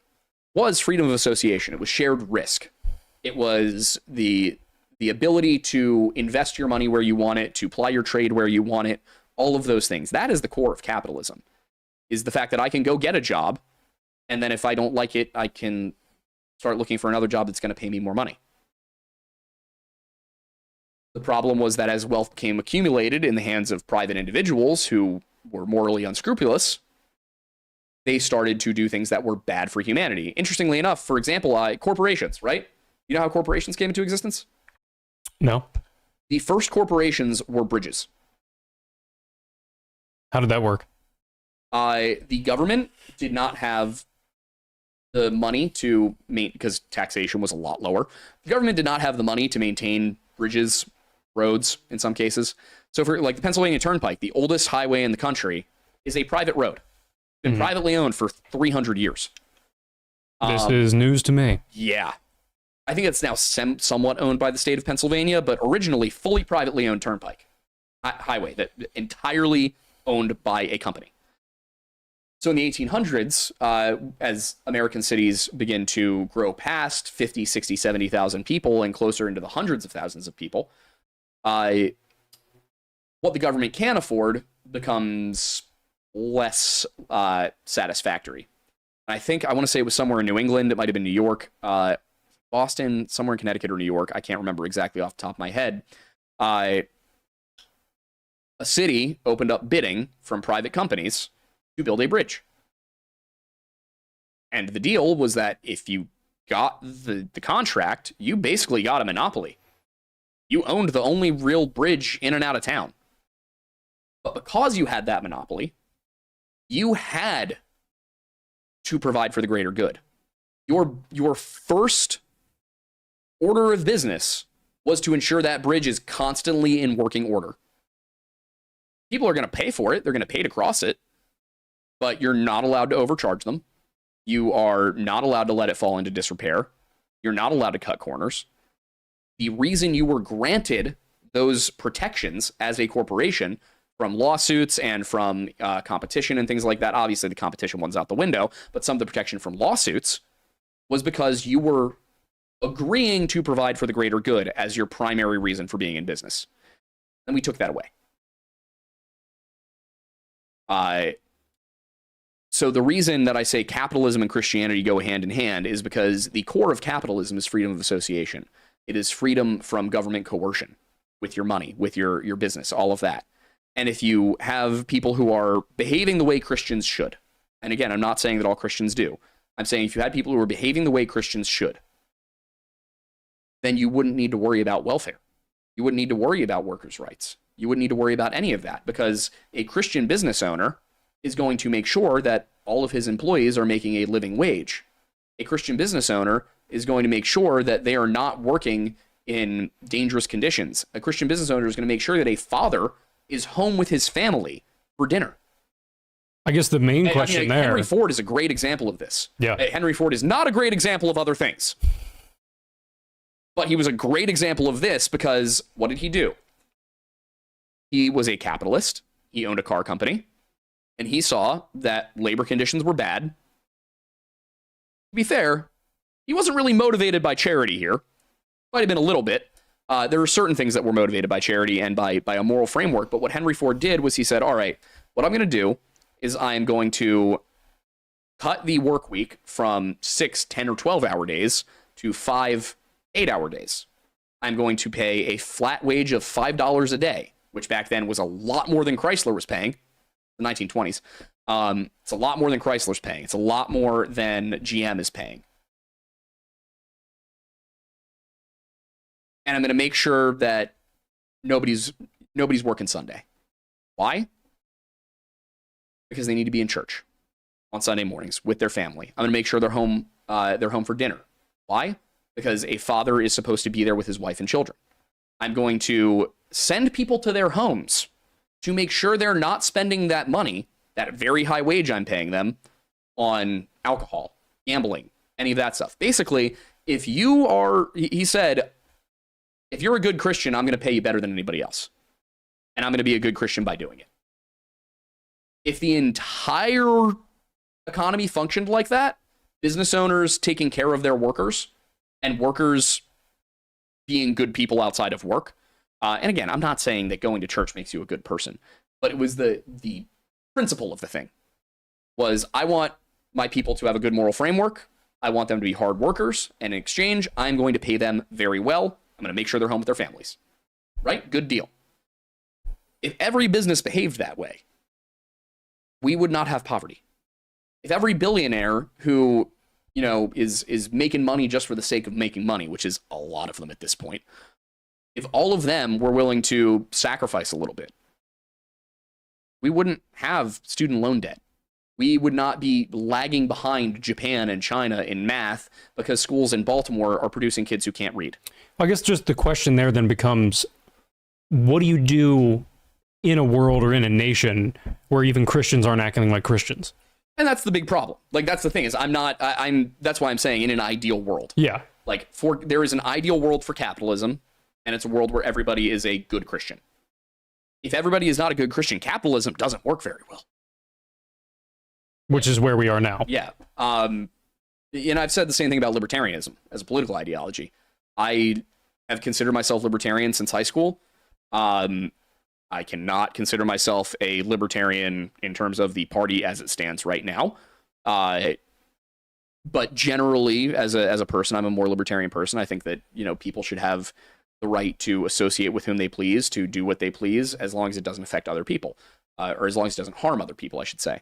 was freedom of association. It was shared risk. It was the ability to invest your money where you want it, to ply your trade where you want it, all of those things. That is the core of capitalism, is the fact that I can go get a job, and then if I don't like it, I can start looking for another job that's going to pay me more money. The problem was that as wealth became accumulated in the hands of private individuals who were morally unscrupulous, they started to do things that were bad for humanity. Interestingly enough, for example, corporations, right? You know how corporations came into existence? No. The first corporations were bridges. How did that work? The government did not have the money to because taxation was a lot lower. The government did not have the money to maintain bridges, roads in some cases. So for like the Pennsylvania Turnpike, the oldest highway in the country, is a private road. It's been privately owned for 300 years. This is news to me. Yeah. I think it's now somewhat owned by the state of Pennsylvania, but originally fully privately owned turnpike highway that entirely owned by a company. So in the 1800s, as American cities begin to grow past 50, 60, 70,000 people and closer into the hundreds of thousands of people, what the government can afford becomes less satisfactory. I want to say it was somewhere in New England. It might have been New York. Boston, somewhere in Connecticut or New York. I can't remember exactly off the top of my head. A city opened up bidding from private companies to build a bridge. And the deal was that if you got the contract, you basically got a monopoly. You owned the only real bridge in and out of town. But because you had that monopoly, you had to provide for the greater good. Your first order of business was to ensure that bridge is constantly in working order. People are going to pay for it. They're going to pay to cross it, but you're not allowed to overcharge them. You are not allowed to let it fall into disrepair. You're not allowed to cut corners. The reason you were granted those protections as a corporation from lawsuits and from competition and things like that, obviously the competition one's out the window, but some of the protection from lawsuits was because you were agreeing to provide for the greater good as your primary reason for being in business. And we took that away. So the reason that I say capitalism and Christianity go hand in hand is because the core of capitalism is freedom of association. It is freedom from government coercion with your money, with your business, all of that. And if you have people who are behaving the way Christians should, and again, I'm not saying that all Christians do. I'm saying if you had people who are behaving the way Christians should, then you wouldn't need to worry about welfare. You wouldn't need to worry about workers' rights. You wouldn't need to worry about any of that, because a Christian business owner is going to make sure that all of his employees are making a living wage. A Christian business owner is going to make sure that they are not working in dangerous conditions. A Christian business owner is going to make sure that a father is home with his family for dinner. I guess the main question there... Henry Ford is a great example of this. Yeah. Henry Ford is not a great example of other things. But he was a great example of this because what did he do? He was a capitalist. He owned a car company. And he saw that labor conditions were bad. To be fair, he wasn't really motivated by charity here. Might have been a little bit. There were certain things that were motivated by charity and by a moral framework. But what Henry Ford did was he said, all right, what I'm going to do is I am going to cut the work week from 6, 10, or 12-hour days to 5, 8-hour days. I'm going to pay a flat wage of $5 a day, which back then was a lot more than Chrysler was paying, the 1920s. It's a lot more than Chrysler's paying. It's a lot more than GM is paying. And I'm going to make sure that nobody's working Sunday. Why? Because they need to be in church on Sunday mornings with their family. I'm going to make sure they're home for dinner. Why? Because a father is supposed to be there with his wife and children. I'm going to send people to their homes to make sure they're not spending that money, that very high wage I'm paying them, on alcohol, gambling, any of that stuff. Basically, if you are, he said, if you're a good Christian, I'm going to pay you better than anybody else. And I'm going to be a good Christian by doing it. If the entire economy functioned like that, business owners taking care of their workers and workers being good people outside of work. And again, I'm not saying that going to church makes you a good person, but it was the principle of the thing was I want my people to have a good moral framework. I want them to be hard workers. And in exchange, I'm going to pay them very well. I'm going to make sure they're home with their families. Right? Good deal. If every business behaved that way, we would not have poverty. If every billionaire who, is making money just for the sake of making money, which is a lot of them at this point, if all of them were willing to sacrifice a little bit, we wouldn't have student loan debt. We would not be lagging behind Japan and China in math because schools in Baltimore are producing kids who can't read. I guess just the question there then becomes, what do you do in a world or in a nation where even Christians aren't acting like Christians? And that's the big problem. Like, that's the thing is that's why I'm saying in an ideal world. Yeah. Like, there is an ideal world for capitalism, and it's a world where everybody is a good Christian. If everybody is not a good Christian, capitalism doesn't work very well. Which is where we are now. Yeah. And I've said the same thing about libertarianism as a political ideology. I have considered myself libertarian since high school. I cannot consider myself a libertarian in terms of the party as it stands right now. But generally, as a person, I'm a more libertarian person. I think that, people should have the right to associate with whom they please, to do what they please, as long as it doesn't affect other people, or as long as it doesn't harm other people, I should say.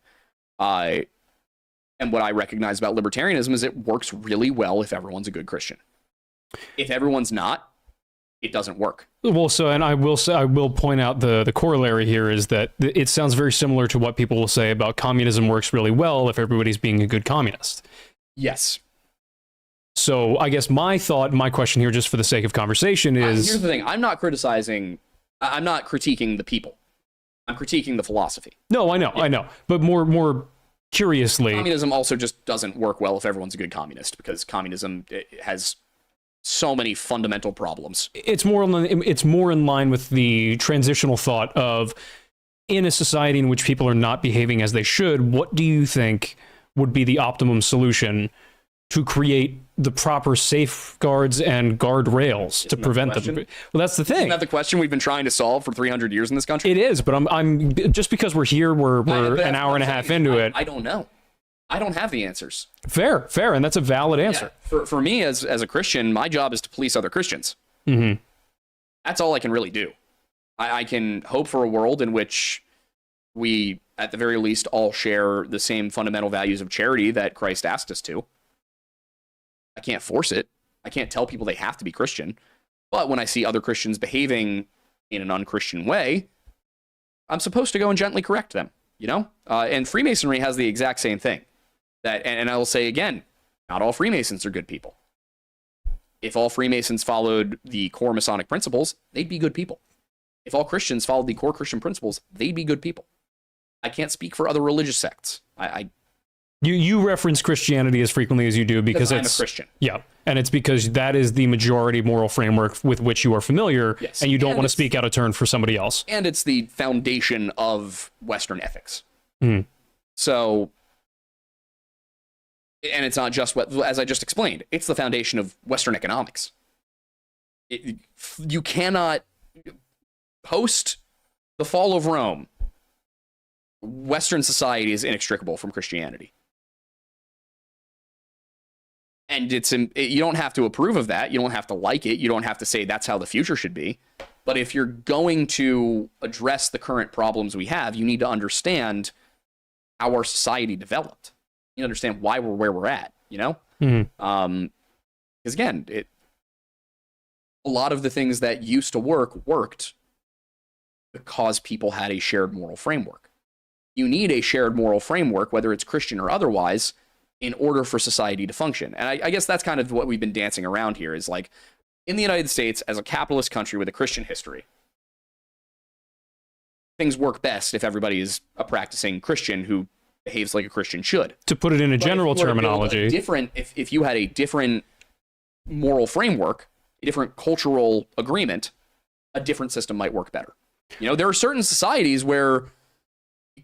And what I recognize about libertarianism is it works really well if everyone's a good Christian. If everyone's not, it doesn't work. Well, and I will point out the corollary here is that it sounds very similar to what people will say about communism works really well if everybody's being a good communist. Yes. So I guess my question here, just for the sake of conversation, is... Here's the thing. I'm not critiquing the people. I'm critiquing the philosophy. No, I know, yeah. I know. But more curiously... Communism also just doesn't work well if everyone's a good communist, because communism has so many fundamental problems. It's more in line with the transitional thought of, in a society in which people are not behaving as they should, what do you think would be the optimum solution to create the proper safeguards and guardrails to prevent them? Well, that's the thing. Isn't that the question we've been trying to solve for 300 years in this country? It is, but I'm just because we're here, we're an hour and a half into it. I don't know. I don't have the answers. Fair, and that's a valid answer. Yeah. For me, as a Christian, my job is to police other Christians. Mm-hmm. That's all I can really do. I can hope for a world in which we, at the very least, all share the same fundamental values of charity that Christ asked us to. I can't force it. I can't tell people they have to be Christian. But when I see other Christians behaving in an unchristian way, I'm supposed to go and gently correct them, you know? And Freemasonry has the exact same thing. And I will say again, not all Freemasons are good people. If all Freemasons followed the core Masonic principles, they'd be good people. If all Christians followed the core Christian principles, they'd be good people. I can't speak for other religious sects. You reference Christianity as frequently as you do because I'm a it's Christian. Yeah, and it's because that is the majority moral framework with which you are familiar, Yes. and you don't And want to it's- speak out of turn for somebody else. And it's the foundation of Western ethics. Mhm. So, and it's not just what, as I just explained, it's the foundation of Western economics. You cannot, post the fall of Rome, Western society is inextricable from Christianity. And you don't have to approve of that. You don't have to like it. You don't have to say that's how the future should be. But if you're going to address the current problems we have, you need to understand how our society developed. You understand why we're where we're at, you know? Mhm. Because again, a lot of the things that used to worked because people had a shared moral framework. You need a shared moral framework, whether it's Christian or otherwise, in order for society to function. And I guess that's kind of what we've been dancing around here is like, in the United States, as a capitalist country with a Christian history, things work best if everybody is a practicing Christian who behaves like a Christian should. To put it in a But general if you were to build terminology, if you had a different moral framework, a different cultural agreement, a different system might work better. You know, there are certain societies where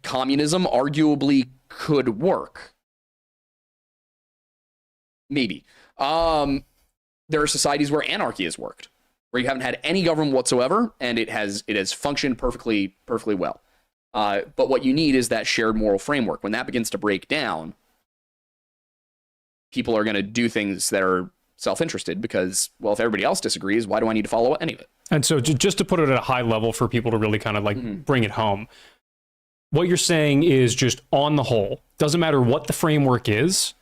communism arguably could work. Maybe. There are societies where anarchy has worked, where you haven't had any government whatsoever, and it has functioned perfectly well. But what you need is that shared moral framework. When that begins to break down, people are going to do things that are self-interested because, well, if everybody else disagrees, why do I need to follow any of it? and so just to put it at a high level for people to really kind of like bring it home, what you're saying is just on the whole, doesn't matter what the framework is,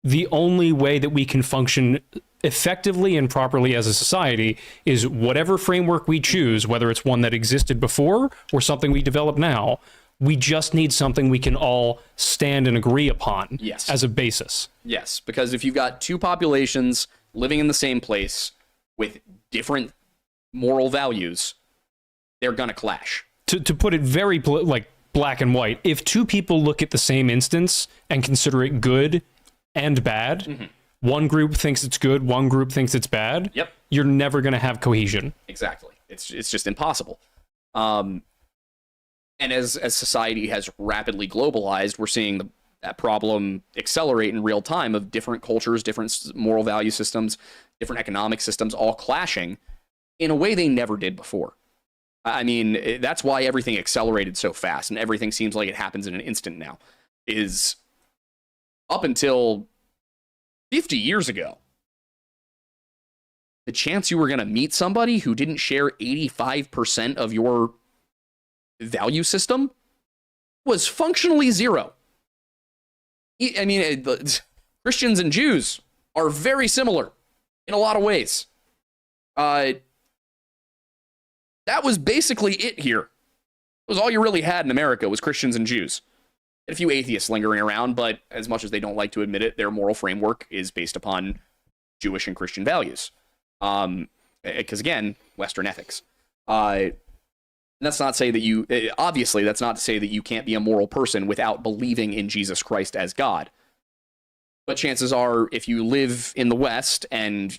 the only way that we can function effectively and properly as a society is whatever framework we choose, whether it's one that existed before or something we develop now, we just need something we can all stand and agree upon Yes. as a basis. Yes, because if you've got two populations living in the same place with different moral values, they're going to clash. To put it very like black and white, if two people look at the same instance and consider it good and bad, one group thinks it's good, one group thinks it's bad, Yep. you're never going to have cohesion. Exactly. It's just impossible. And as society has rapidly globalized, we're seeing that problem accelerate in real time of different cultures, different moral value systems, different economic systems all clashing in a way they never did before. I mean, that's why everything accelerated so fast and everything seems like it happens in an instant now. Is up until 50 years ago, the chance you were going to meet somebody who didn't share 85% of your value system was functionally zero. I mean, Christians and Jews are very similar in a lot of ways. That was basically it here. It was all you really had in America was Christians and Jews. A few atheists lingering around, but as much as they don't like to admit it, their moral framework is based upon Jewish and Christian values. Because again, Western ethics. That's not to say that you, obviously, that's not to say that you can't be a moral person without believing in Jesus Christ as God. But chances are, if you live in the West, and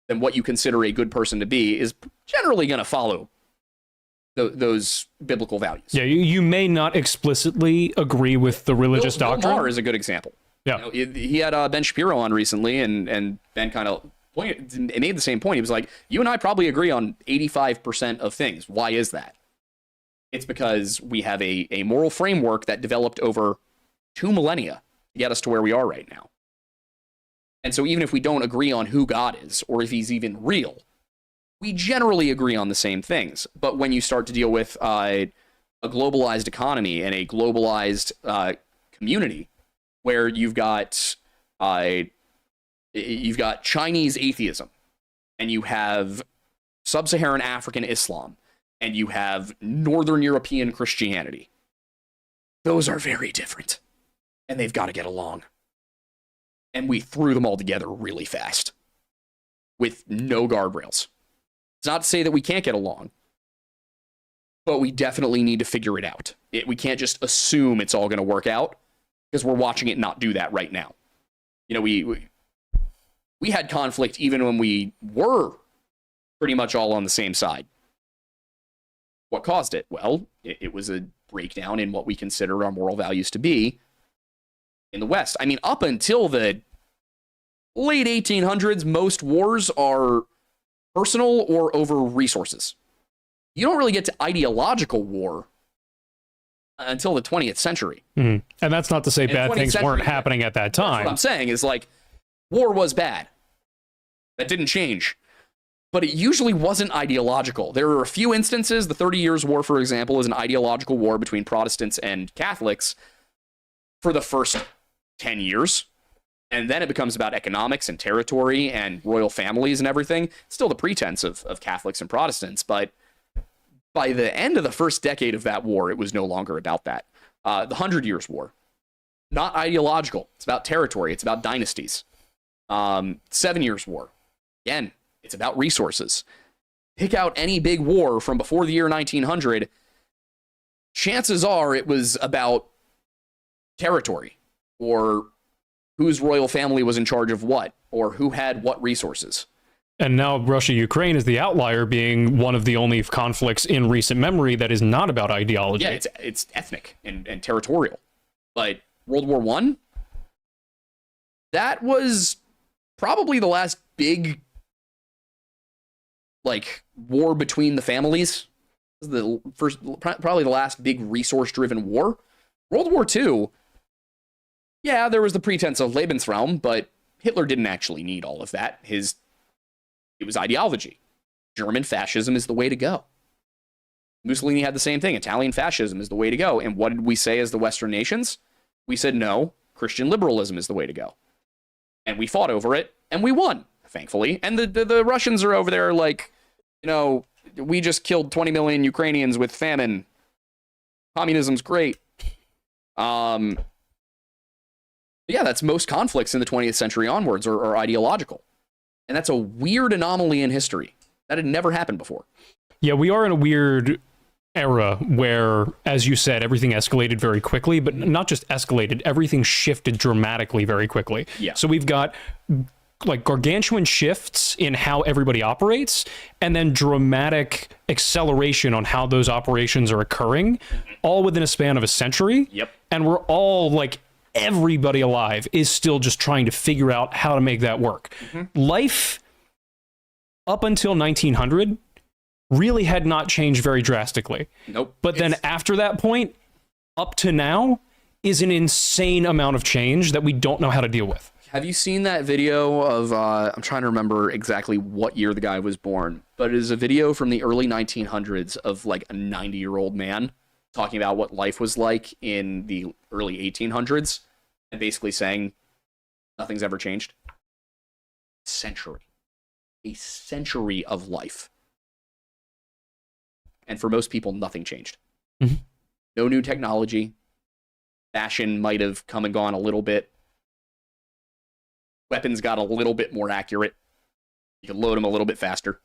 then what you consider a good person to be is generally going to follow those biblical values. Yeah, you may not explicitly agree with the religious Bill doctrine. Maher is a good example. Yeah. You know, he had Ben Shapiro on recently, and Ben kind of made the same point. He was like, you and I probably agree on 85% of things. Why is that? It's because we have a moral framework that developed over 2 millennia to get us to where we are right now. And so even if we don't agree on who God is, or if he's even real, we generally agree on the same things. But when you start to deal with a globalized economy and a globalized community, where you've got Chinese atheism, and you have sub-Saharan African Islam, and you have Northern European Christianity, those are very different, and they've got to get along. And we threw them all together really fast with no guardrails. It's not to say that we can't get along, but we definitely need to figure it out. We can't just assume it's all going to work out, because we're watching it not do that right now. You know, we had conflict even when we were pretty much all on the same side. What caused it? Well, it was a breakdown in what we consider our moral values to be in the West. I mean, up until the late 1800s, most wars are personal or over resources. You don't really get to ideological war until the 20th century. And that's not to say bad things weren't happening at that time. What I'm saying is, like, war was bad. That didn't change. But it usually wasn't ideological. There are a few instances. The 30 Years' War, for example, is an ideological war between Protestants and Catholics for the first 10 years. And then it becomes about economics and territory and royal families and everything. Still the pretense of Catholics and Protestants, but by the end of the first decade of that war, it was no longer about that. The 100 Years' War, not ideological. It's about territory. It's about dynasties. 7 Years' War, again, it's about resources. Pick out any big war from before the year 1900, chances are it was about territory, or whose royal family was in charge of what, or who had what resources. And now Russia-Ukraine is the outlier, being one of the only conflicts in recent memory that is not about ideology. Yeah, it's ethnic and territorial. But World War I, that was probably the last big, like, war between the families. Probably the last big resource-driven war. World War II, yeah, there was the pretense of Lebensraum, but Hitler didn't actually need all of that. It was ideology. German fascism is the way to go. Mussolini had the same thing. Italian fascism is the way to go. And what did we say as the Western nations? We said, no, Christian liberalism is the way to go. And we fought over it, and we won, thankfully. And the Russians are over there like, you know, we just killed 20 million Ukrainians with famine. Communism's great. Yeah, that's most conflicts in the 20th century onwards are ideological. And that's a weird anomaly in history. That had never happened before. Yeah, we are in a weird era where, as you said, everything escalated very quickly, but not just escalated, everything shifted dramatically very quickly. Yeah. So we've got like gargantuan shifts in how everybody operates, and then dramatic acceleration on how those operations are occurring, all within a span of a century. Yep. And we're all like, everybody alive is still just trying to figure out how to make that work. Life up until 1900 really had not changed very drastically. Nope. But then after that point, up to now, is an insane amount of change that we don't know how to deal with. Have you seen that video of, I'm trying to remember exactly what year the guy was born, but it is a video from the early 1900s of like a 90-year-old man talking about what life was like in the early 1800s and basically saying nothing's ever changed. A century of life. And for most people, nothing changed. No new technology. Fashion might have come and gone a little bit. Weapons got a little bit more accurate. You could load them a little bit faster.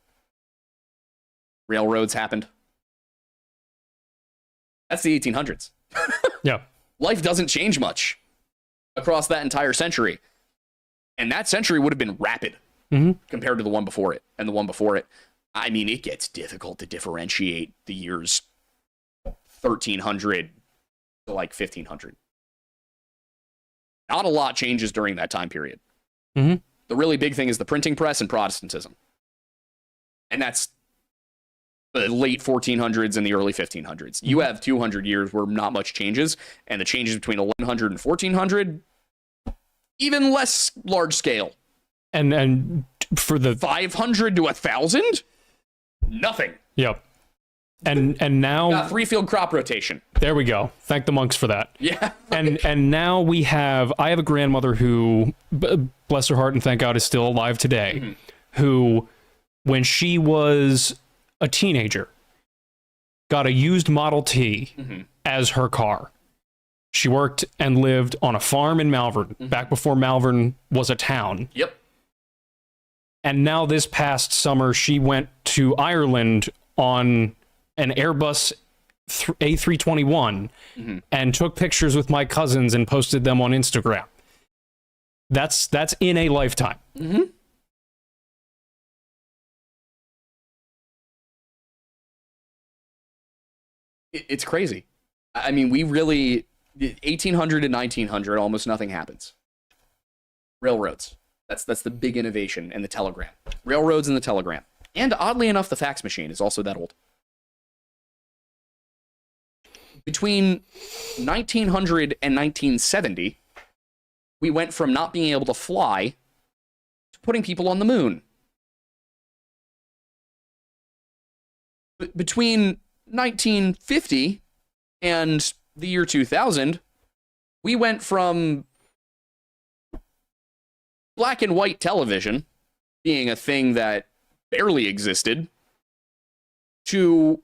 Railroads happened. That's the 1800s. Yeah. Life doesn't change much across that entire century. And that century would have been rapid compared to the one before it and the one before it. I mean, it gets difficult to differentiate the years 1300 to like 1500. Not a lot changes during that time period. The really big thing is the printing press and Protestantism. And that's the late 1400s and the early 1500s. You have 200 years where not much changes, and the changes between 1100 and 1400, even less large scale. And for the 500 to 1000? Nothing. Yep. And now Got 3-field crop rotation. there we go. Thank the monks for that. Yeah. And now I have a grandmother who, bless her heart and thank God, is still alive today, who, when she was a teenager, got a used Model T as her car. She worked and lived on a farm in Malvern, back before Malvern was a town. Yep. And now this past summer, she went to Ireland on an Airbus A321 and took pictures with my cousins and posted them on Instagram. That's in a lifetime. It's crazy. I mean, we really, 1800 to 1900, almost nothing happens. Railroads. That's the big innovation, and the telegram. Railroads and the telegram. And oddly enough, the fax machine is also that old. Between 1900 and 1970, we went from not being able to fly to putting people on the moon. Between 1950 and the year 2000, we went from black and white television being a thing that barely existed to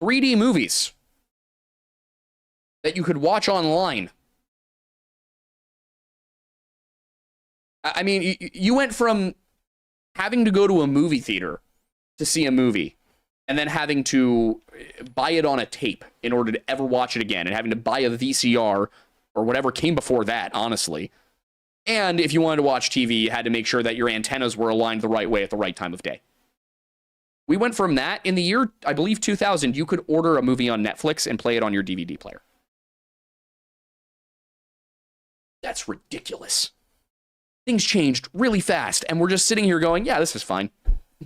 3D movies that you could watch online. I mean, you went from having to go to a movie theater to see a movie and then having to buy it on a tape in order to ever watch it again, and having to buy a VCR or whatever came before that, honestly. And if you wanted to watch TV, you had to make sure that your antennas were aligned the right way at the right time of day. We went from that in the year, I believe, 2000, you could order a movie on Netflix and play it on your DVD player. That's ridiculous. Things changed really fast, and we're just sitting here going, yeah, this is fine.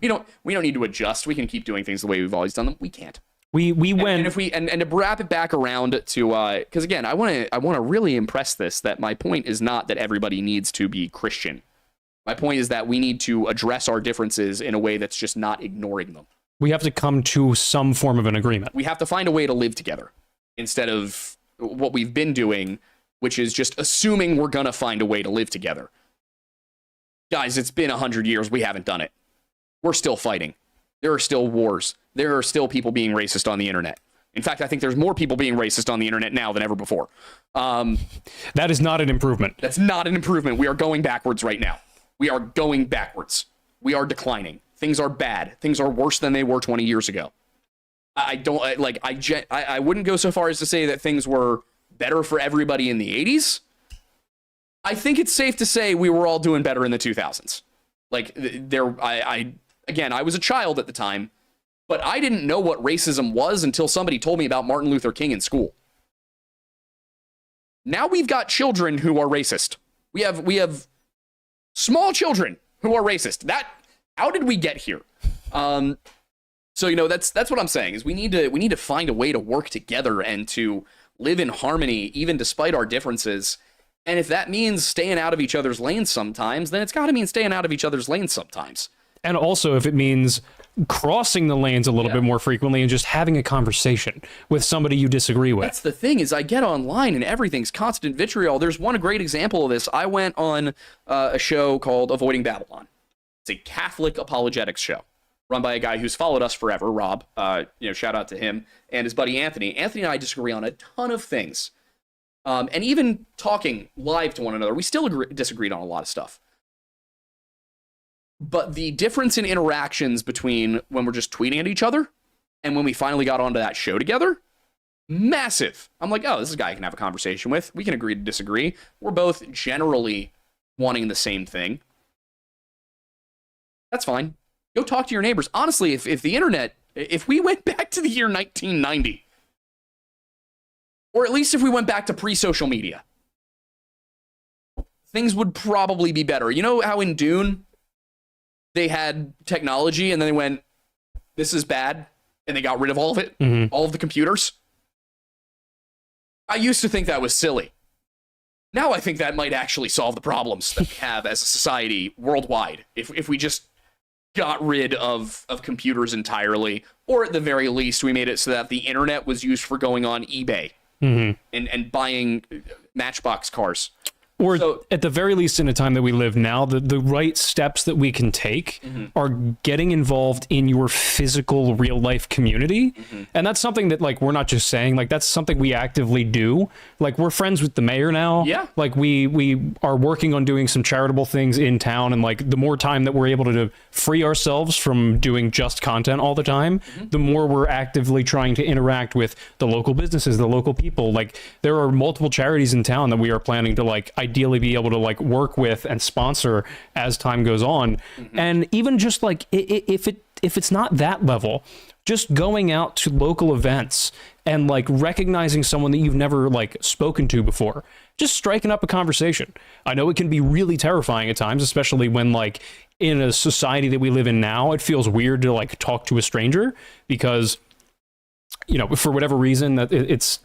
We don't need to adjust. We can keep doing things the way we've always done them. We can't. We went, and if we and to wrap it back around to because again, I want to really impress this, that my point is not that everybody needs to be Christian. My point is that we need to address our differences in a way that's just not ignoring them. we have to come to some form of an agreement. We have to find a way to live together instead of what we've been doing, which is just assuming we're gonna find a way to live together. Guys, it's been 100 years. We haven't done it. We're still fighting. There are still wars. There are still people being racist on the internet. In fact, I think there's more people being racist on the internet now than ever before. That is not an improvement. That's not an improvement. We are going backwards right now. We are going backwards. We are declining. Things are bad. Things are worse than they were 20 years ago. I wouldn't go so far as to say that things were better for everybody in the 80s. I think it's safe to say we were all doing better in the 2000s. Again, I was a child at the time, but I didn't know what racism was until somebody told me about Martin Luther King in school. Now we've got children who are racist. We have small children who are racist. How did we get here? So that's what I'm saying is we need to find a way to work together and to live in harmony even despite our differences. And if that means staying out of each other's lanes sometimes, then it's got to mean staying out of each other's lanes sometimes. And also if it means crossing the lanes a little bit more frequently and just having a conversation with somebody you disagree with. That's the thing is I get online and everything's constant vitriol. There's one great example of this. I went on a show called Avoiding Babylon. It's a Catholic apologetics show run by a guy who's followed us forever, Rob. Shout out to him and his buddy Anthony. Anthony and I disagree on a ton of things. And even talking live to one another, we still disagreed on a lot of stuff. But the difference in interactions between when we're just tweeting at each other and when we finally got onto that show together, massive. I'm like, oh, this is a guy I can have a conversation with. We can agree to disagree. We're both generally wanting the same thing. That's fine. Go talk to your neighbors. Honestly, if we went back to the year 1990, or at least if we went back to pre-social media, things would probably be better. You know how in Dune, they had technology and then they went, this is bad, and they got rid of all of it, all of the computers? I used to think that was silly. Now I think that might actually solve the problems that we have as a society worldwide. If we just got rid of computers entirely, or at the very least, we made it so that the internet was used for going on eBay and buying Matchbox cars. Or at the very least, in a time that we live now, the right steps that we can take are getting involved in your physical real life community. And that's something that, like, we're not just saying, like, that's something we actively do. Like, we're friends with the mayor now. Yeah. Like, we are working on doing some charitable things in town. And, like, the more time that we're able to free ourselves from doing just content all the time, the more we're actively trying to interact with the local businesses, the local people. Like, there are multiple charities in town that we are planning to, like, ideally be able to, like, work with and sponsor as time goes on. And even just, like, if it's not that level, just going out to local events and, like, recognizing someone that you've never, like, spoken to before, just striking up a conversation. I know it can be really terrifying at times, especially when, like, in a society that we live in now, it feels weird to, like, talk to a stranger because, you know, for whatever reason, that it's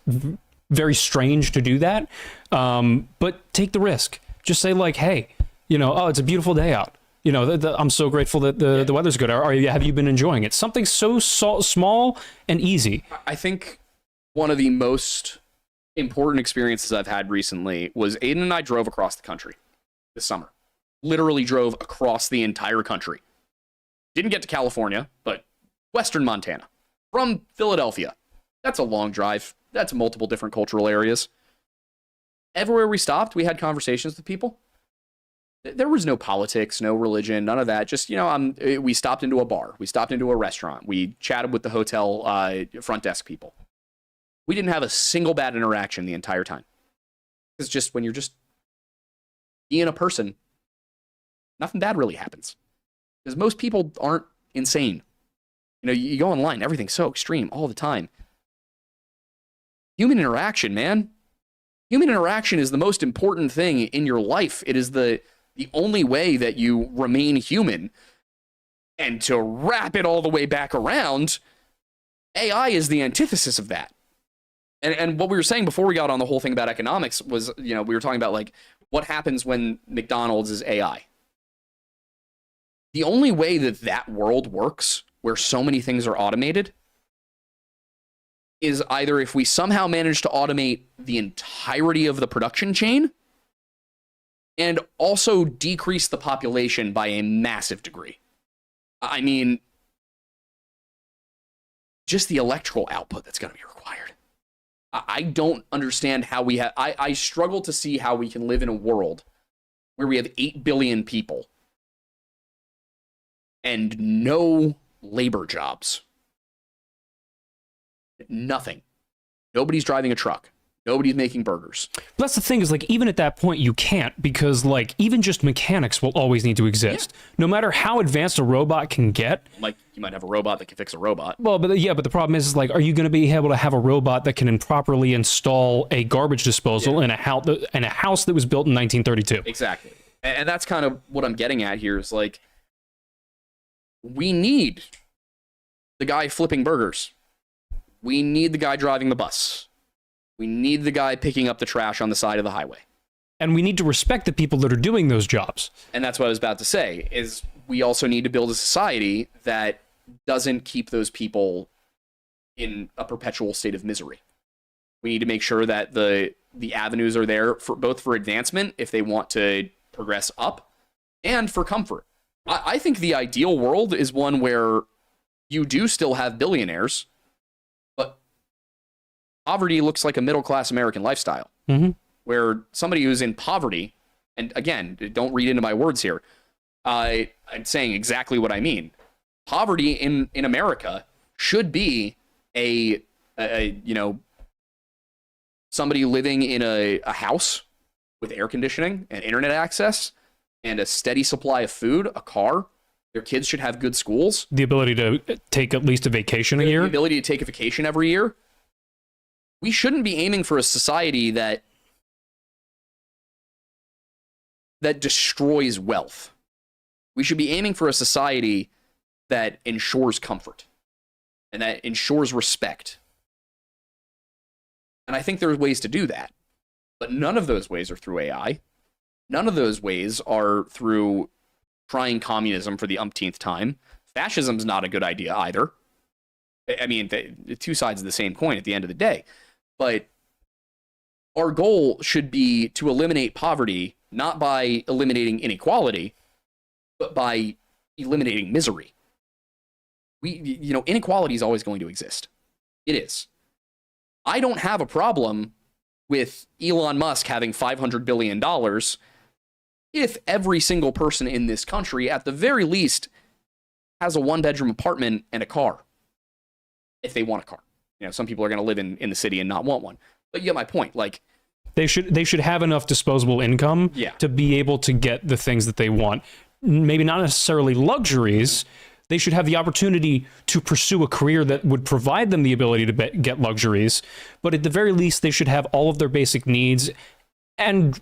very strange to do that. But take the risk. Just say, like, hey, you know, oh, it's a beautiful day out. You know, I'm so grateful that the weather's good. Have you been enjoying it? Something so small and easy. I think one of the most important experiences I've had recently was Aiden and I drove across the country this summer. Literally drove across the entire country. Didn't get to California, but Western Montana. From Philadelphia. That's a long drive. That's multiple different cultural areas. Everywhere we stopped, we had conversations with people. There was no politics, no religion, none of that. Just, you know, we stopped into a bar. We stopped into a restaurant. We chatted with the hotel front desk people. We didn't have a single bad interaction the entire time. It's just when you're just being a person, nothing bad really happens. Because most people aren't insane. You know, you go online, everything's so extreme all the time. Human interaction, man. Human interaction is the most important thing in your life. It is the only way that you remain human. And to wrap it all the way back around, AI is the antithesis of that. And what we were saying before we got on the whole thing about economics was, you know, we were talking about, like, what happens when McDonald's is AI. The only way that that world works, where so many things are automated, is either if we somehow manage to automate the entirety of the production chain and also decrease the population by a massive degree. I mean, just the electrical output that's going to be required. I don't understand how we have... I struggle to see how we can live in a world where we have 8 billion people and no labor jobs. Nothing. Nobody's driving a truck. Nobody's making burgers. But that's the thing, is, like, even at that point you can't, because, like, even just mechanics will always need to exist. Yeah. No matter how advanced a robot can get. Like, you might have a robot that can fix a robot. Well, but the problem is like, are you going to be able to have a robot that can properly install a garbage disposal in a house that was built in 1932? Exactly. And that's kind of what I'm getting at here, is, like, we need the guy flipping burgers. We need the guy driving the bus. We need the guy picking up the trash on the side of the highway. And we need to respect the people that are doing those jobs. And that's what I was about to say, is we also need to build a society that doesn't keep those people in a perpetual state of misery. We need to make sure that the avenues are there for both for advancement, if they want to progress up, and for comfort. I think the ideal world is one where you do still have billionaires, but poverty looks like a middle-class American lifestyle, where somebody who's in poverty, and again, don't read into my words here, I'm saying exactly what I mean. Poverty in America should be a you know, somebody living in a house with air conditioning and internet access and a steady supply of food, a car. Their kids should have good schools. The ability to take at least a vacation a year. The ability to take a vacation every year. We shouldn't be aiming for a society that destroys wealth. We should be aiming for a society that ensures comfort and that ensures respect. And I think there's ways to do that. But none of those ways are through AI. None of those ways are through trying communism for the umpteenth time. Fascism's not a good idea either. I mean, the two sides of the same coin at the end of the day. But our goal should be to eliminate poverty, not by eliminating inequality, but by eliminating misery. Inequality is always going to exist. It is. I don't have a problem with Elon Musk having $500 billion if every single person in this country, at the very least, has a one-bedroom apartment and a car. If they want a car. Some people are going to live in the city and not want one. But you get my point. Like, they should have enough disposable income to be able to get the things that they want. Maybe not necessarily luxuries. They should have the opportunity to pursue a career that would provide them the ability to get luxuries. But at the very least, they should have all of their basic needs and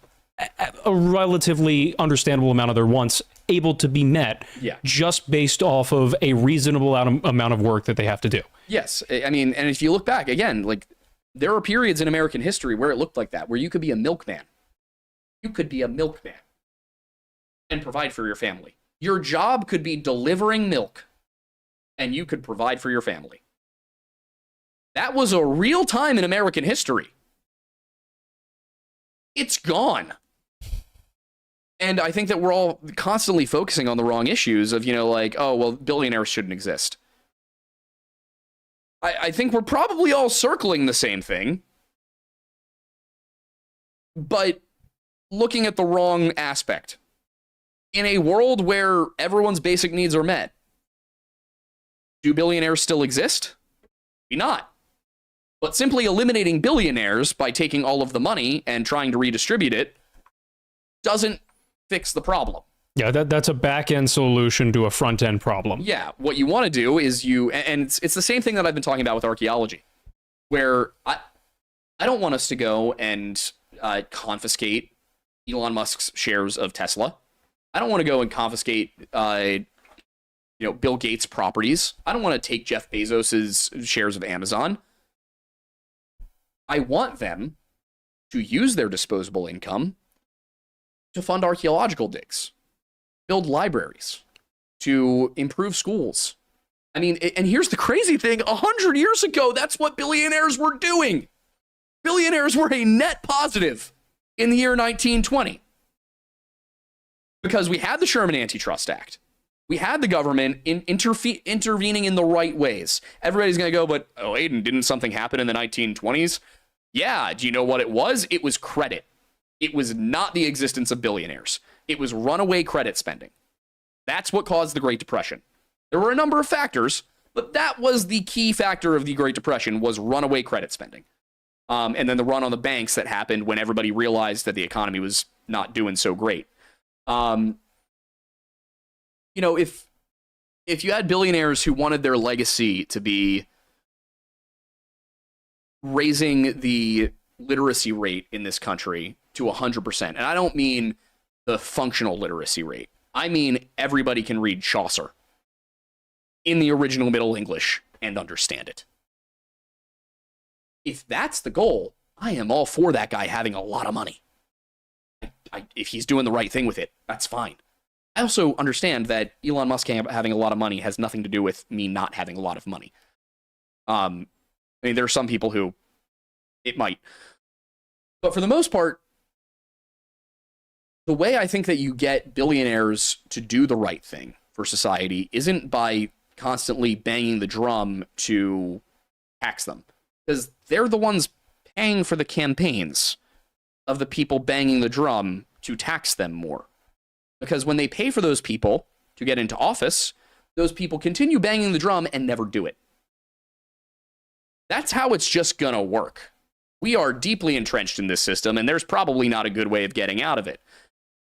a relatively understandable amount of their wants able to be met just based off of a reasonable amount of work that they have to do. Yes. I mean, and if you look back, again, like, there are periods in American history where it looked like that, where you could be a milkman. You could be a milkman and provide for your family. Your job could be delivering milk, and you could provide for your family. That was a real time in American history. It's gone. And I think that we're all constantly focusing on the wrong issues of, oh, well, billionaires shouldn't exist. I think we're probably all circling the same thing, but looking at the wrong aspect. In a world where everyone's basic needs are met, do billionaires still exist? Maybe not. But simply eliminating billionaires by taking all of the money and trying to redistribute it doesn't fix the problem. Yeah, that's a back-end solution to a front-end problem. Yeah, what you want to do is and it's the same thing that I've been talking about with archaeology, where I don't want us to go and confiscate Elon Musk's shares of Tesla. I don't want to go and confiscate Bill Gates' properties. I don't want to take Jeff Bezos's shares of Amazon. I want them to use their disposable income to fund archaeological digs, build libraries, to improve schools. I mean, and here's the crazy thing, 100 years ago, that's what billionaires were doing. Billionaires were a net positive in the year 1920. Because we had the Sherman Antitrust Act. We had the government intervening in the right ways. Everybody's going to go, but, oh, Aiden, didn't something happen in the 1920s? Yeah, do you know what it was? It was credit. It was not the existence of billionaires. It was runaway credit spending. That's what caused the Great Depression. There were a number of factors, but that was the key factor of the Great Depression, was runaway credit spending. And then the run on the banks that happened when everybody realized that the economy was not doing so great. If you had billionaires who wanted their legacy to be raising the literacy rate in this country to 100%, and I don't mean the functional literacy rate, I mean everybody can read Chaucer in the original Middle English and understand it. If that's the goal, I am all for that guy having a lot of money. If he's doing the right thing with it, that's fine. I also understand that Elon Musk having a lot of money has nothing to do with me not having a lot of money. I mean, there are some people who it might. But for the most part, the way I think that you get billionaires to do the right thing for society isn't by constantly banging the drum to tax them. Because they're the ones paying for the campaigns of the people banging the drum to tax them more. Because when they pay for those people to get into office, those people continue banging the drum and never do it. That's how it's just gonna work. We are deeply entrenched in this system, and there's probably not a good way of getting out of it.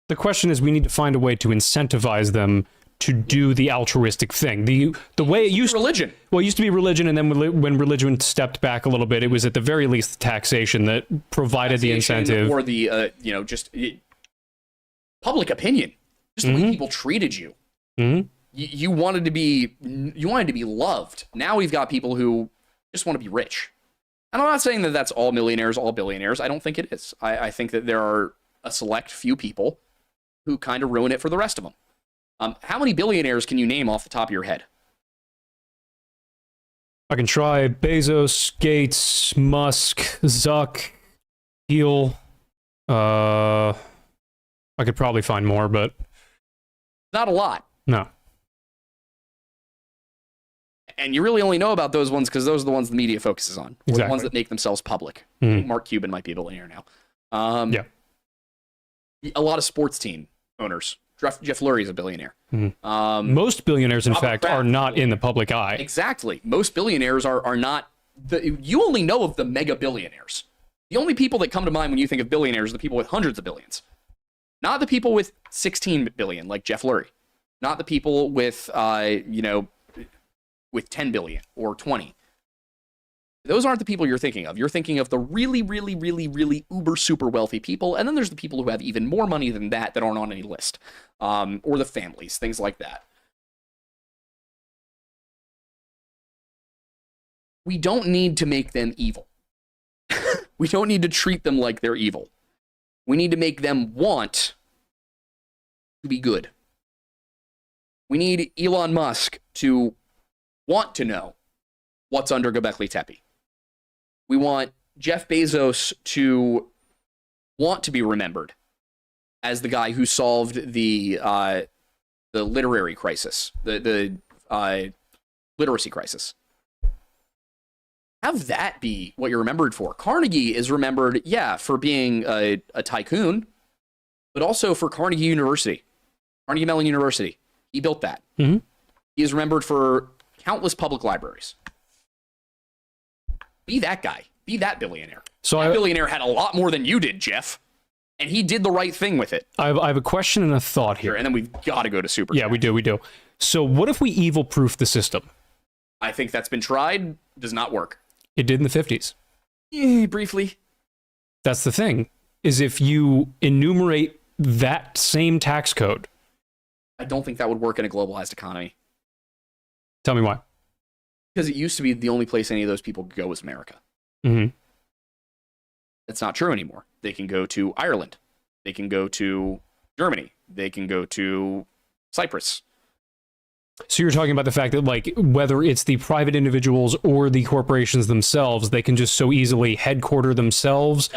The question is, we need to find a way to incentivize them to do the altruistic thing. The way it used religion. Well, it used to be religion, and then when religion stepped back a little bit, it was at the very least taxation that provided the incentive, or the public opinion, just the way people treated you. Mm-hmm. You wanted to be loved. Now we've got people who just want to be rich. And I'm not saying that that's all millionaires, all billionaires. I don't think it is. I think that there are a select few people who kind of ruin it for the rest of them. How many billionaires can you name off the top of your head? I can try Bezos, Gates, Musk, Zuck, Thiel. I could probably find more, but Not a lot. no. And you really only know about those ones because those are the ones the media focuses on. Or the Exactly. ones that make themselves public. Mhm. I think Mark Cuban might be a billionaire now. Yeah. A lot of sports team owners. Jeff Lurie is a billionaire. Mhm. Most billionaires, in Robert fact, Kraft. are not in the public eye. Exactly. Most billionaires are not. You only know of the mega billionaires. The only people that come to mind when you think of billionaires are the people with hundreds of billions. Not the people with 16 billion, like Jeff Lurie. Not the people with, with 10 billion or 20. Those aren't the people you're thinking of. You're thinking of the really, really, really, really uber super wealthy people. And then there's the people who have even more money than that aren't on any list. Or the families, things like that. We don't need to make them evil. We don't need to treat them like they're evil. We need to make them want to be good. We need Elon Musk to want to know what's under Göbekli Tepe. We want Jeff Bezos to want to be remembered as the guy who solved the literary crisis, the literacy crisis. Have that be what you're remembered for. Carnegie is remembered, for being a tycoon, but also for Carnegie University, Carnegie Mellon University. He built that. Mm-hmm. He is remembered for countless public libraries. Be that guy. Be that billionaire. So that billionaire had a lot more than you did, Jeff. And he did the right thing with it. I have a question and a thought here. And then we've got to go to super. Yeah, we do. So what if we evil-proof the system? I think that's been tried. Does not work. It did in the 50s. Briefly. That's the thing, is if you enumerate that same tax code. I don't think that would work in a globalized economy. Tell me why. Because it used to be the only place any of those people could go was America. Mm-hmm. That's not true anymore. They can go to Ireland. They can go to Germany. They can go to Cyprus. So you're talking about the fact that, like, whether it's the private individuals or the corporations themselves, they can just so easily headquarter themselves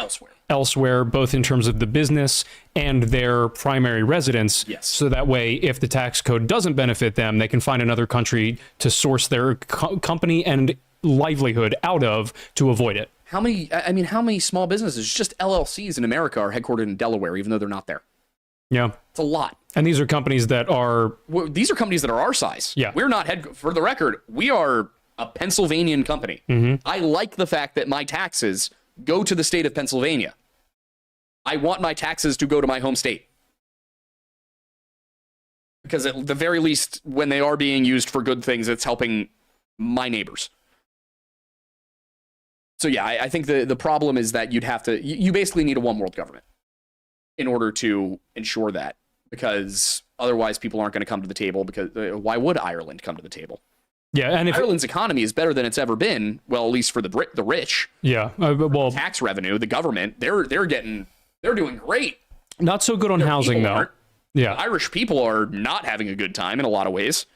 elsewhere, both in terms of the business and their primary residence. Yes. So that way, if the tax code doesn't benefit them, they can find another country to source their company and livelihood out of to avoid it. How many small businesses, just LLCs in America, are headquartered in Delaware, even though they're not there? Yeah. It's a lot. And these are companies that are... These are companies that are our size. Yeah. We're not, for the record, we are a Pennsylvanian company. Mm-hmm. I like the fact that my taxes go to the state of Pennsylvania. I want my taxes to go to my home state. Because at the very least, when they are being used for good things, it's helping my neighbors. So yeah, I think the problem is that you basically need a one world government in order to ensure that, because otherwise people aren't going to come to the table. Because why would Ireland come to the table? Yeah, and if Ireland's economy is better than it's ever been, well, at least for the rich. Yeah, well, tax revenue, the government, they're doing great. Not so good on housing though. Yeah, Irish people are not having a good time in a lot of ways,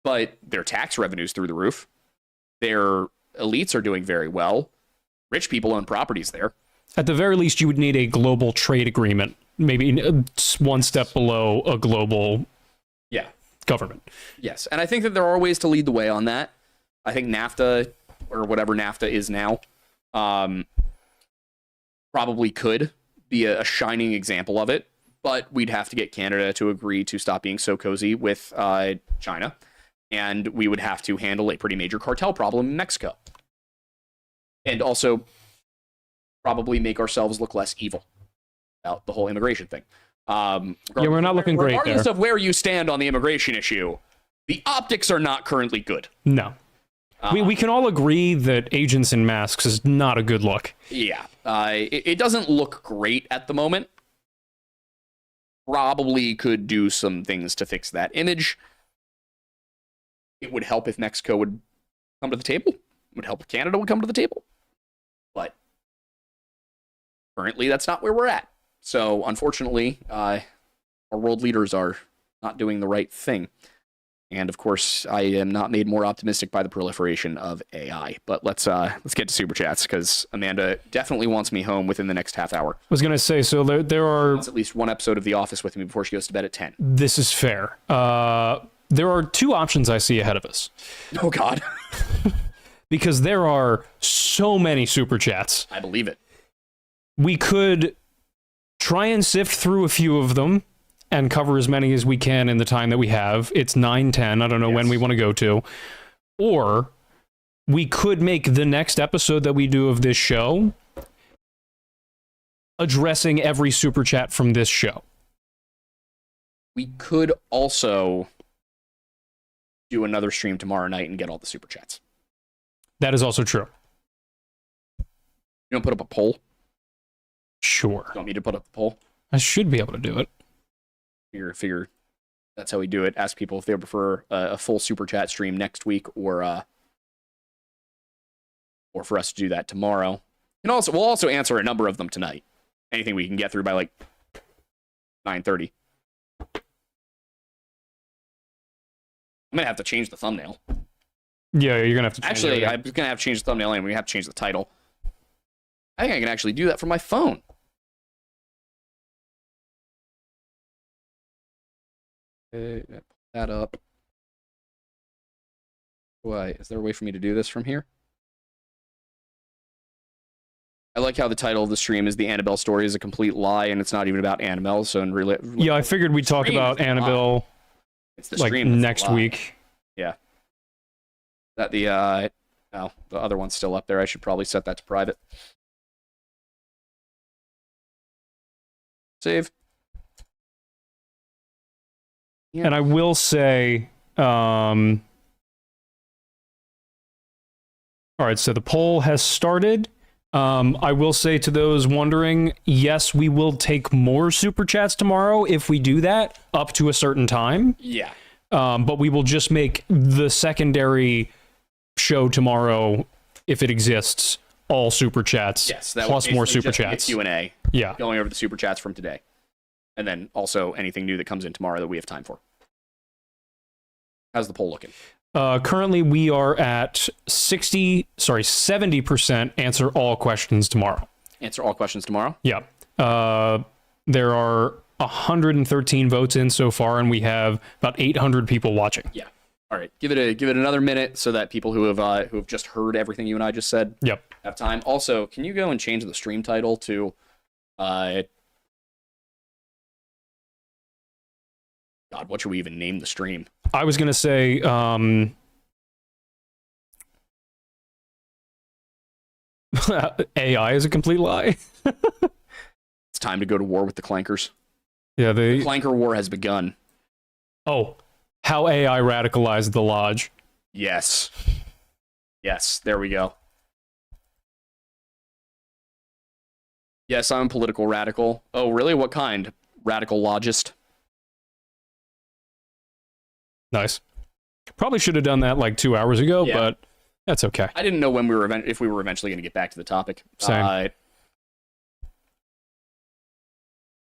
but their tax revenue's through the roof. Their elites are doing very well. Rich people own properties there. At the very least, you would need a global trade agreement, maybe one step below a global government. Yes, and I think that there are ways to lead the way on that. I think NAFTA, or whatever NAFTA is now, probably could be a shining example of it, but we'd have to get Canada to agree to stop being so cozy with China, and we would have to handle a pretty major cartel problem in Mexico. And also probably make ourselves look less evil about the whole immigration thing. We're not looking great there. Regardless of where you stand on the immigration issue, the optics are not currently good. No. We can all agree that agents in masks is not a good look. Yeah. It doesn't look great at the moment. Probably could do some things to fix that image. It would help if Mexico would come to the table. It would help if Canada would come to the table. But currently, that's not where we're at. So, unfortunately, our world leaders are not doing the right thing. And of course, I am not made more optimistic by the proliferation of AI. But let's get to super chats, because Amanda definitely wants me home within the next half hour. I was gonna say, so there are Wants at least one episode of The Office with me before she goes to bed at 10. This is fair. There are two options I see ahead of us, Oh God, because there are so many super chats. I believe it. We could try and sift through a few of them and cover as many as we can in the time that we have. It's 9:10. I don't know when we want to go to. Or we could make the next episode that we do of this show addressing every super chat from this show. We could also do another stream tomorrow night and get all the super chats. That is also true. You don't put up a poll? Sure. You want me to put up a poll? I should be able to do it. Figure that's how we do it. Ask people if they prefer a full super chat stream next week, or for us to do that tomorrow. And also, we'll also answer a number of them tonight. Anything we can get through by like 9:30. I'm gonna have to change the thumbnail. Yeah, you're gonna have to change Actually, it. I'm gonna have to change the thumbnail, and we have to change the title. I think I can actually do that from my phone. Pull that up. Why? Is there a way for me to do this from here? I like how the title of the stream is "The Annabelle Story is a Complete Lie," and it's not even about Annabelle. So in yeah, I figured we'd talk about Annabelle it's the like stream next week. Yeah. That the no, the other one's still up there. I should probably set that to private. Save. Yeah. And I will say, all right, so the poll has started. I will say to those wondering, yes, we will take more super chats tomorrow if we do that up to a certain time. Yeah. But we will just make the secondary show tomorrow, if it exists, all super chats. Yes, that plus would more basically super just be a chats. Q&A. Yeah. Going over the super chats from today. And then also anything new that comes in tomorrow that we have time for. How's the poll looking? Currently, we are at 70% answer all questions tomorrow. Answer all questions tomorrow? Yeah. There are 113 votes in so far, and we have about 800 people watching. Yeah. All right. Give it another minute so that people who have just heard everything you and I just said have time. Also, can you go and change the stream title to God, what should we even name the stream? I was going to say AI is a complete lie. It's time to go to war with the clankers. Yeah, The clanker war has begun. Oh, how AI radicalized the lodge. Yes. Yes, there we go. Yes, I'm a political radical. Oh, really? What kind? Radical logist? Nice. Probably should have done that like 2 hours ago, Yeah. but that's okay. I didn't know when if we were eventually going to get back to the topic. Same.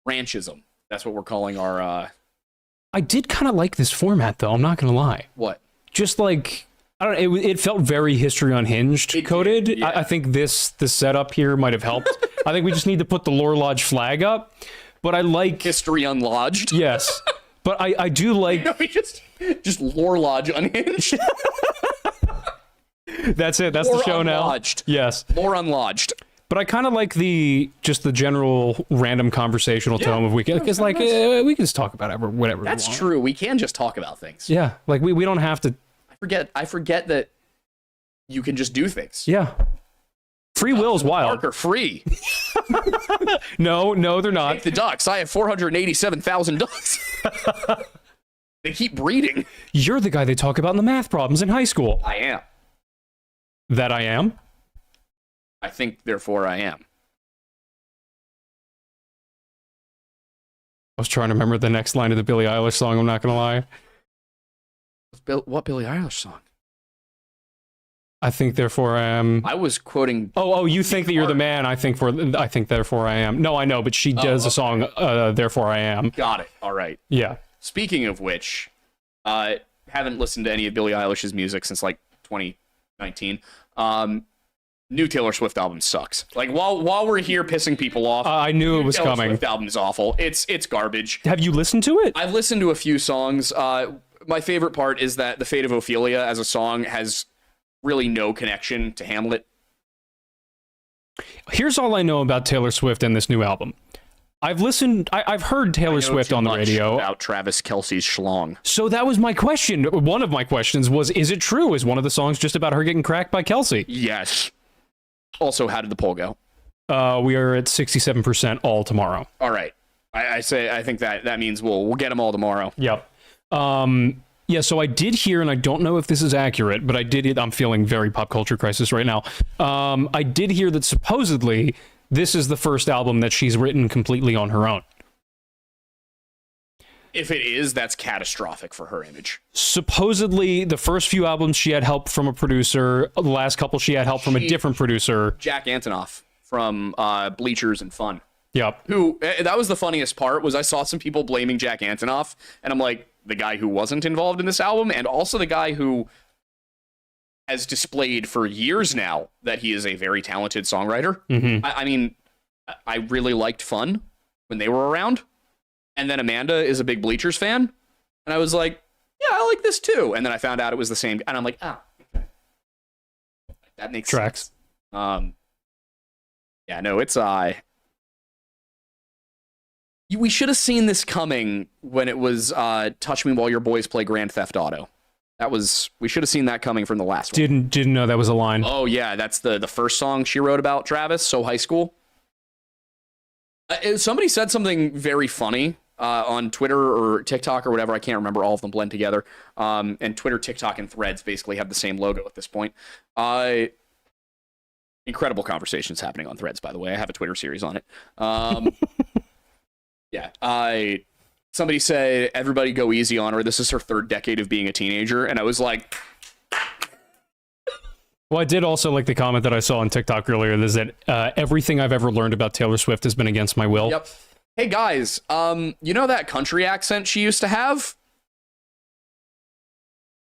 Ranchism. That's what we're calling our I did kind of like this format, though. I'm not going to lie. what? Just like, I don't know, it felt very History Unhinged It coded. did, yeah. I think the setup here might have helped. I think we just need to put the Lore Lodge flag up. But I like... History unlodged. Yes. But I do like... No, we just lore lodge unhinged. That's it. That's the show unlodged. now. Yes. Lore unlodged. But I kind of like the general random conversational tone of weekend, because like we can just talk about whatever. That's we want. true. We can just talk about things. Yeah, like we don't have to. I forget that you can just do things. Yeah, free will is wild. Parker free. No, they're not. Take the ducks. I have 487,000 ducks. They keep breeding. You're the guy they talk about in the math problems in high school. I am. That I am. I think, therefore, I am. I was trying to remember the next line of the Billie Eilish song. I'm not gonna lie. What Billie Eilish song? I think, therefore, I am. I was quoting. Oh, you think that you're the man. I think, therefore, I am. No, I know, but she does a song, Therefore, I Am. Got it. All right. Yeah. Speaking of which, haven't listened to any of Billie Eilish's music since like 2019. New Taylor Swift album sucks. Like while we're here pissing people off, I knew it was Taylor coming. Swift album is awful. It's garbage. Have you listened to it? I've listened to a few songs. My favorite part is that The Fate of Ophelia as a song has really no connection to Hamlet. Here's all I know about Taylor Swift and this new album. I've heard Taylor Swift on the radio about Travis Kelce's schlong. So that was my question. One of my questions was, is it true? Is one of the songs just about her getting cracked by Kelce? Yes. Also, how did the poll go? We are at 67% all tomorrow. All right. I think that means we'll get them all tomorrow. Yep. Yeah, so I did hear, and I don't know if this is accurate, but I'm feeling very pop culture crisis right now. I did hear that supposedly this is the first album that she's written completely on her own. If it is, that's catastrophic for her image. Supposedly, the first few albums she had help from a producer. The last couple she had help from a different producer. Jack Antonoff from Bleachers and Fun. Yep. Who, that was the funniest part, was I saw some people blaming Jack Antonoff, and I'm like, the guy who wasn't involved in this album, and also the guy who has displayed for years now that he is a very talented songwriter. Mm-hmm. I mean, I really liked Fun when they were around, and then Amanda is a big Bleachers fan, and I was like, yeah, I like this too, and then I found out it was the same, and I'm like, okay. That makes Tracks. sense. Yeah, no, it's we should have seen this coming when it was Touch Me While Your Boys Play Grand Theft Auto. We should have seen that coming from the last one. Didn't know that was a line. Oh yeah, that's the first song she wrote about Travis, So High School. Somebody said something very funny on Twitter or TikTok or whatever. I can't remember. All of them blend together. And Twitter, TikTok, and Threads basically have the same logo at this point. Incredible conversations happening on Threads, by the way. I have a Twitter series on it. Yeah, somebody said, everybody go easy on her. This is her third decade of being a teenager. And I was like... Well, I did also like the comment that I saw on TikTok earlier, is that everything I've ever learned about Taylor Swift has been against my will. Yep. Hey, guys, you know that country accent she used to have?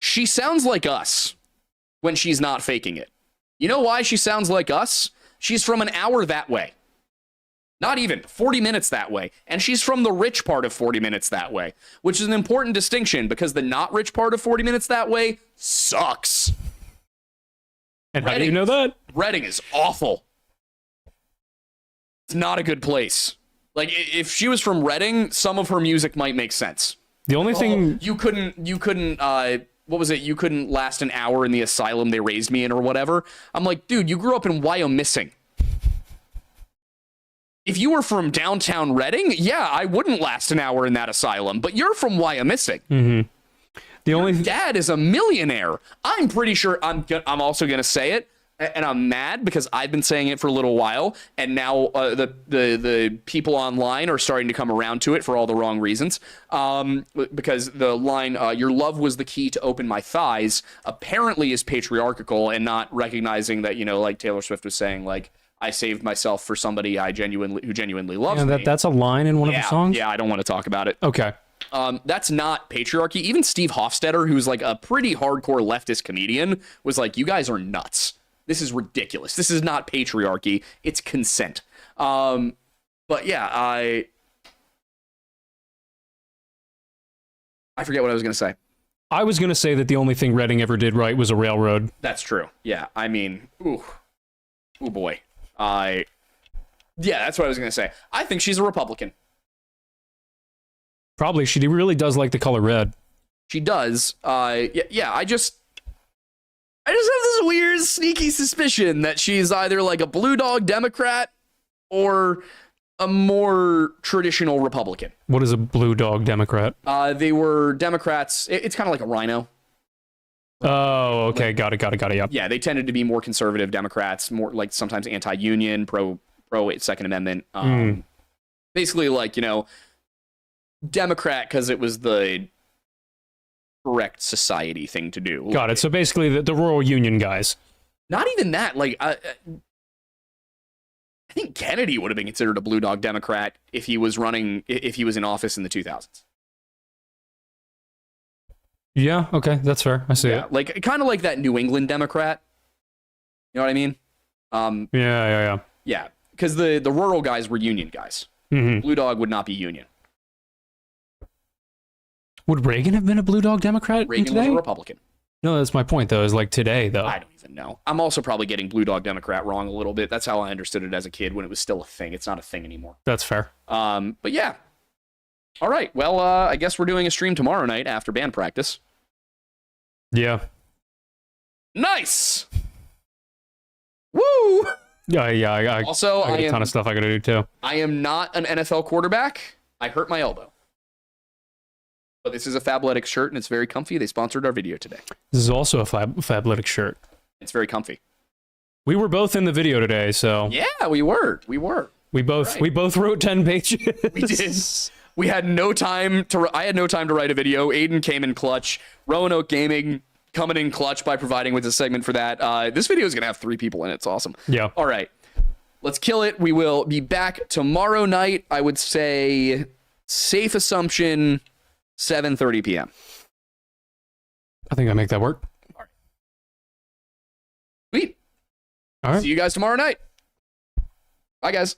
She sounds like us when she's not faking it. You know why she sounds like us? She's from an hour that way. Not even 40 minutes that way. And she's from the rich part of 40 minutes that way, which is an important distinction because the not rich part of 40 minutes that way sucks. And how do you know that? Reading is awful. It's not a good place. Like, if she was from Reading, some of her music might make sense. The only thing... You couldn't, what was it? You couldn't last an hour in the asylum they raised me in or whatever. I'm like, dude, you grew up in Wyomissing. If you were from downtown Reading, yeah, I wouldn't last an hour in that asylum, but you're from Wyomissing. Mm-hmm. Your dad is a millionaire. I'm pretty sure I'm also going to say it, and I'm mad because I've been saying it for a little while, and now the people online are starting to come around to it for all the wrong reasons. Because the line, your love was the key to open my thighs, apparently is patriarchal and not recognizing that, like Taylor Swift was saying, like, I saved myself for somebody who genuinely loves me. That's a line in one of the songs? Yeah, I don't want to talk about it. Okay. That's not patriarchy. Even Steve Hofstetter, who's like a pretty hardcore leftist comedian, was like, you guys are nuts. This is ridiculous. This is not patriarchy. It's consent. But yeah, I forget what I was going to say. I was going to say that the only thing Reading ever did right was a railroad. That's true. Yeah, I mean, ooh boy. Yeah, that's what I was going to say. I think she's a Republican. Probably. She really does like the color red. She does. Yeah, I just have this weird, sneaky suspicion that she's either like a blue dog Democrat or a more traditional Republican. What is a blue dog Democrat? They were Democrats. It's kind of like a rhino. Oh, okay. Got it. Yep. Yeah, they tended to be more conservative Democrats, more like sometimes anti-union, pro Second Amendment. Basically, like, Democrat because it was the correct society thing to do. Got it. So basically, the rural union guys. Not even that. Like, I think Kennedy would have been considered a blue dog Democrat if he was in office in the 2000s. Yeah, okay, that's fair. I see it. like kind of like that New England Democrat. You know what I mean? Yeah. Yeah, because the rural guys were Union guys. Mm-hmm. Blue Dog would not be Union. Would Reagan have been a Blue Dog Democrat Reagan was a Republican. No, that's my point, though, is like today, though. I don't even know. I'm also probably getting Blue Dog Democrat wrong a little bit. That's how I understood it as a kid when it was still a thing. It's not a thing anymore. That's fair. But yeah. All right. Well, I guess we're doing a stream tomorrow night after band practice. Yeah. Nice. Woo! Yeah. I got a ton of stuff I got to do, too. I am not an NFL quarterback. I hurt my elbow. But this is a Fabletics shirt, and it's very comfy. They sponsored our video today. This is also a Fabletics shirt. It's very comfy. We were both in the video today, so yeah, we were. We both wrote 10 pages. We did. We had no time to. I had no time to write a video. Aiden came in clutch. Roanoke Gaming coming in clutch by providing with a segment for that. This video is gonna have 3 people in it. It's awesome. Yeah. All right, let's kill it. We will be back tomorrow night. I would say safe assumption 7:30 p.m. I think I make that work. All right. Sweet. All right. See you guys tomorrow night. Bye, guys.